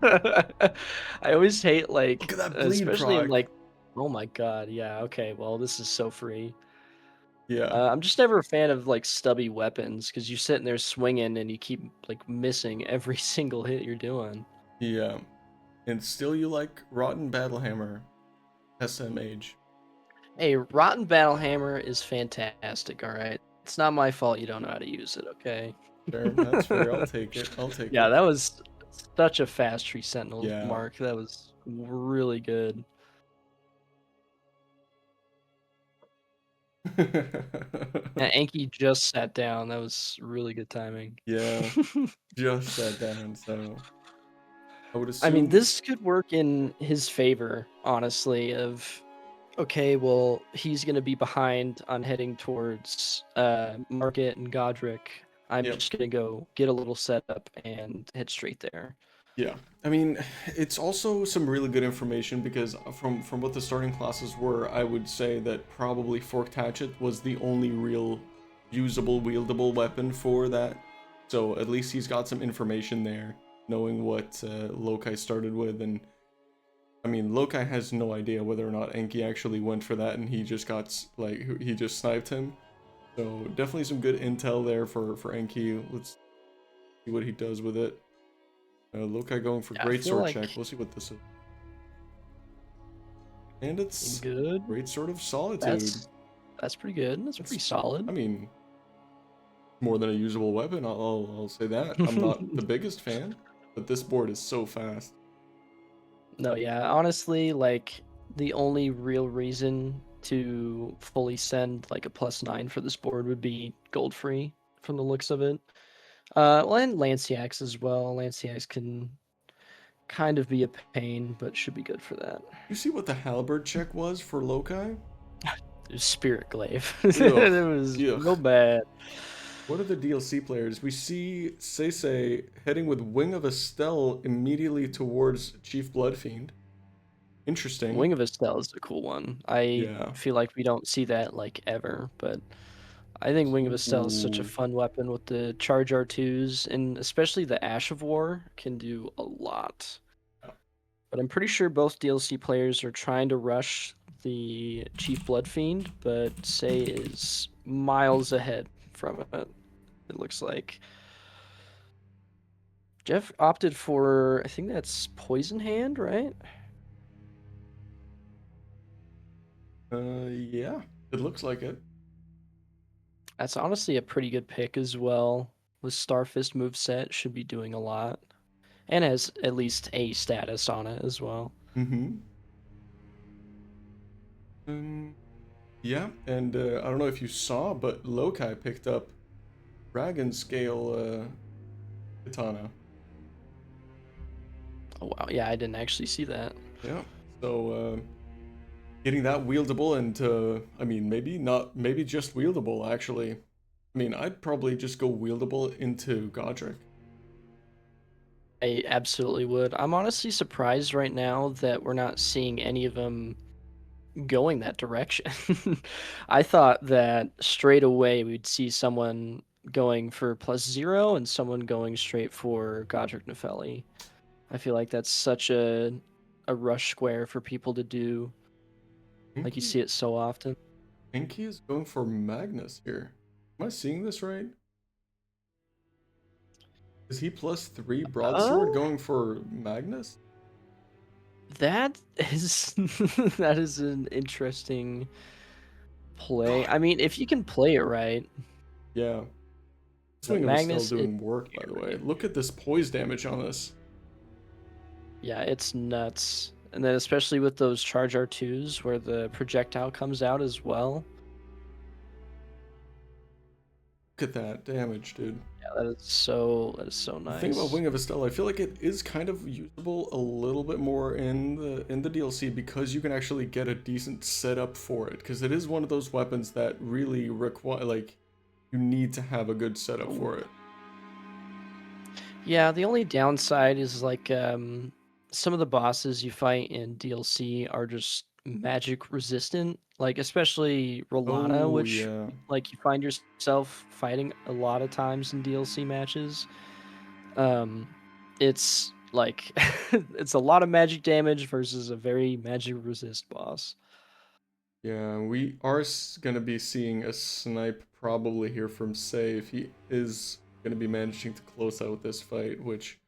Speaker 5: I always hate, like,
Speaker 4: Look at that bleed
Speaker 5: especially in
Speaker 4: proc.
Speaker 5: like, oh my god, yeah, okay, well, this is so free.
Speaker 4: Yeah.
Speaker 5: I'm just never a fan of like stubby weapons because you're sitting there swinging and you keep like missing every single hit you're doing.
Speaker 4: Yeah. And still you like Rotten Battlehammer. SMH.
Speaker 5: Hey, Rotten Battlehammer is fantastic, alright? It's not my fault you don't know how to use it, okay?
Speaker 4: Fair, that's fair. I'll take it. I'll take
Speaker 5: Yeah,
Speaker 4: it.
Speaker 5: that was such a fast Tree Sentinel
Speaker 4: Yeah.
Speaker 5: mark. That was really good. And Anki just sat down. That was really good timing.
Speaker 4: Yeah. Just sat down, so I would assume.
Speaker 5: I mean, this could work in his favor, honestly, of okay, well, he's going to be behind on heading towards Market and Godric. I'm
Speaker 4: Yep.
Speaker 5: just going to go get a little setup and head straight there.
Speaker 4: Yeah, I mean, it's also some really good information because from what the starting classes were, I would say that probably Forked Hatchet was the only real usable, wieldable weapon for that. So at least he's got some information there, knowing what Loci started with. And I mean, Loci has no idea whether or not Enki actually went for that, and he just got, like, he just sniped him. So definitely some good intel there for Enki. Let's see what he does with it. Loci going for
Speaker 5: Yeah, I
Speaker 4: great
Speaker 5: feel
Speaker 4: sword
Speaker 5: like-
Speaker 4: check. We'll see what this is. And it's
Speaker 5: Good.
Speaker 4: Great Sword of Solitude.
Speaker 5: That's pretty good. That's pretty solid.
Speaker 4: I mean, more than a usable weapon. I'll say that. I'm not the biggest fan, but this board is so fast.
Speaker 5: No, yeah, honestly, like the only real reason to fully send like a +9 for this board would be gold free from the looks of it. Well, and Lanciax as well. Lanciax can kind of be a pain, but should be good for that.
Speaker 4: You see what the halberd check was for Loci?
Speaker 5: It was Spirit Glaive.
Speaker 4: Ugh,
Speaker 5: It was
Speaker 4: ugh.
Speaker 5: real bad.
Speaker 4: What are the DLC players? We see SÆSEA heading with Wing of Estelle immediately towards Chief Bloodfiend. Interesting.
Speaker 5: Wing of Estelle is a cool one. I
Speaker 4: Yeah.
Speaker 5: feel like we don't see that like ever, but I think Wing of Estelle is such a
Speaker 4: Ooh.
Speaker 5: fun weapon with the charge R2s, and especially the Ash of War can do a lot. But I'm pretty sure both DLC players are trying to rush the Chief Bloodfiend, but Say is miles ahead from it, it looks like. Jeff opted for, I think that's Poison Hand, right?
Speaker 4: Yeah, it looks like it.
Speaker 5: That's honestly a pretty good pick as well. With Starfist moveset, should be doing a lot. And has at least a status on it as well.
Speaker 4: Mm-hmm. Yeah, and I don't know if you saw, but Loci picked up Dragon Scale Katana.
Speaker 5: Oh wow, yeah, I didn't actually see that.
Speaker 4: Yeah. So getting that wieldable into, I mean, maybe just wieldable actually. I mean, I'd probably just go wieldable into Godric.
Speaker 5: I absolutely would. I'm honestly surprised right now that we're not seeing any of them going that direction. I thought that straight away we'd see someone going for +0 and someone going straight for Godric Nefelli. I feel like that's such a rush square for people to do. Like you see it so often.
Speaker 4: Enki is going for Magnus here. Am I seeing this right? Is he +3 broadsword going for Magnus?
Speaker 5: That is that is an interesting play. I mean, if you can play it right.
Speaker 4: Yeah. This
Speaker 5: But
Speaker 4: wing of Estelle
Speaker 5: Magnus is
Speaker 4: doing work, by the way. Look at this poise damage on this.
Speaker 5: Yeah, it's nuts. And then especially with those charge R2s where the projectile comes out as well.
Speaker 4: Look at that damage, dude.
Speaker 5: Yeah, that is so nice.
Speaker 4: The thing about Wing of Estelle, I feel like it is kind of usable a little bit more in the DLC because you can actually get a decent setup for it. Because it is one of those weapons that really require, like, you need to have a good setup for it.
Speaker 5: Yeah, the only downside is like some of the bosses you fight in DLC are just magic resistant, like especially Rolana,
Speaker 4: Oh,
Speaker 5: which
Speaker 4: yeah.
Speaker 5: like you find yourself fighting a lot of times in DLC matches. It's like it's a lot of magic damage versus a very magic resist boss.
Speaker 4: Yeah, we are gonna be seeing a snipe probably here from Sei if he is gonna be managing to close out this fight, which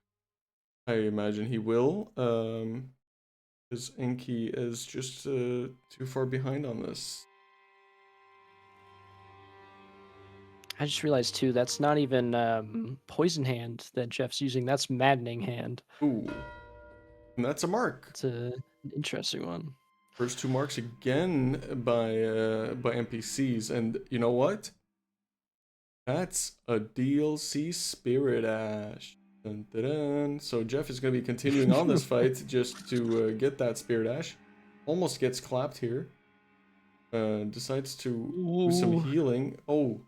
Speaker 4: I imagine he will. Because Enki is just too far behind on this.
Speaker 5: I just realized too that's not even poison hand that Jeff's using. That's maddening hand.
Speaker 4: Ooh, and that's a mark.
Speaker 5: It's an interesting one.
Speaker 4: First 2 marks again by NPCs, and you know what? That's a DLC Spirit Ash. Dun, dun, dun. So Jeff is going to be continuing on this fight just to get that Spirit Ash. Almost gets clapped here. Decides to do some
Speaker 5: Ooh.
Speaker 4: healing. Oh,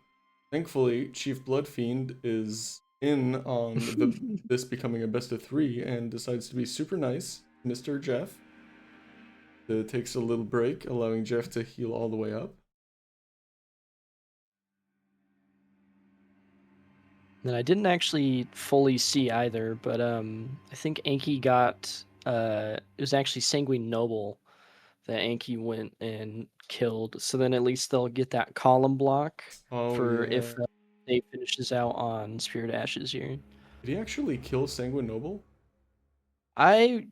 Speaker 4: thankfully Chief Bloodfiend is in on this becoming a best of 3 and decides to be super nice, Mr. Jeff. Takes a little break, allowing Jeff to heal all the way up.
Speaker 5: And I didn't actually fully see either, but I think Anki got it was actually Sanguine Noble that Anki went and killed. So then at least they'll get that column block for
Speaker 4: yeah.
Speaker 5: if they finishes out on Spirit Ashes here.
Speaker 4: Did he actually kill Sanguine Noble?
Speaker 5: I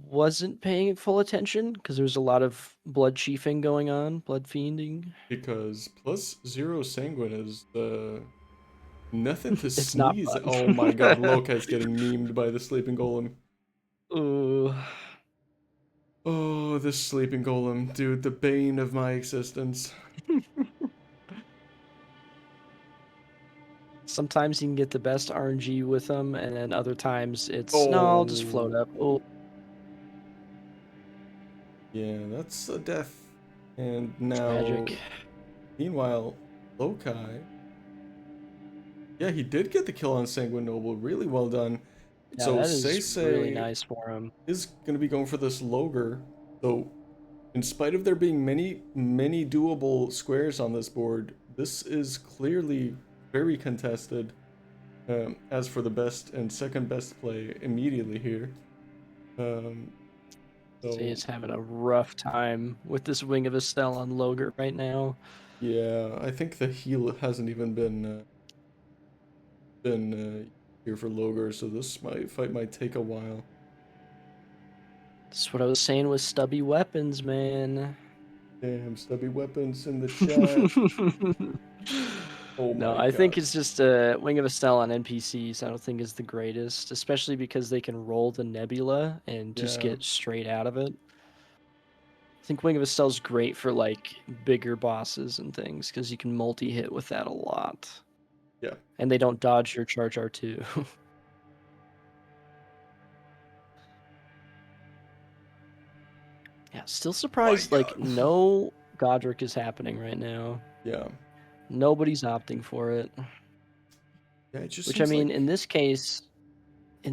Speaker 5: wasn't paying full attention because there was a lot of blood chiefing going on, blood fiending.
Speaker 4: Because +0 Sanguine is nothing to
Speaker 5: It's not
Speaker 4: sneeze at.
Speaker 5: fun.
Speaker 4: Oh my god, Loka's getting memed by the Sleeping Golem.
Speaker 5: Ooh.
Speaker 4: Oh, this Sleeping Golem, dude, the bane of my existence.
Speaker 5: Sometimes you can get the best RNG with them, and then other times it's no, I'll just float up. Oh.
Speaker 4: Yeah, that's a death. And now,
Speaker 5: Tragic.
Speaker 4: Meanwhile, Lokai. Yeah, he did get the kill on Sanguine Noble. Really well done.
Speaker 5: Yeah,
Speaker 4: So
Speaker 5: that is
Speaker 4: SÆSEA
Speaker 5: really nice for him.
Speaker 4: is going to be going for this Logre. So, in spite of there being many doable squares on this board, this is clearly very contested. As for the best and second best play immediately here. So
Speaker 5: He's having a rough time with this Wing of Estelle on Logre right now.
Speaker 4: yeah, I think the heal hasn't even been here for Logre, so this fight might take a while.
Speaker 5: That's what I was saying with stubby weapons, man.
Speaker 4: Damn, stubby weapons in the chat. Oh
Speaker 5: no,
Speaker 4: my
Speaker 5: I think
Speaker 4: God.
Speaker 5: it's just a Wing of Estelle on NPCs. I don't think is the greatest, especially because they can roll the Nebula and just
Speaker 4: Yeah.
Speaker 5: get straight out of it. I think Wing of Estelle's great for like bigger bosses and things because you can multi-hit with that a lot.
Speaker 4: Yeah.
Speaker 5: And they don't dodge your charge R2. Yeah, still surprised.
Speaker 4: My
Speaker 5: Like
Speaker 4: God.
Speaker 5: no Godric is happening right now.
Speaker 4: Yeah.
Speaker 5: Nobody's opting for it.
Speaker 4: Yeah, it just
Speaker 5: Which I
Speaker 4: seems
Speaker 5: mean,
Speaker 4: like
Speaker 5: in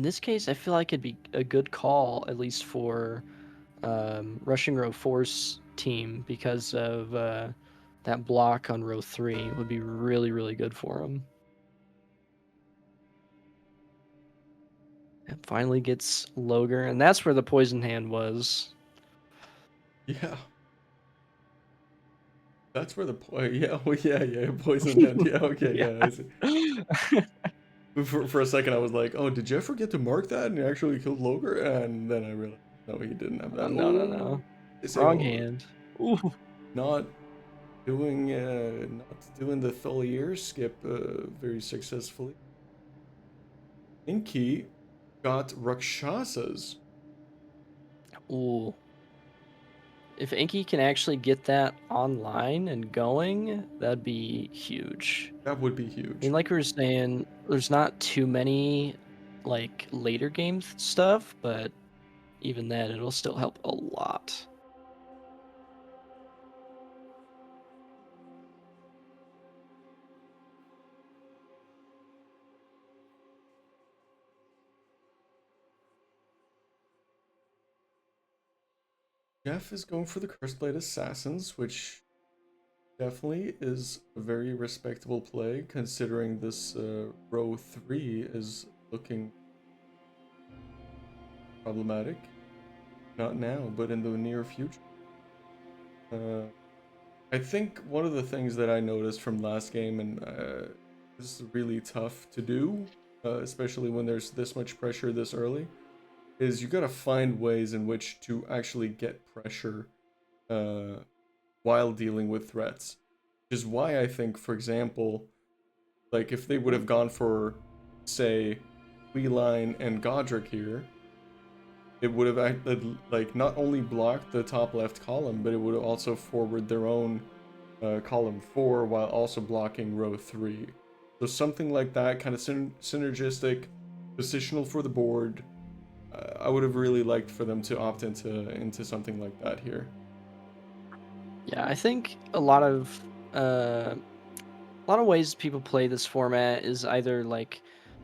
Speaker 5: this case, I feel like it'd be a good call, at least for rushing row 4's team, because of that block on row 3 would be really, really good for him. And finally gets Loger, and that's where the poison hand was.
Speaker 4: yeah. That's where the yeah, well, yeah, poison hand. Yeah, okay, yeah. I see. For a second, I was like, "Oh, did Jeff forget to mark that and he actually killed Loger?" And then I realized, no, he didn't have that.
Speaker 5: No. Wrong hand. Ooh.
Speaker 4: Not not doing the Tholier skip very successfully. Inky got Rakshasas.
Speaker 5: Ooh. If Inky can actually get that online and going, that'd be huge.
Speaker 4: That would be
Speaker 5: I
Speaker 4: huge.
Speaker 5: mean, like we were saying, there's not too many like later game stuff, but even then, it'll still help a lot.
Speaker 4: Jeff is going for the Cursed Blade Assassins, which definitely is a very respectable play, considering this row 3 is looking problematic. Not now, but in the near future. I think one of the things that I noticed from last game, and this is really tough to do, especially when there's this much pressure this early, is you gotta find ways in which to actually get pressure while dealing with threats. Which is why I think, for example, like if they would have gone for, say, Queeline and Godric here, it would have acted like not only blocked the top left column, but it would have also forward their own column 4 while also blocking row 3. So something like that, kind of synergistic, positional for the board. I would have really liked for them to opt into something like that here.
Speaker 5: Yeah, I think a lot of ways people play this format is either like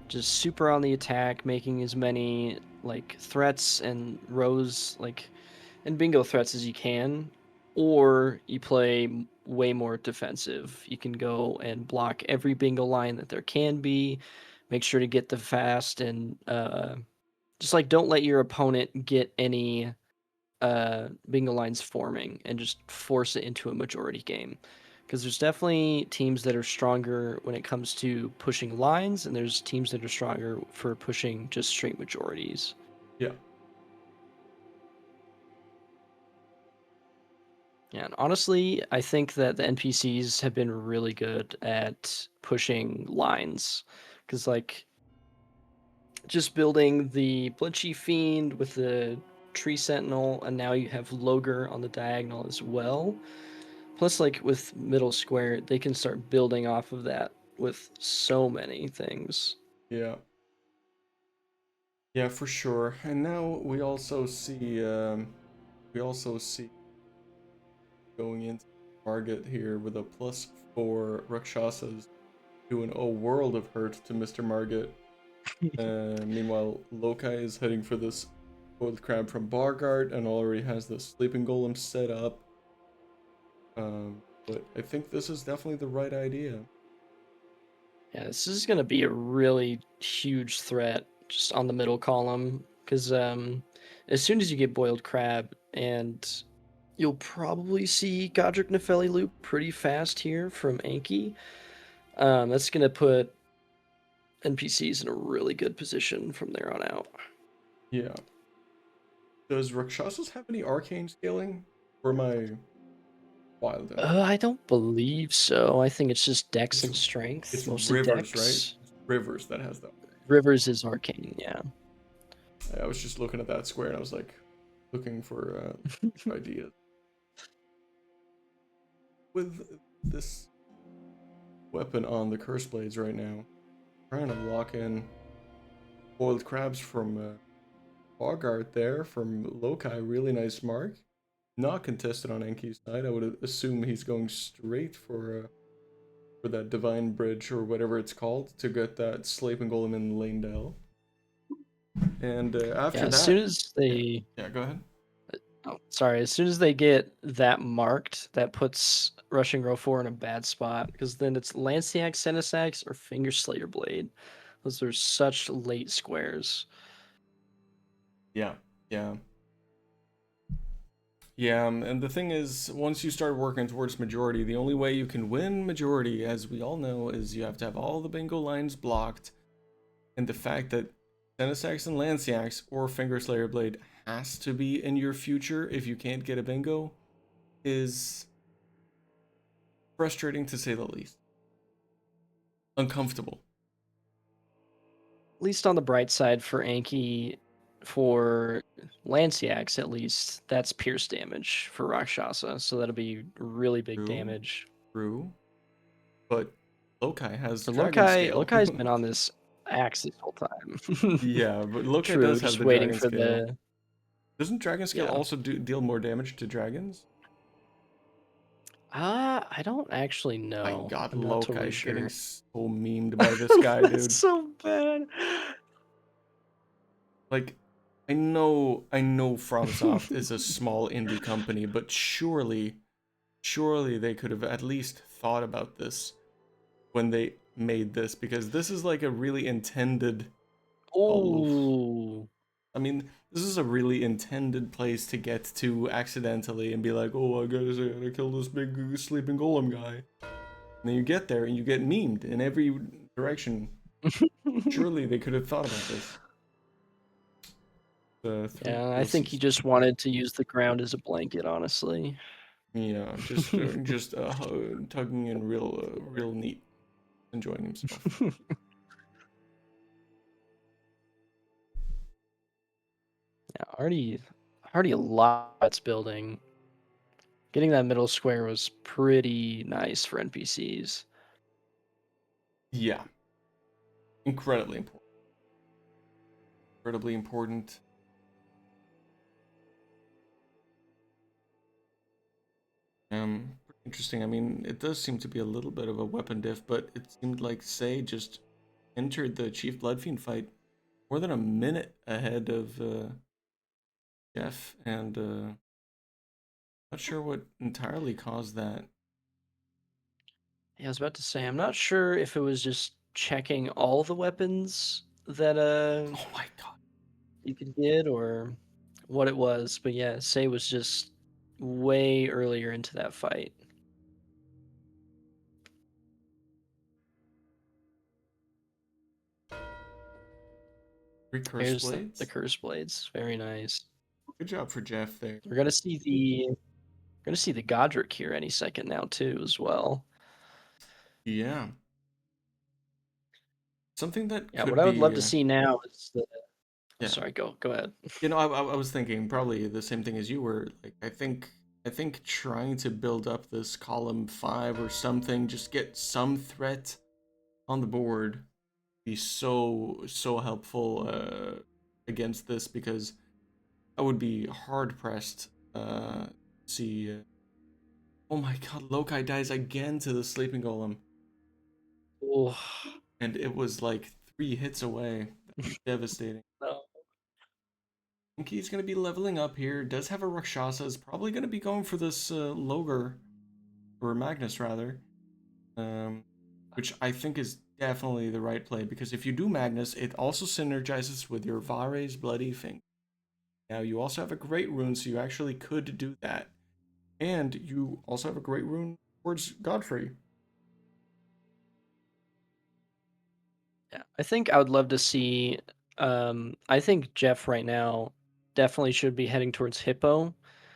Speaker 5: just super on the attack, making as many like threats and rows like and bingo threats as you can, or you play way more defensive. You can go and block every bingo line that there can be, make sure to get the fast, and just like don't let your opponent get any bingo lines forming and just force it into a majority game. Because there's definitely teams that are stronger when it comes to pushing lines, and there's teams that are stronger for pushing just straight majorities.
Speaker 4: Yeah.
Speaker 5: Yeah, and honestly, I think that the NPCs have been really good at pushing lines. Because, like, just building the Blinchy Fiend with the Tree Sentinel, and now you have Loger on the diagonal as well. Plus, like, with Middle Square, they can start building off of that with so many things.
Speaker 4: Yeah. Yeah, for sure. And now we also see going into target here with a +4 Rakshasas doing a world of hurt to Mr. Margit. Meanwhile, Lokai is heading for this Boiled Crab from Bargard and already has the Sleeping Golem set up. But I think this is definitely the right idea.
Speaker 5: Yeah, this is going to be a really huge threat just on the middle column. Because as soon as you get Boiled Crab, and you'll probably see Godric Nepheli loop pretty fast here from Anki. That's going to put NPCs in a really good position from there on out.
Speaker 4: Yeah. Does Rakshasas have any arcane scaling? Or am I wild?
Speaker 5: I don't believe so. I think it's just Dex and
Speaker 4: It's
Speaker 5: Strength.
Speaker 4: It's
Speaker 5: Mostly
Speaker 4: Rivers,
Speaker 5: Dex.
Speaker 4: right? It's Rivers that has that.
Speaker 5: Rivers is arcane, yeah.
Speaker 4: I was just looking at that square and I was like, looking for ideas. With this weapon on the Curse Blades right now, trying to lock in Boiled Crabs from Bogart there, from Lokai, really nice mark. not contested on Enki's side. I would assume he's going straight for that Divine Bridge or whatever it's called to get that Sleeping Golem in lane Dell. And after
Speaker 5: Yeah,
Speaker 4: that,
Speaker 5: as soon as they
Speaker 4: yeah, go ahead.
Speaker 5: Oh, sorry. As soon as they get that marked, that puts Rushing Row 4 in a bad spot because then it's Lanciac, Senesax, or Finger Slayer Blade. Those are such late squares.
Speaker 4: Yeah, yeah. Yeah, and the thing is, once you start working towards majority, the only way you can win majority, as we all know, is you have to have all the bingo lines blocked. And the fact that Senesax and Lanciax or Finger Slayer Blade has to be in your future if you can't get a bingo is frustrating to say the least. Uncomfortable.
Speaker 5: At least on the bright side for Anki, for Lanciax at least, that's pierce damage for Rakshasa, so that'll be really big
Speaker 4: True.
Speaker 5: damage.
Speaker 4: True. But Lokai has
Speaker 5: For
Speaker 4: Dragon Scale.
Speaker 5: Lokai's been on this axe this whole time.
Speaker 4: Yeah, but Lokai
Speaker 5: True,
Speaker 4: does have
Speaker 5: just
Speaker 4: the
Speaker 5: waiting
Speaker 4: Dragon
Speaker 5: for
Speaker 4: Scale.
Speaker 5: the
Speaker 4: Doesn't Dragon Scale
Speaker 5: Yeah.
Speaker 4: also deal more damage to dragons?
Speaker 5: I don't actually
Speaker 4: My
Speaker 5: know.
Speaker 4: god,
Speaker 5: I'm not
Speaker 4: Lokai
Speaker 5: totally
Speaker 4: is
Speaker 5: sure.
Speaker 4: getting so memed by this guy, dude.
Speaker 5: That's so bad.
Speaker 4: Like, I know FromSoft is a small indie company, but surely they could have at least thought about this when they made this, because this is like a really intended.
Speaker 5: Oh,
Speaker 4: I mean, this is a really intended place to get to accidentally and be like, oh, I gotta kill this big sleeping golem guy. And then you get there and you get memed in every direction. Surely they could have thought about this.
Speaker 5: yeah, I think he just wanted to use the ground as a blanket, honestly.
Speaker 4: Yeah, just tugging in real neat, enjoying himself.
Speaker 5: Yeah, already a lot that's building. Getting that middle square was pretty nice for NPCs.
Speaker 4: Yeah, incredibly important. Incredibly important. Interesting. I mean, it does seem to be a little bit of a weapon diff, but it seemed like Say just entered the Chief Bloodfiend fight more than a minute ahead of Jeff, and not sure what entirely caused that.
Speaker 5: Yeah, I was about to say, I'm not sure if it was just checking all the weapons that
Speaker 4: Oh my god.
Speaker 5: you could get or what it was, but yeah, Say was just way earlier into that fight.
Speaker 4: Three curse
Speaker 5: Here's
Speaker 4: blades.
Speaker 5: the curse blades. Very nice.
Speaker 4: Good job for Jeff there.
Speaker 5: We're gonna see the Godric here any second now too, as well.
Speaker 4: Yeah. Something that
Speaker 5: Yeah,
Speaker 4: could
Speaker 5: what I would
Speaker 4: be,
Speaker 5: love to see now is the.
Speaker 4: yeah.
Speaker 5: Sorry, go ahead.
Speaker 4: You know, I was thinking probably the same thing as you were. Like, I think trying to build up this column 5 or something, just get some threat on the board, be so helpful against this, because I would be hard pressed to see. Oh my god, Lokai dies again to the sleeping golem,
Speaker 5: Oh,
Speaker 4: and it was like 3 hits away. That's devastating.
Speaker 5: no.
Speaker 4: I think he's going to be leveling up here. Does have a Rakshasa. Is probably going to be going for this Logre, or Magnus rather, which I think is definitely the right play, because if you do Magnus, it also synergizes with your Vare's Bloody Finger. Now you also have a great rune, so you actually could do that, and you also have a great rune towards Godfrey.
Speaker 5: Yeah, I think I would love to see. I think Jeff right now definitely should be heading towards Hippo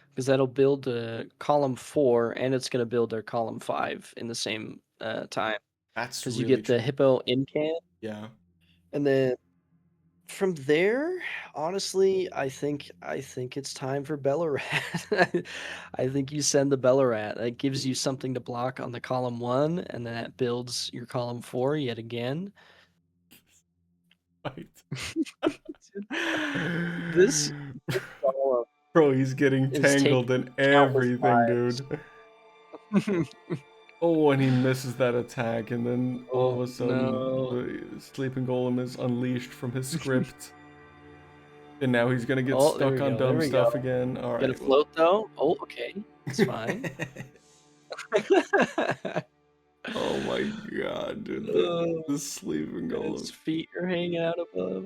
Speaker 5: because that'll build column 4 and it's going to build their column 5 in the same time.
Speaker 4: That's
Speaker 5: Because
Speaker 4: really
Speaker 5: you get the
Speaker 4: true.
Speaker 5: Hippo in can,
Speaker 4: Yeah.
Speaker 5: and then from there, honestly, I think it's time for Bellarat. I think you send the Bellarat. That gives you something to block on the column 1, and then that builds your column 4 yet again.
Speaker 4: Right.
Speaker 5: This column
Speaker 4: Bro, he's getting
Speaker 5: is
Speaker 4: tangled in
Speaker 5: countless
Speaker 4: everything,
Speaker 5: lives.
Speaker 4: dude. Oh, and he misses that attack, and then all of
Speaker 5: Oh
Speaker 4: a sudden,
Speaker 5: no!
Speaker 4: the sleeping golem is unleashed from his script, and now he's gonna get
Speaker 5: Oh, there
Speaker 4: stuck
Speaker 5: we
Speaker 4: on
Speaker 5: go. There
Speaker 4: dumb
Speaker 5: we go.
Speaker 4: stuff again. All
Speaker 5: Gonna
Speaker 4: right, well.
Speaker 5: float though. Oh, okay, it's fine.
Speaker 4: Oh my god, dude, the sleeping
Speaker 5: His
Speaker 4: golem.
Speaker 5: feet are hanging out above.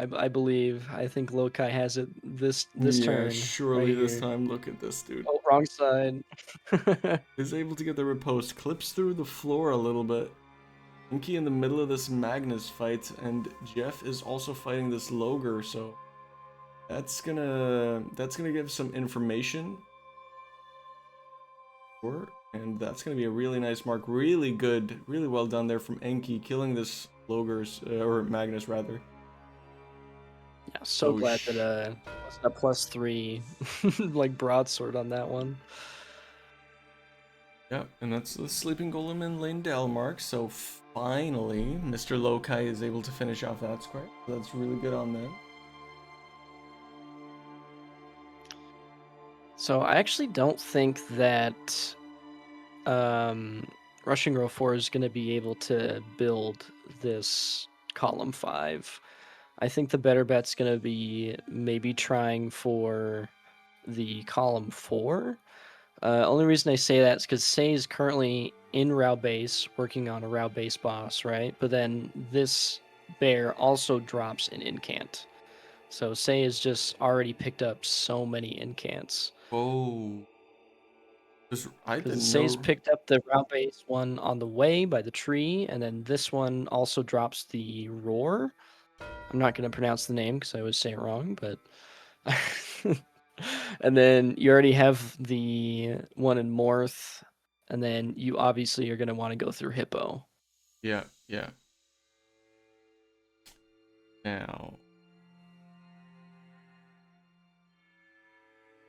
Speaker 5: I believe. I think Lokai has it this
Speaker 4: Yeah,
Speaker 5: turn
Speaker 4: surely
Speaker 5: right
Speaker 4: this
Speaker 5: here.
Speaker 4: time. Look at this, dude.
Speaker 5: Oh, wrong side.
Speaker 4: Is able to get the riposte, clips through the floor a little bit. Inky in the middle of this Magnus fight, and Jeff is also fighting this Loger, so that's gonna give some information. And that's gonna be a really nice mark. Really good, really well done there from Enki, killing this Loger's or Magnus rather.
Speaker 5: Yeah, so
Speaker 4: Oh,
Speaker 5: glad that wasn't a +3 like broadsword on that one.
Speaker 4: Yeah, and that's the sleeping golem in lane Delmark. So finally, Mr. Lokai is able to finish off that square. So that's really good on them.
Speaker 5: So I actually don't think that Rushing Row 4 is going to be able to build this column 5. I think the better bet's going to be maybe trying for the column 4. Only reason I say that is because Say is currently in Rao base working on a Rao base boss, right? But then this bear also drops an incant. So Say has just already picked up so many incants.
Speaker 4: Oh. I
Speaker 5: Because
Speaker 4: didn't
Speaker 5: Say's
Speaker 4: know.
Speaker 5: picked up the Rao base one on the way by the tree, and then this one also drops the roar. I'm not going to pronounce the name because I always say it wrong, but. And then you already have the one in Morth, and then you obviously are going to want to go through Hippo.
Speaker 4: Yeah, yeah. Now,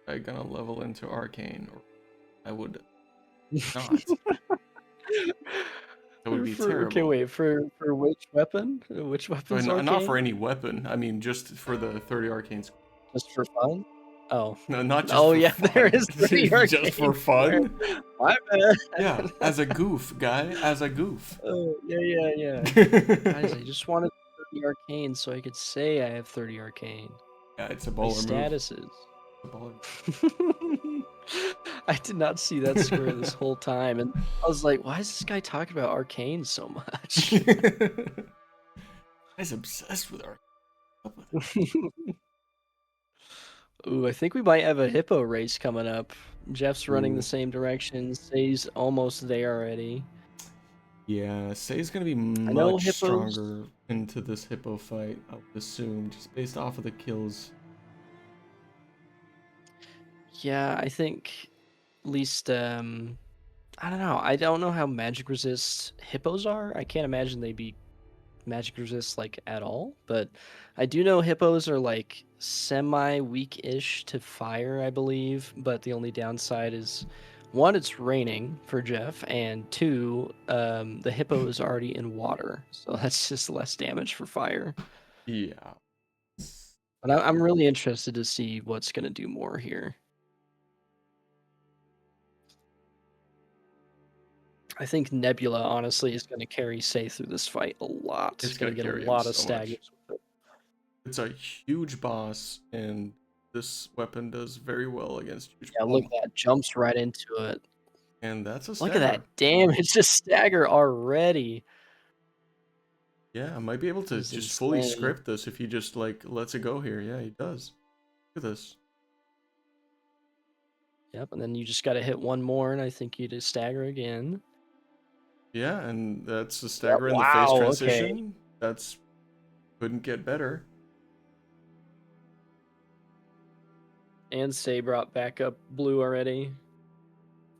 Speaker 4: I'm gonna level into Arcane, or I would not. That would be terrible.
Speaker 5: Okay, wait, for which weapon? Which weapon's
Speaker 4: Not
Speaker 5: arcane?
Speaker 4: for any weapon. I mean, just for the 30 arcanes.
Speaker 5: Just for fun? Oh.
Speaker 4: No, not just
Speaker 5: Oh
Speaker 4: for
Speaker 5: yeah,
Speaker 4: fun.
Speaker 5: there is 30 arcane.
Speaker 4: Just for fun?
Speaker 5: My bad.
Speaker 4: Yeah, as a goof, guy. As a goof.
Speaker 5: Oh, yeah. Guys, I just wanted 30 arcane so I could say I have 30 arcane.
Speaker 4: Yeah, it's a
Speaker 5: My
Speaker 4: baller move.
Speaker 5: statuses.
Speaker 4: It's a baller.
Speaker 5: I did not see that square this whole time, and I was like, why is this guy talking about arcane so much?
Speaker 4: He's obsessed with arcane.
Speaker 5: Ooh, I think we might have a hippo race coming up. Jeff's running the
Speaker 4: Ooh.
Speaker 5: same direction. Say's almost there already.
Speaker 4: Yeah, Say's gonna be much stronger into this hippo fight, I would assume, just based off of the kills.
Speaker 5: Yeah, I think at least I don't know. I don't know how magic resist hippos are. I can't imagine they'd be magic resist like at all, but I do know hippos are like semi weak-ish to fire, I believe, but the only downside is one, it's raining for Jeff, and two, the hippo is already in water, so that's just less damage for fire.
Speaker 4: Yeah.
Speaker 5: But I'm really interested to see what's going to do more here. I think Nebula, honestly, is going to carry Say through this fight a lot.
Speaker 4: It's
Speaker 5: going
Speaker 4: gonna
Speaker 5: to get
Speaker 4: carry
Speaker 5: a
Speaker 4: him
Speaker 5: lot of
Speaker 4: so
Speaker 5: staggers with it.
Speaker 4: It's a huge boss, and this weapon does very well against huge.
Speaker 5: Yeah, look at that. Jumps right into it.
Speaker 4: And that's a
Speaker 5: stagger. Look at that damage. Just stagger already.
Speaker 4: Yeah, I might be able to just fully script this if he just, like, lets it go here. Yeah, he does. Look at this.
Speaker 5: Yep, and then you just got to hit one more, and I think you just stagger again.
Speaker 4: Yeah, and that's the stagger in the face transition. Okay. That's couldn't get better.
Speaker 5: And Say brought back up blue already.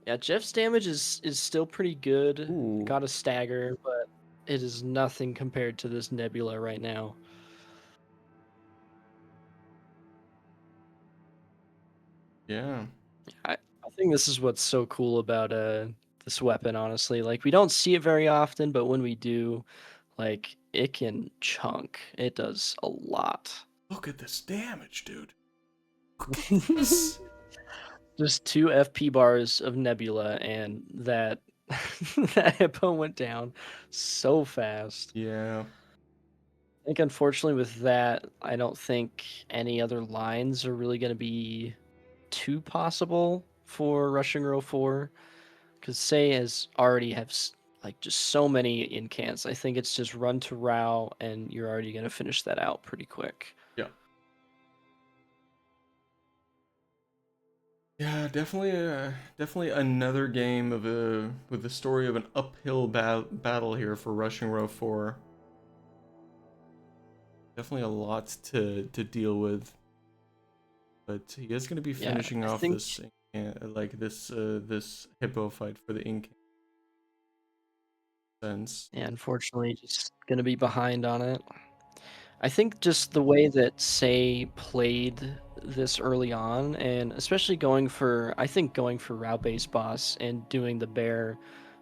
Speaker 5: Yeah, Jeff's damage is still pretty good.
Speaker 4: Ooh.
Speaker 5: Got a stagger, but it is nothing compared to this Nebula right now.
Speaker 4: Yeah.
Speaker 5: I think this is what's so cool about this weapon, honestly. Like, we don't see it very often, but when we do, like, it can chunk. It does a lot.
Speaker 4: Look at this damage, dude.
Speaker 5: Just 2 FP bars of Nebula, and that that hippo went down so fast.
Speaker 4: Yeah.
Speaker 5: I think unfortunately with that, I don't think any other lines are really going to be too possible for Rushing Row 4, because Say has already have like just so many incants. I think it's just run to Rao, and you're already going to finish that out pretty quick.
Speaker 4: Yeah. Yeah, definitely another game of with the story of an uphill battle here for Rushing Row 4. Definitely a lot to deal with. But he is going to be finishing off this this hippo fight for the ink sense.
Speaker 5: Yeah, unfortunately, just going to be behind on it. I think just the way that Say played this early on, and especially going for route-based boss and doing the bear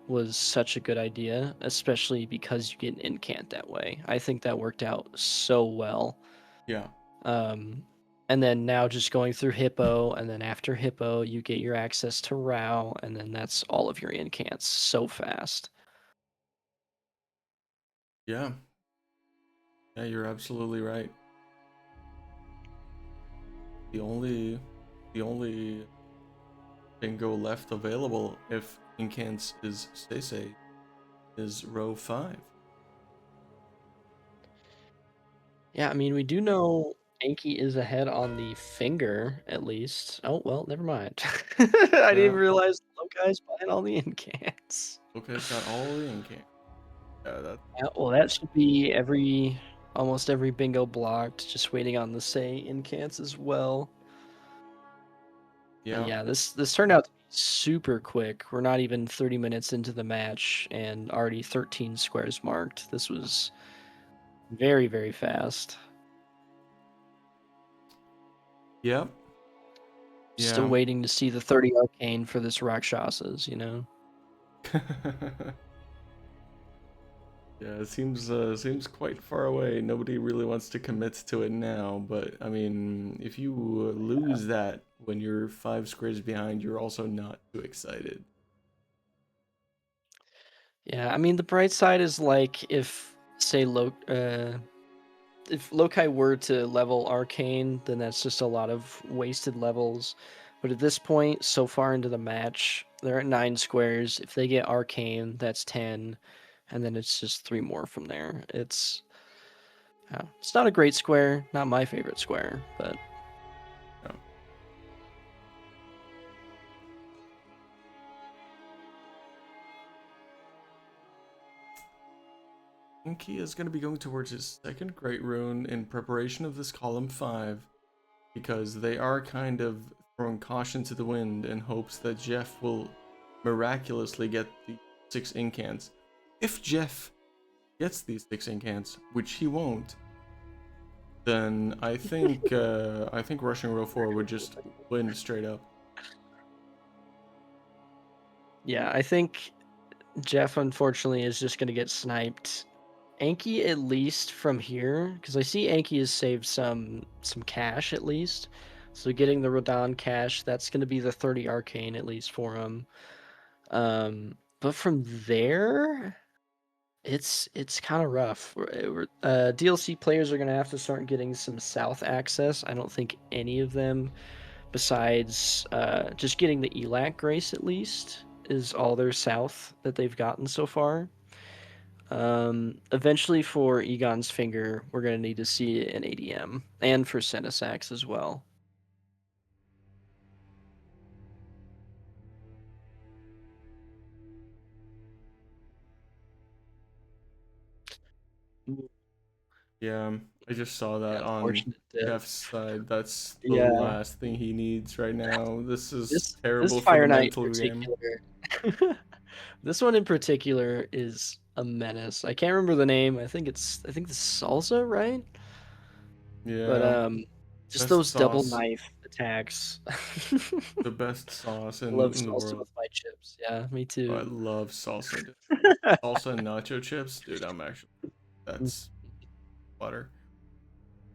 Speaker 5: was such a good idea, especially because you get an incant that way. I think that worked out so well.
Speaker 4: Yeah.
Speaker 5: And then now just going through Hippo, and then after Hippo, you get your access to Rao, and then that's all of your incants so fast.
Speaker 4: Yeah. Yeah, you're absolutely right. The only bingo left available if incants is SÆSEA is row 5.
Speaker 5: Yeah, I mean, we do know Anki is ahead on the finger, at least. Oh, well, never mind. I didn't even realize Lokai's buying all the incants.
Speaker 4: Lokai's got all the incants. Yeah,
Speaker 5: well, that should be almost every bingo blocked, just waiting on the Say incants as well.
Speaker 4: yeah.
Speaker 5: And yeah, this turned out to be super quick. We're not even 30 minutes into the match and already 13 squares marked. This was very, very fast.
Speaker 4: Yep.
Speaker 5: Still waiting to see the 30 arcane for this Rakshasas, you know?
Speaker 4: Yeah, it seems quite far away. Nobody really wants to commit to it now, but I mean, if you lose that when you're 5 squares behind, you're also not too excited.
Speaker 5: Yeah, I mean, the bright side is like if, say, if Lokai were to level Arcane, then that's just a lot of wasted levels. But at this point, so far into the match, they're at 9 squares. If they get Arcane, that's 10, and then it's just 3 more from there. It's not a great square, not my favorite square, but
Speaker 4: No. He is going to be going towards his second Great Rune in preparation of this column 5, because they are kind of throwing caution to the wind in hopes that Jeff will miraculously get the 6 incants. If Jeff gets these 6 incants, which he won't, then I think Rushing Row 4 would just win straight up.
Speaker 5: yeah, I think Jeff unfortunately is just going to get sniped. Anki at least from here, because I see Anki has saved some cash at least. So getting the Rodan cash, that's going to be the 30 arcane at least for him. But from there, it's kind of rough. DLC players are going to have to start getting some south access. I don't think any of them, besides just getting the Elac Grace at least, is all their south that they've gotten so far. Eventually for Egon's Finger, we're going to need to see an ADM, and for Senesax as well.
Speaker 4: Yeah, I just saw that on Jeff's side. That's the last thing he needs right now. This is terrible for the mental game.
Speaker 5: This one in particular is a menace. I can't remember the name. I think it's Salsa, right?
Speaker 4: Yeah.
Speaker 5: But just
Speaker 4: best
Speaker 5: those
Speaker 4: sauce.
Speaker 5: double knife attacks.
Speaker 4: The best sauce in,
Speaker 5: I love
Speaker 4: in the
Speaker 5: salsa
Speaker 4: world.
Speaker 5: with my chips. Yeah, me too.
Speaker 4: I love salsa. Salsa and nacho chips, dude. That's butter.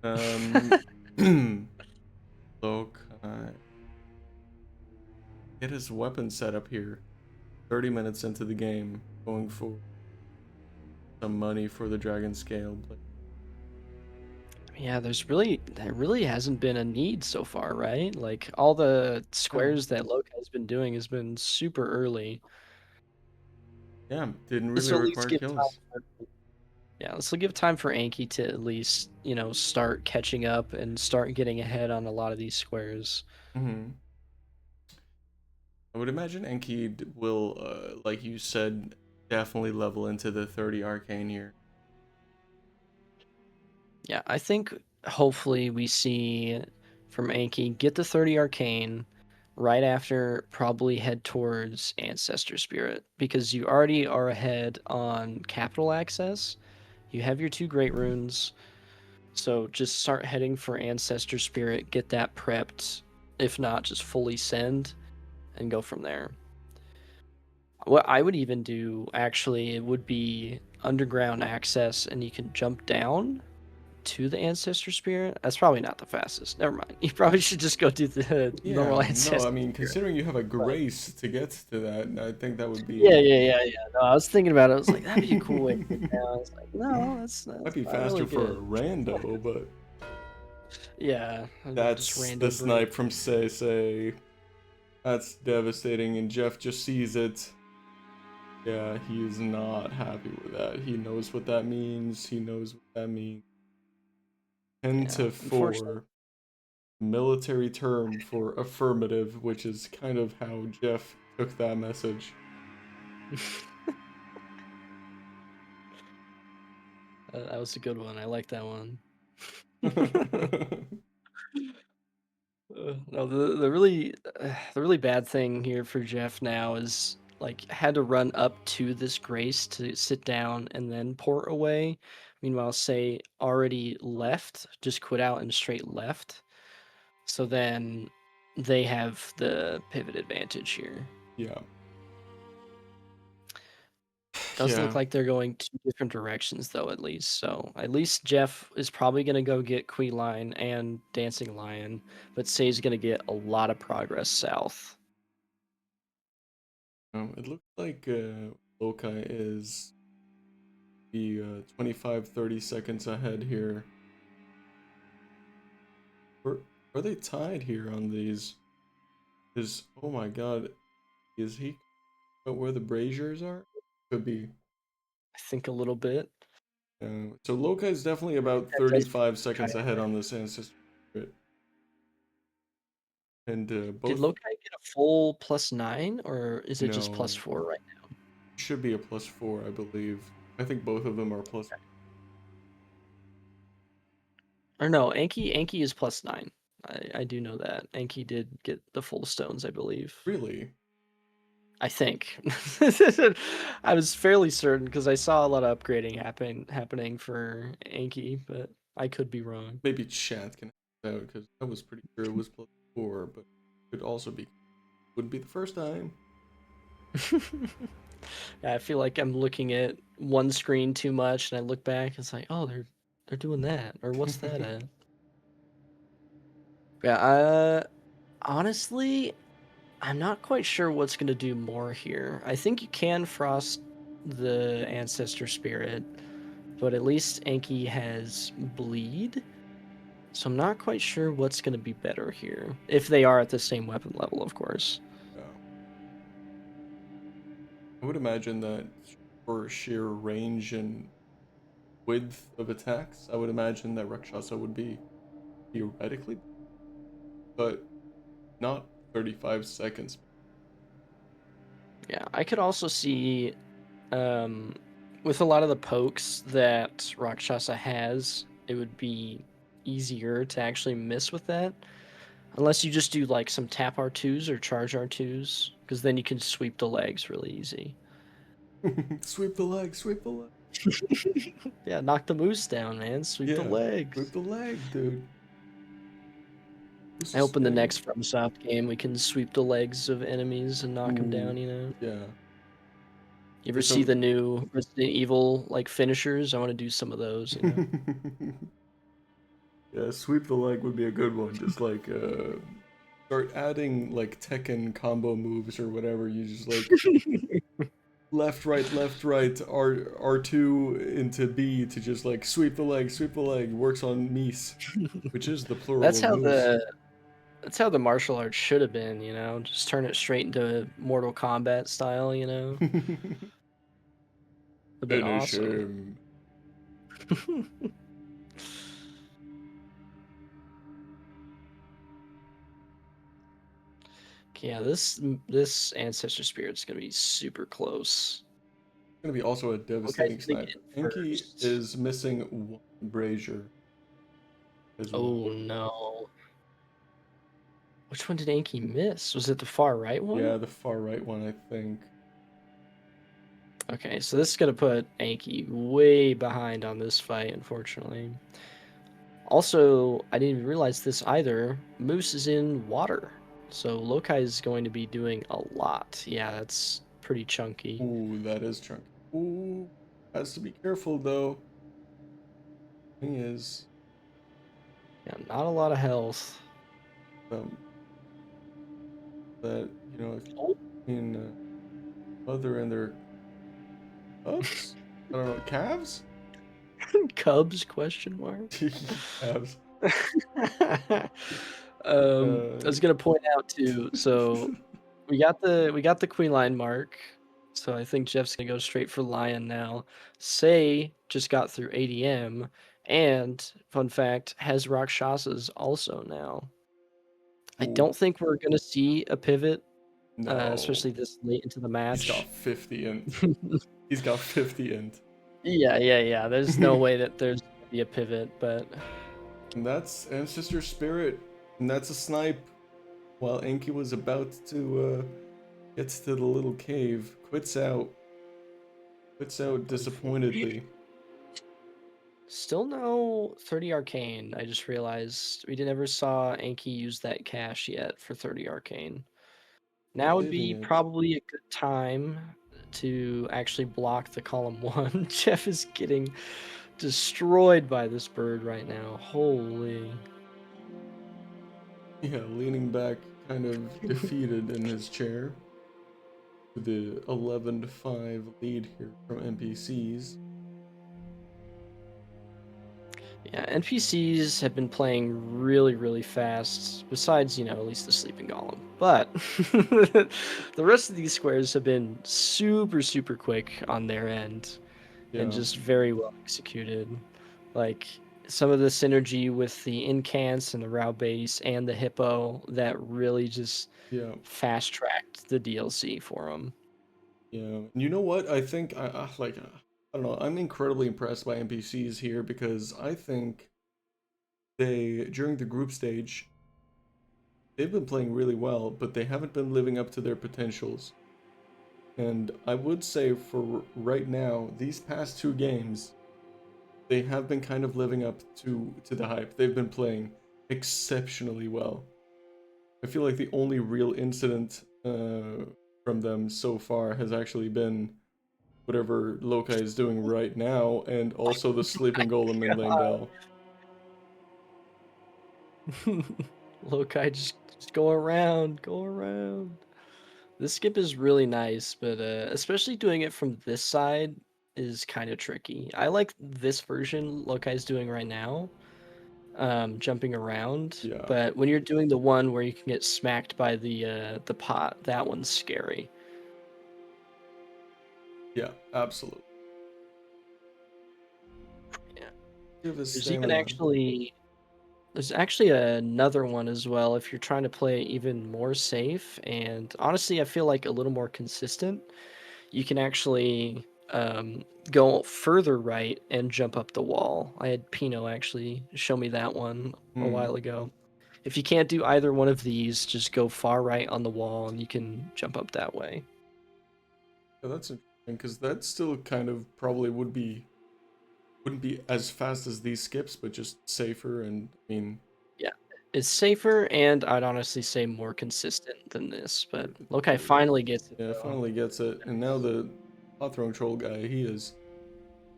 Speaker 4: Lokai. get his weapon set up here. 30 minutes into the game, going for some money for the Dragon Scale.
Speaker 5: Yeah, there really hasn't been a need so far, right? Like all the squares that Lokai has been doing has been super early.
Speaker 4: Yeah, didn't
Speaker 5: Let's
Speaker 4: really
Speaker 5: at least
Speaker 4: require
Speaker 5: give
Speaker 4: kills.
Speaker 5: Yeah, let's give time for Anki to at least, start catching up and start getting ahead on a lot of these squares.
Speaker 4: I would imagine Enki will, like you said, definitely level into the 30 arcane here.
Speaker 5: Yeah, I think hopefully we see from Anki get the 30 arcane right after, probably head towards Ancestor Spirit, because you already are ahead on capital access. You have your 2 great runes, so just start heading for Ancestor Spirit, get that prepped. If not, just fully send and go from there. What I would even do, actually, it would be underground access, and you can jump down to the Ancestor Spirit. That's probably not the fastest. Never mind. You probably should just go do the normal
Speaker 4: Yeah,
Speaker 5: Ancestor
Speaker 4: no, I mean,
Speaker 5: Spirit.
Speaker 4: considering you have a grace to get to that, I think that would be...
Speaker 5: Yeah. No, I was thinking about it. I was like, that'd be a cool way to get down. I was like, no, that's
Speaker 4: Might be
Speaker 5: not
Speaker 4: faster
Speaker 5: really
Speaker 4: for a
Speaker 5: good.
Speaker 4: rando, but
Speaker 5: Yeah, just
Speaker 4: that's
Speaker 5: random
Speaker 4: the
Speaker 5: brute.
Speaker 4: snipe from SÆSEA. That's devastating, and Jeff just sees it. Yeah, he is not happy with that. He knows what that means. 10 to 4. Military term for affirmative, which is kind of how Jeff took that message.
Speaker 5: That was a good one. I like that one. No, the really bad thing here for Jeff now is, like, had to run up to this grace to sit down and then port away. Meanwhile, say already left, just quit out and straight left. So then they have the pivot advantage here.
Speaker 4: Yeah.
Speaker 5: Does look
Speaker 4: Yeah.
Speaker 5: like they're going 2 different directions, though, at least. So at least Jeff is probably going to go get Queen and Dancing Lion, but Say's going to get a lot of progress south.
Speaker 4: It looks like Lokai is the 25-30 seconds ahead here. Are they tied here on these? Is, oh my god, is he about where the braziers are? Could be.
Speaker 5: I think a little bit.
Speaker 4: So Lokai is definitely about
Speaker 5: That does
Speaker 4: 35 seconds ahead on this Ancestor. And both...
Speaker 5: Did Lokai get a full +9, or is it just
Speaker 4: No.
Speaker 5: +4 right now?
Speaker 4: Should be a +4, I believe. I think both of them are +4.
Speaker 5: Or no, Anki is +9. I do know that. Anki did get the full stones, I believe.
Speaker 4: Really?
Speaker 5: I think. I was fairly certain because I saw a lot of upgrading happening for Anki, but I could be wrong.
Speaker 4: Maybe chat can help out, because I was pretty sure it was +4, but it could also be... Wouldn't be the first time.
Speaker 5: Yeah, I feel like I'm looking at one screen too much, and I look back, it's like, oh, they're doing that, or what's that at? Yeah, honestly, I'm not quite sure what's going to do more here. I think you can frost the Ancestor Spirit, but at least Anki has Bleed, so I'm not quite sure what's going to be better here. If they are at the same weapon level, of course.
Speaker 4: Yeah. I would imagine that for sheer range and width of attacks, I would imagine that Rakshasa would be theoretically, but not 35 seconds.
Speaker 5: Yeah, I could also see, with a lot of the pokes that Rakshasa has, it would be easier to actually miss with that. Unless you just do like some tap R2s or charge R2s, because then you can sweep the legs really easy.
Speaker 4: Sweep the leg, sweep the leg.
Speaker 5: Yeah, knock the moose down, man. Sweep the legs.
Speaker 4: Sweep the leg, dude.
Speaker 5: I hope in the next FromSoft game we can sweep the legs of enemies and knock them down, you know?
Speaker 4: Yeah.
Speaker 5: You ever see the new Resident Evil, like, finishers? I want to do some of those, you know?
Speaker 4: Yeah, sweep the leg would be a good one. Just like start adding like Tekken combo moves or whatever. You just like left, right, R2 into B to just like sweep the leg. Works on Mies, which is the plural
Speaker 5: That's
Speaker 4: of
Speaker 5: how
Speaker 4: moves.
Speaker 5: that's how the martial arts should have been, you know? Just turn it straight into Mortal Kombat style, you know? Would have been
Speaker 4: Finish
Speaker 5: awesome.
Speaker 4: him.
Speaker 5: Yeah, this ancestor spirit's gonna be super close.
Speaker 4: It's gonna be also a
Speaker 5: Okay,
Speaker 4: devastating
Speaker 5: gonna
Speaker 4: snipe.
Speaker 5: get
Speaker 4: Enki
Speaker 5: first.
Speaker 4: is missing one brazier as well.
Speaker 5: Oh no. Which one did Anki miss? Was it the far right one?
Speaker 4: Yeah, the far right one, I think.
Speaker 5: Okay, so this is gonna put Anki way behind on this fight, unfortunately. Also, I didn't even realize this either. Moose is in water. So Lokai is going to be doing a lot. Yeah, that's pretty chunky.
Speaker 4: Ooh, that is chunky. Ooh, has to be careful though. Thing is,
Speaker 5: Yeah, not a lot of health.
Speaker 4: um, that you know, if
Speaker 5: Oh.
Speaker 4: in mother and their cubs, I don't know, calves,
Speaker 5: Cubs question mark.
Speaker 4: calves.
Speaker 5: I was gonna point out too, so we got the queen line mark. So I think Jeff's gonna go straight for lion now. Say just got through ADM, and fun fact, has Rakshasas also now. I
Speaker 4: Ooh,
Speaker 5: don't think we're gonna see a pivot,
Speaker 4: no,
Speaker 5: especially this late into the
Speaker 4: he's got
Speaker 5: match.
Speaker 4: 50 int. He's got 50 int.
Speaker 5: Yeah. There's no way that there's gonna be a pivot, but
Speaker 4: And that's Ancestor Spirit, and that's a snipe. While Enki was about to get to the little cave, quits out disappointedly.
Speaker 5: still no 30 arcane. I just realized we never saw Anki use that cash yet for 30 arcane. Now would
Speaker 4: Saving
Speaker 5: be
Speaker 4: it.
Speaker 5: probably a good time to actually block the column 1. Jeff is getting destroyed by this bird right now. Holy.
Speaker 4: Yeah, leaning back, kind of defeated in his chair. With the 11-5 lead here from NPCs.
Speaker 5: Yeah, NPCs have been playing really fast, besides, you know, at least the sleeping golem. But the rest of these squares have been super quick on their end
Speaker 4: Yeah,
Speaker 5: and just very well executed. Like some of the synergy with the incants and the Rao base and the hippo that really just
Speaker 4: yeah,
Speaker 5: fast tracked the DLC for them.
Speaker 4: yeah. And you know what? I think I don't know. I'm incredibly impressed by NPCs here because I think they during the group stage they've been playing really well, but they haven't been living up to their potentials. And I would say for right now, these past two games, they have been kind of living up to the hype. They've been playing exceptionally well. I feel like the only real incident from them so far has actually been whatever Lokai is doing right now, and also the sleeping golem in lane Dell.
Speaker 5: Lokai just go around. This skip is really nice, but especially doing it from this side is kind of tricky. I like this version Lokai's doing right now, jumping around.
Speaker 4: Yeah,
Speaker 5: But when you're doing the one where you can get smacked by the pot, that one's scary.
Speaker 4: yeah, absolutely.
Speaker 5: Yeah.
Speaker 4: Give his
Speaker 5: There's
Speaker 4: stamina.
Speaker 5: there's actually another one as well if you're trying to play even more safe, and honestly I feel like a little more consistent. You can actually go further right and jump up the wall. I had Pino actually show me that one a while ago. If you can't do either one of these, just go far right on the wall and you can jump up that way.
Speaker 4: Yeah, that's interesting because that still kind of probably wouldn't be as fast as these skips, but just safer. And I mean,
Speaker 5: Yeah, it's safer and I'd honestly say more consistent than this. But Lokai finally gets it.
Speaker 4: yeah,
Speaker 5: Though.
Speaker 4: finally gets it. And now the hot throwing troll guy, he is,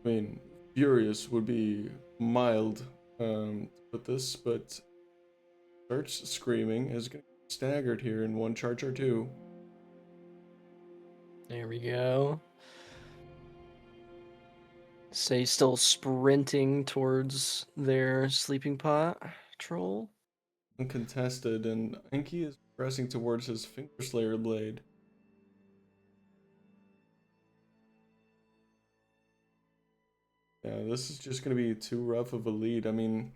Speaker 4: I mean, furious would be mild to put this, but starts screaming, is going to staggered here in one charge or two.
Speaker 5: There we go. Say still sprinting towards their sleeping pot troll.
Speaker 4: Uncontested, and Enki is pressing towards his Finger Slayer blade. Yeah, this is just going to be too rough of a lead. I mean,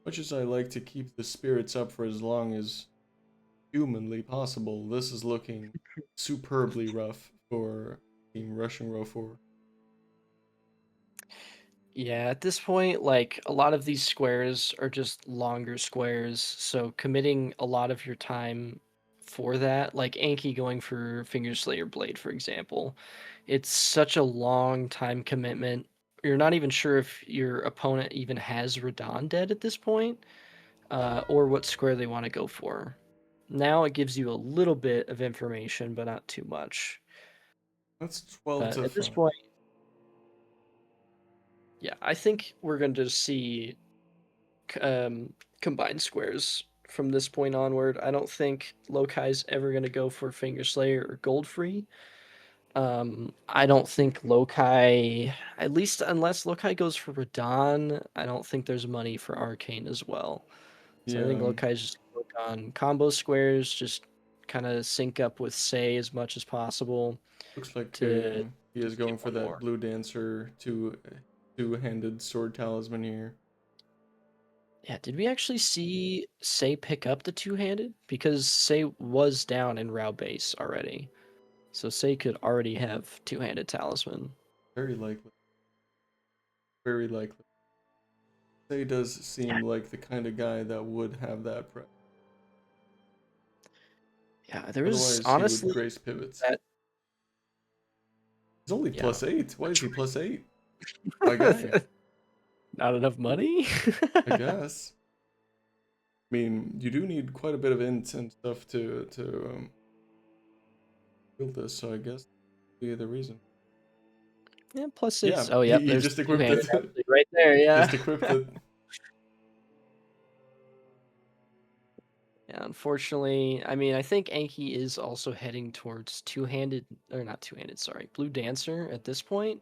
Speaker 4: much as I like to keep the spirits up for as long as humanly possible, this is looking superbly rough for Team Rushing Row 4.
Speaker 5: Yeah, at this point, like a lot of these squares are just longer squares, so committing a lot of your time for that, like Anki going for Finger Slayer Blade, for example, it's such a long time commitment. You're not even sure if your opponent even has Radon dead at this point, or what square they want to go for. Now it gives you a little bit of information, but not too much.
Speaker 4: That's 12
Speaker 5: But
Speaker 4: to
Speaker 5: at this
Speaker 4: 5.
Speaker 5: point, yeah, I think we're going to see combined squares from this point onward. I don't think Lokai's ever going to go for Finger Slayer or Gold Free. I don't think Lokai, at least unless Lokai goes for Radon, I don't think there's money for Arcane as well. So I think
Speaker 4: Yeah,
Speaker 5: Lokai's just work on combo squares, just kind of sync up with Sei as much as possible
Speaker 4: looks like
Speaker 5: to
Speaker 4: he is going
Speaker 5: get
Speaker 4: for
Speaker 5: one
Speaker 4: that
Speaker 5: more.
Speaker 4: Blue Dancer two-handed sword talisman here.
Speaker 5: Yeah, did we actually see Sei pick up the two-handed? Because Sei was down in Rao base already. So Sei could already have two-handed talisman.
Speaker 4: Very likely. Very likely. Say does seem like the kind of guy that would have that prep.
Speaker 5: Yeah, there is
Speaker 4: Otherwise, he would
Speaker 5: honestly
Speaker 4: grace pivots.
Speaker 5: that.
Speaker 4: He's only
Speaker 5: Yeah.
Speaker 4: +8. Why is he +8? My guy,
Speaker 5: Not enough money?
Speaker 4: I guess. I mean, you do need quite a bit of int and stuff to build this, so I guess that'd be the reason.
Speaker 5: Yeah, plus
Speaker 4: Yeah,
Speaker 5: six. Oh, yep,
Speaker 4: he
Speaker 5: there's
Speaker 4: just
Speaker 5: the
Speaker 4: equipped
Speaker 5: two-handed
Speaker 4: it.
Speaker 5: actually right there, yeah.
Speaker 4: Just equipped it.
Speaker 5: Yeah, unfortunately, I mean, I think Anki is also heading towards two-handed, or not two-handed, sorry, Blue Dancer at this point.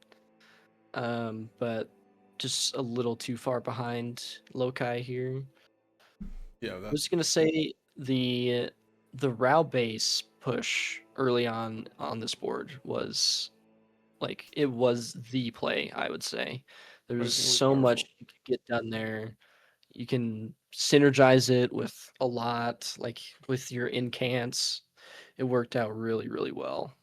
Speaker 5: But just a little too far behind Lokai here.
Speaker 4: Yeah,
Speaker 5: I was gonna say the Rao base push early on this board was like it was the play, I would say. There was
Speaker 4: surprisingly
Speaker 5: so much
Speaker 4: powerful.
Speaker 5: you could get done there. You can synergize it with a lot, like with your incants. It worked out really, really well.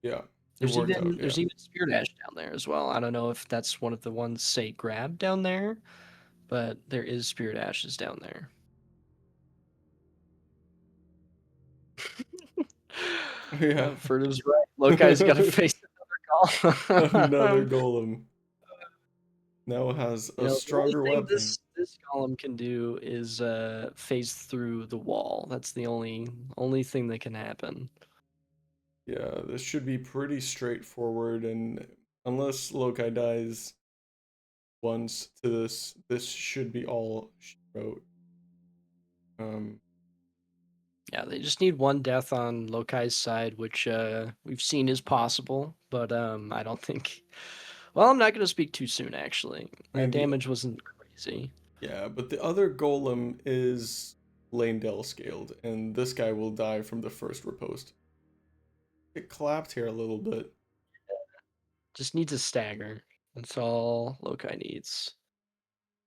Speaker 4: Yeah, it worked out. Yeah.
Speaker 5: There's even Spirit Ash down there as well. I don't know if that's one of the ones Say grabbed down there, but there is Spirit Ashes down there.
Speaker 4: Yeah.
Speaker 5: Furtiv's right. Lokai's got to face another
Speaker 4: Another
Speaker 5: golem.
Speaker 4: golem. Now has a
Speaker 5: The only
Speaker 4: stronger
Speaker 5: thing
Speaker 4: weapon.
Speaker 5: this golem can do is phase through the wall. That's the only thing that can happen.
Speaker 4: Yeah, this should be pretty straightforward, and unless Lokai dies once to this should be all she wrote.
Speaker 5: Yeah, they just need one death on Lokai's side, which we've seen is possible, but I don't think. Well, I'm not going to speak too soon. Actually,
Speaker 4: I mean,
Speaker 5: damage wasn't crazy.
Speaker 4: yeah, but the other golem is Lanedell scaled, and this guy will die from the first riposte. It clapped here a little bit.
Speaker 5: Just needs a stagger. That's all Lokai needs.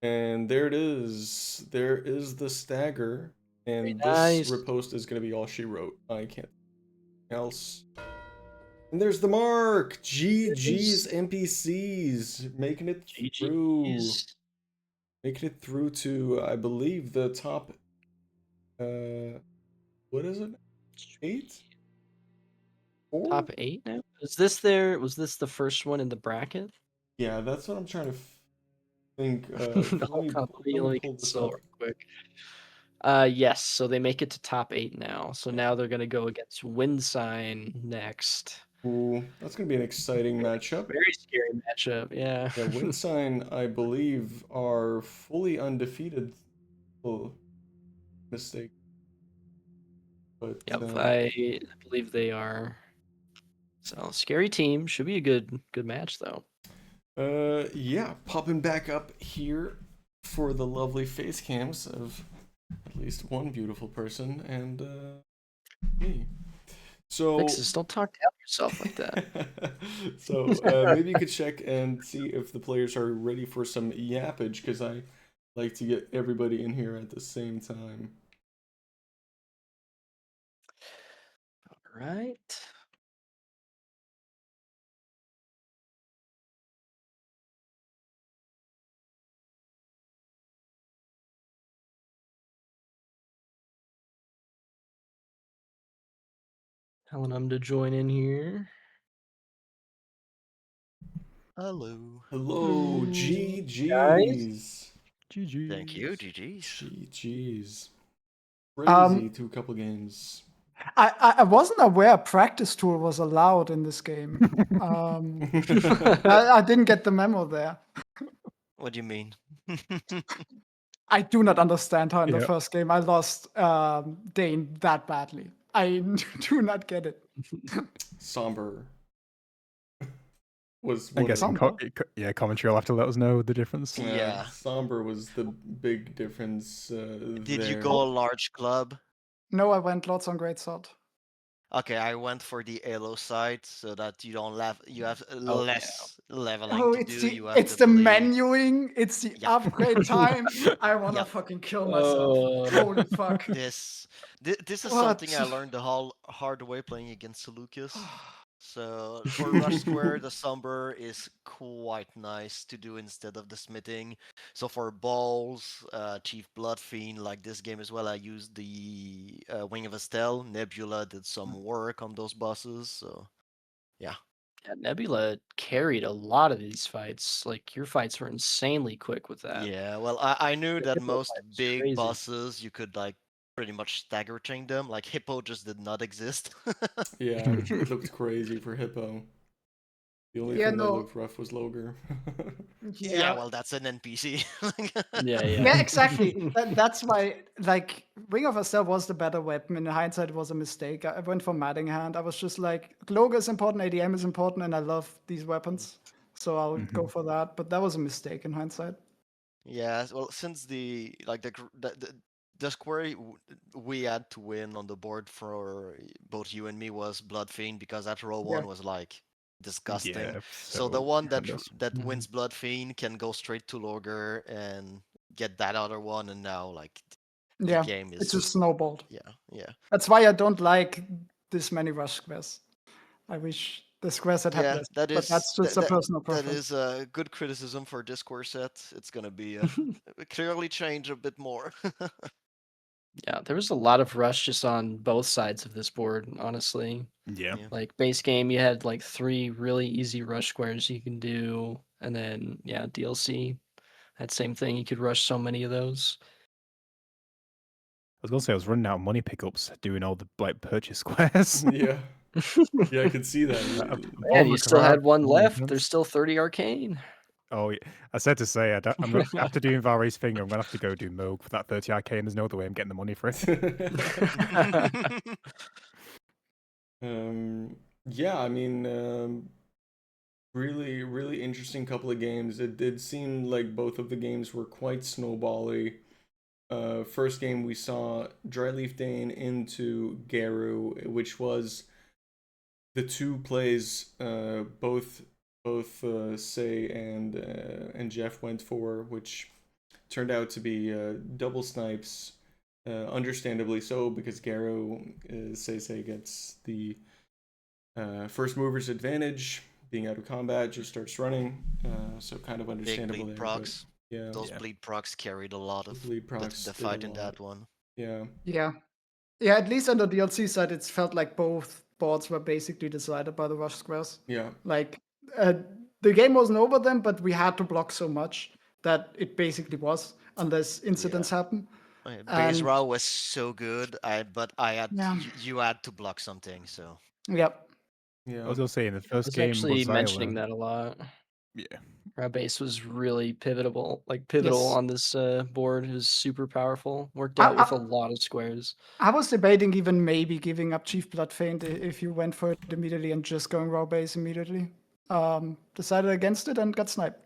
Speaker 4: And there it is. There is the stagger. And
Speaker 5: Very
Speaker 4: this
Speaker 5: nice.
Speaker 4: riposte is going to be all she wrote. I can't else. And there's the mark. GG's NPCs making it through.
Speaker 5: GG's.
Speaker 4: Making it through to, I believe, the top. What is it? 8? 4?
Speaker 5: Top 8 now? Is this there? Was this the first one in the bracket?
Speaker 4: Yeah, that's what I'm trying to think.
Speaker 5: Let me
Speaker 4: Pull this
Speaker 5: consult
Speaker 4: up.
Speaker 5: real quick. Yes, so they make it to top 8 now. So now they're gonna go against Windsign next.
Speaker 4: Ooh, that's gonna be an exciting matchup.
Speaker 5: Very scary matchup, yeah.
Speaker 4: Yeah, Windsign, I believe, are fully undefeated. Oh, mistake. But
Speaker 5: Yep, I believe they are. So scary team, should be a good match though.
Speaker 4: yeah, popping back up here for the lovely face cams of at least one beautiful person and me. So
Speaker 5: Vixus, don't talk down yourself like that.
Speaker 4: so maybe you could check and see if the players are ready for some yappage, because I like to get everybody in here at the same time.
Speaker 5: All right. Telling them to join in here.
Speaker 6: Hello.
Speaker 4: Hello,
Speaker 5: Guys.
Speaker 4: GG's.
Speaker 7: GG.
Speaker 6: Thank you, GG's.
Speaker 4: GG's. Crazy to a couple games.
Speaker 8: I wasn't aware practice tool was allowed in this game. I didn't get the memo there.
Speaker 6: What do you mean?
Speaker 8: I do not understand how in the
Speaker 7: Yeah.
Speaker 8: first game I lost Dane that badly. I do not get it.
Speaker 4: Somber was
Speaker 7: I
Speaker 4: one
Speaker 7: guess
Speaker 4: of
Speaker 8: Somber.
Speaker 7: commentary will have to let us know the difference.
Speaker 6: Yeah.
Speaker 4: Somber was the big difference.
Speaker 6: Did you
Speaker 4: there.
Speaker 6: go a large club?
Speaker 8: No, I went lots on Great Sword.
Speaker 6: Okay, I went for the Elo side so that you don't you have
Speaker 5: Oh,
Speaker 6: less leveling
Speaker 8: Oh,
Speaker 6: to
Speaker 8: it's
Speaker 6: do.
Speaker 8: the
Speaker 6: You have
Speaker 8: it's
Speaker 6: the
Speaker 8: the
Speaker 6: bleed.
Speaker 8: menuing, it's the
Speaker 6: Yeah.
Speaker 8: upgrade time. I wanna
Speaker 6: Yeah.
Speaker 8: fucking kill myself. Holy fuck.
Speaker 6: This is
Speaker 8: What?
Speaker 6: something I learned the whole hard way playing against Lucas. So for Rush Square, the Somber is quite nice to do instead of the smithing. So for balls, Chief Blood Fiend, like this game as well, I used the Wing of Estelle. Nebula did some work on those bosses. So yeah.
Speaker 5: Yeah, Nebula carried a lot of these fights. Like your fights were insanely quick with that.
Speaker 6: Yeah, well, I knew
Speaker 5: The
Speaker 6: that
Speaker 5: Hippo
Speaker 6: most
Speaker 5: fight was
Speaker 6: big
Speaker 5: crazy.
Speaker 6: bosses you could like pretty much stagger chain them. Like Hippo just did not exist.
Speaker 4: Yeah, it looked crazy for Hippo. The only
Speaker 8: Yeah,
Speaker 4: thing that
Speaker 8: no.
Speaker 4: looked rough was Logar.
Speaker 6: Yeah, well, that's an NPC.
Speaker 5: Yeah.
Speaker 8: Yeah, exactly. That's why, like, Ring of Estelle was the better weapon. In hindsight, it was a mistake. I went for Madding Hand. I was just like, Gloga is important, ADM is important, and I love these weapons. So I'll go for that. But that was a mistake in hindsight.
Speaker 6: Yeah, well, since the square we had to win on the board for both you and me was Blood Fiend, because that row one was like disgusting.
Speaker 7: Yeah,
Speaker 6: so the one
Speaker 7: horrendous.
Speaker 6: that wins Blood Fiend can go straight to Logger and get that other one, and now like the
Speaker 8: Yeah,
Speaker 6: game is
Speaker 8: it's just snowballed.
Speaker 6: yeah.
Speaker 8: That's why I don't like this many rush squares. I wish the squares had
Speaker 6: Yeah,
Speaker 8: less.
Speaker 6: that
Speaker 8: But
Speaker 6: is
Speaker 8: that's just a personal
Speaker 6: that
Speaker 8: preference.
Speaker 6: is a good criticism for Discord set. It's gonna be clearly change a bit more.
Speaker 5: Yeah, there was a lot of rush just on both sides of this board, honestly.
Speaker 7: Yeah.
Speaker 6: Yeah.
Speaker 5: Like base game, you had like 3 really easy rush squares you can do, and then yeah, DLC, that same thing. You could rush so many of those.
Speaker 7: I was gonna say I was running out of money pickups doing all the like purchase squares.
Speaker 4: Yeah. Yeah, I could see that.
Speaker 5: Man, you still had one left.
Speaker 7: There's
Speaker 5: There's still 30 arcane.
Speaker 7: Oh, yeah. I said to say I'm gonna, after doing Valray's finger, I'm gonna have to go do Moog for that 30 arcane. There's no other way I'm getting the money for it.
Speaker 4: Yeah, I mean, really, really interesting couple of games. It did seem like both of the games were quite snowbally. First game we saw Dryleaf Dane into Garu, which was the two plays both Say and Jeff went for, which turned out to be double snipes. Understandably so, because Garu SÆSEA gets the first mover's advantage. Being out of combat, just starts running. So kind of understandable
Speaker 6: Big bleed
Speaker 4: there.
Speaker 6: procs.
Speaker 4: Yeah.
Speaker 6: Those bleed procs carried a lot of
Speaker 4: bleed procs
Speaker 6: the
Speaker 4: did
Speaker 6: fight
Speaker 4: a
Speaker 6: in
Speaker 4: lot.
Speaker 6: that one.
Speaker 4: Yeah.
Speaker 8: Yeah. Yeah, at least on the DLC side, it felt like both boards were basically decided by the rush squares.
Speaker 4: Yeah.
Speaker 8: Like, the game wasn't over then, but we had to block so much that it basically was, unless incidents happen.
Speaker 6: Base row was so good, but I had
Speaker 8: Yeah.
Speaker 6: you had to block something, so.
Speaker 8: Yep.
Speaker 4: Yeah.
Speaker 7: I was gonna say in the
Speaker 5: I
Speaker 7: first
Speaker 5: was
Speaker 7: game
Speaker 5: actually
Speaker 7: was
Speaker 5: mentioning that a lot.
Speaker 7: Yeah.
Speaker 5: Our base was really pivotal
Speaker 8: Yes.
Speaker 5: on this board. It was super powerful. Worked out with a lot of squares.
Speaker 8: I was debating even maybe giving up Chief Blood Feint if you went for it immediately and just going raw base immediately. Decided against it and got sniped.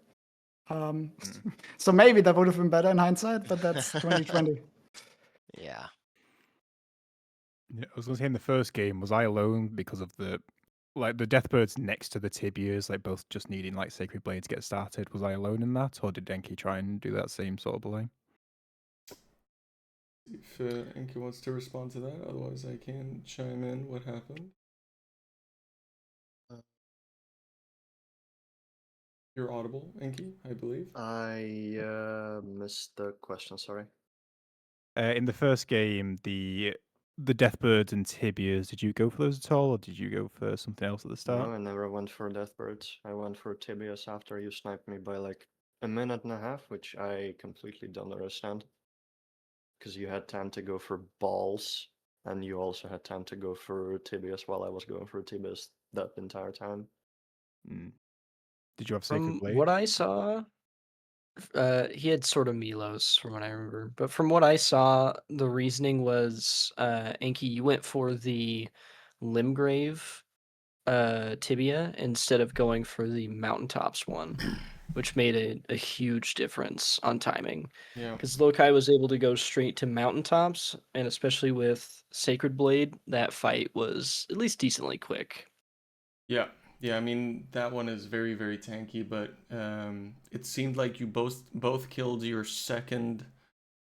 Speaker 8: So maybe that would have been better in hindsight, but that's 2020.
Speaker 6: Yeah.
Speaker 7: Yeah, I was going to say in the first game, was I alone because of the Deathbirds next to the tibias, like both just needing like Sacred Blade to get started? Was I alone in that, or did Enki try and do that same sort of play?
Speaker 4: If Enki wants to respond to that, otherwise I can chime in what happened. You're audible, Enki, I believe.
Speaker 9: I missed the question, sorry.
Speaker 7: In the first game, the Deathbirds and tibias, did you go for those at all, or did you go for something else at the start?
Speaker 9: No, I never went for Deathbirds. I went for Tibias after you sniped me by like a minute and a half, which I completely don't understand. Because you had time to go for balls, and you also had time to go for Tibias while I was going for Tibias that entire time.
Speaker 7: Did you have Sacred
Speaker 5: From
Speaker 7: Blade?
Speaker 5: what I saw, he had sort of Milos from what I remember. But from what I saw, the reasoning was, Enki, you went for the Limgrave tibia instead of going for the Mountaintops one, which made a huge difference on timing.
Speaker 4: Yeah.
Speaker 5: Because Lokai was able to go straight to Mountaintops, and especially with Sacred Blade, that fight was at least decently quick.
Speaker 4: Yeah. Yeah, I mean that one is very, very tanky, but it seemed like you both killed your second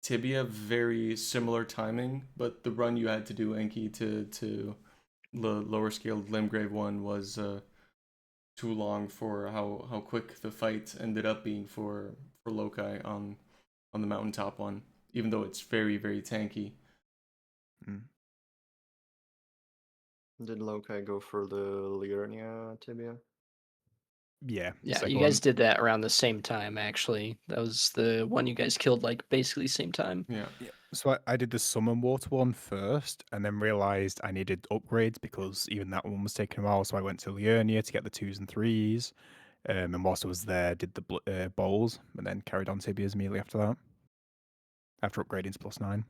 Speaker 4: tibia very similar timing, but the run you had to do, Enki, to the lower scaled Limgrave one was too long for how quick the fight ended up being for Lokai on the mountaintop one, even though it's very, very tanky.
Speaker 9: Did Lokai go for the Liurnia Tibia?
Speaker 7: Yeah.
Speaker 5: Yeah, you guys did that around the same time, actually. That was the one you guys killed, like, basically same time.
Speaker 4: Yeah.
Speaker 7: So I did the Summon Water one first, and then realized I needed upgrades because even that one was taking a while. So I went to Liurnia to get the 2s and 3s, and whilst I was there, did the bowls, and then carried on tibias immediately after that. After upgrading to +9.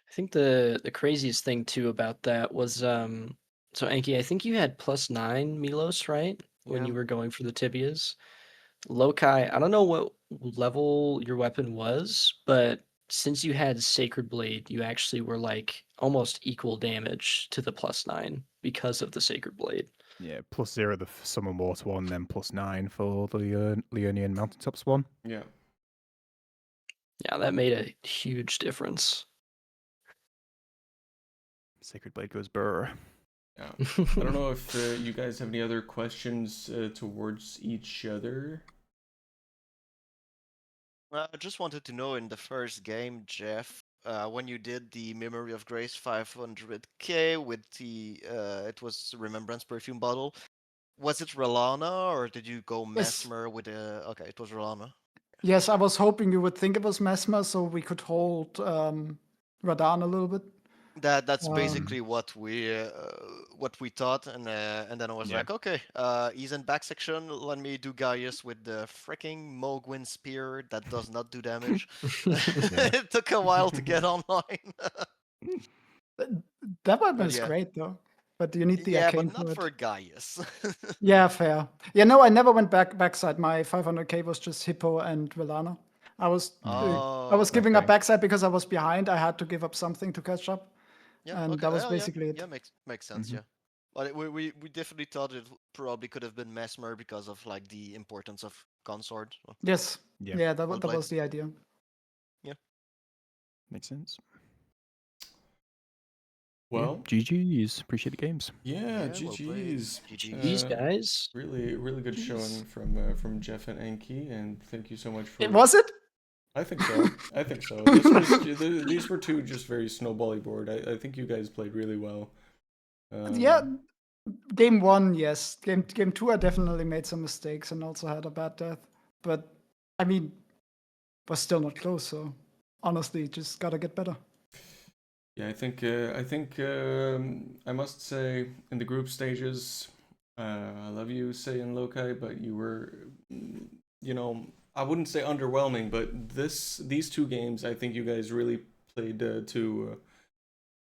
Speaker 5: I think the craziest thing too about that was, so Enki, I think you had +9 Milos, right? When
Speaker 9: Yeah.
Speaker 5: you were going for the tibias. Lokai, I don't know what level your weapon was, but since you had Sacred Blade, you actually were like almost equal damage to the +9 because of the Sacred Blade.
Speaker 7: Yeah, +0 the Summon Water one, then +9 for the Liurnian Mountaintops one.
Speaker 4: Yeah.
Speaker 5: Yeah, that made a huge difference.
Speaker 7: Sacred Blade goes burr.
Speaker 4: Yeah. I don't know if you guys have any other questions towards each other.
Speaker 6: I just wanted to know in the first game, Jeff, when you did the Memory of Grace 500k with the it was Remembrance perfume bottle, was it Rolana or did you go
Speaker 8: Yes.
Speaker 6: Mesmer with a? Okay, it was Rolana.
Speaker 8: Yes, I was hoping you would think it was Mesmer so we could hold Radan a little bit.
Speaker 6: That's basically what we thought, and then I was
Speaker 7: Yeah.
Speaker 6: like, okay, he's in back section. Let me do Gaius with the freaking Mogwin spear that does not do damage. It took a while to get online.
Speaker 8: That weapon
Speaker 6: But
Speaker 8: is
Speaker 6: yeah.
Speaker 8: great though. But you need the
Speaker 6: Yeah,
Speaker 8: arcane
Speaker 6: but not
Speaker 8: for
Speaker 6: for
Speaker 8: it.
Speaker 6: Gaius.
Speaker 8: Yeah, fair. Yeah, no, I never went backside. My 500k was just Hippo and Velana. I was giving up
Speaker 7: Okay.
Speaker 8: backside because I was behind. I had to give up something to catch up.
Speaker 6: Yeah,
Speaker 8: And
Speaker 6: okay.
Speaker 8: that was
Speaker 6: Yeah,
Speaker 8: basically it.
Speaker 6: yeah, makes sense. Yeah, but we definitely thought it probably could have been Mesmer because of like the importance of consort. So,
Speaker 8: Yes.
Speaker 7: Yeah.
Speaker 8: Yeah, that,
Speaker 6: well
Speaker 8: that
Speaker 6: played.
Speaker 8: was the idea.
Speaker 7: Makes sense.
Speaker 4: Well,
Speaker 7: GG's. Appreciate the games.
Speaker 4: yeah,
Speaker 6: well played.
Speaker 4: GG's.
Speaker 5: These guys.
Speaker 4: Really good showing from Jeff and Enki, and thank you so much for.
Speaker 8: Was it?
Speaker 4: I think so. I think so. This was these were two just very snowbally board. I think you guys played really well.
Speaker 8: Yeah. Game 1, yes. Game 2, I definitely made some mistakes and also had a bad death. But I mean, was still not close. So honestly, just gotta get better.
Speaker 4: Yeah, I think I must say in the group stages, I love you, Say and Lokai, but you were, you know, I wouldn't say underwhelming, but these two games, I think you guys really played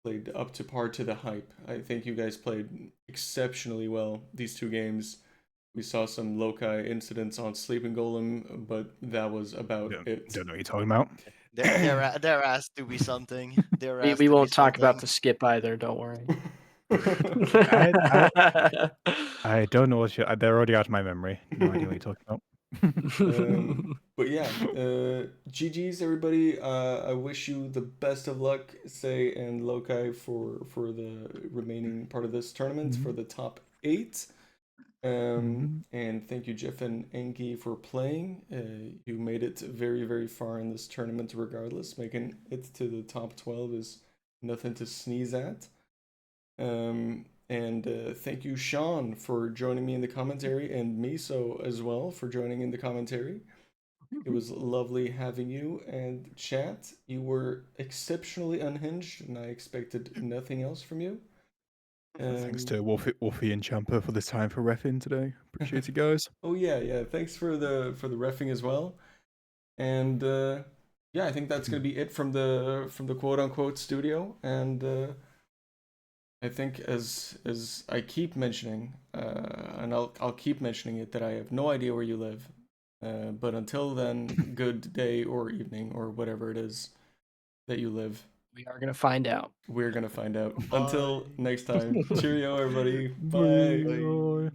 Speaker 4: played up to par to the hype. I think you guys played exceptionally well these two games. We saw some Lokai incidents on Sleeping Golem, but that was about it.
Speaker 7: Don't know what you're talking about.
Speaker 6: There has to be something. There has
Speaker 5: We
Speaker 6: to be
Speaker 5: won't talk about
Speaker 6: something.
Speaker 5: the skip either. Don't worry.
Speaker 7: I don't know what they're already out of my memory. No idea what you're talking about.
Speaker 4: But yeah, GG's everybody. I wish you the best of luck, Say and Lokai, for the remaining part of this tournament for the top 8. And thank you, Jeff and Enki, for playing. You made it very, very far in this tournament regardless. Making it to the top 12 is nothing to sneeze at. And thank you, Sean, for joining me in the commentary, and Miso as well for joining in the commentary. It was lovely having you. And chat, you were exceptionally unhinged, and I expected nothing else from you.
Speaker 7: Thanks to Wolfie and Champa for this time for reffing today. Appreciate it, guys.
Speaker 4: Oh yeah. Thanks for the reffing as well. And yeah, I think that's gonna be it from the quote unquote studio. And I think as I keep mentioning, and I'll keep mentioning it, that I have no idea where you live. But until then, good day or evening or whatever it is that you live.
Speaker 5: We are gonna find out.
Speaker 4: We're gonna find out.
Speaker 6: Bye.
Speaker 4: Until next time. Cheerio, everybody. Bye.
Speaker 7: Bye.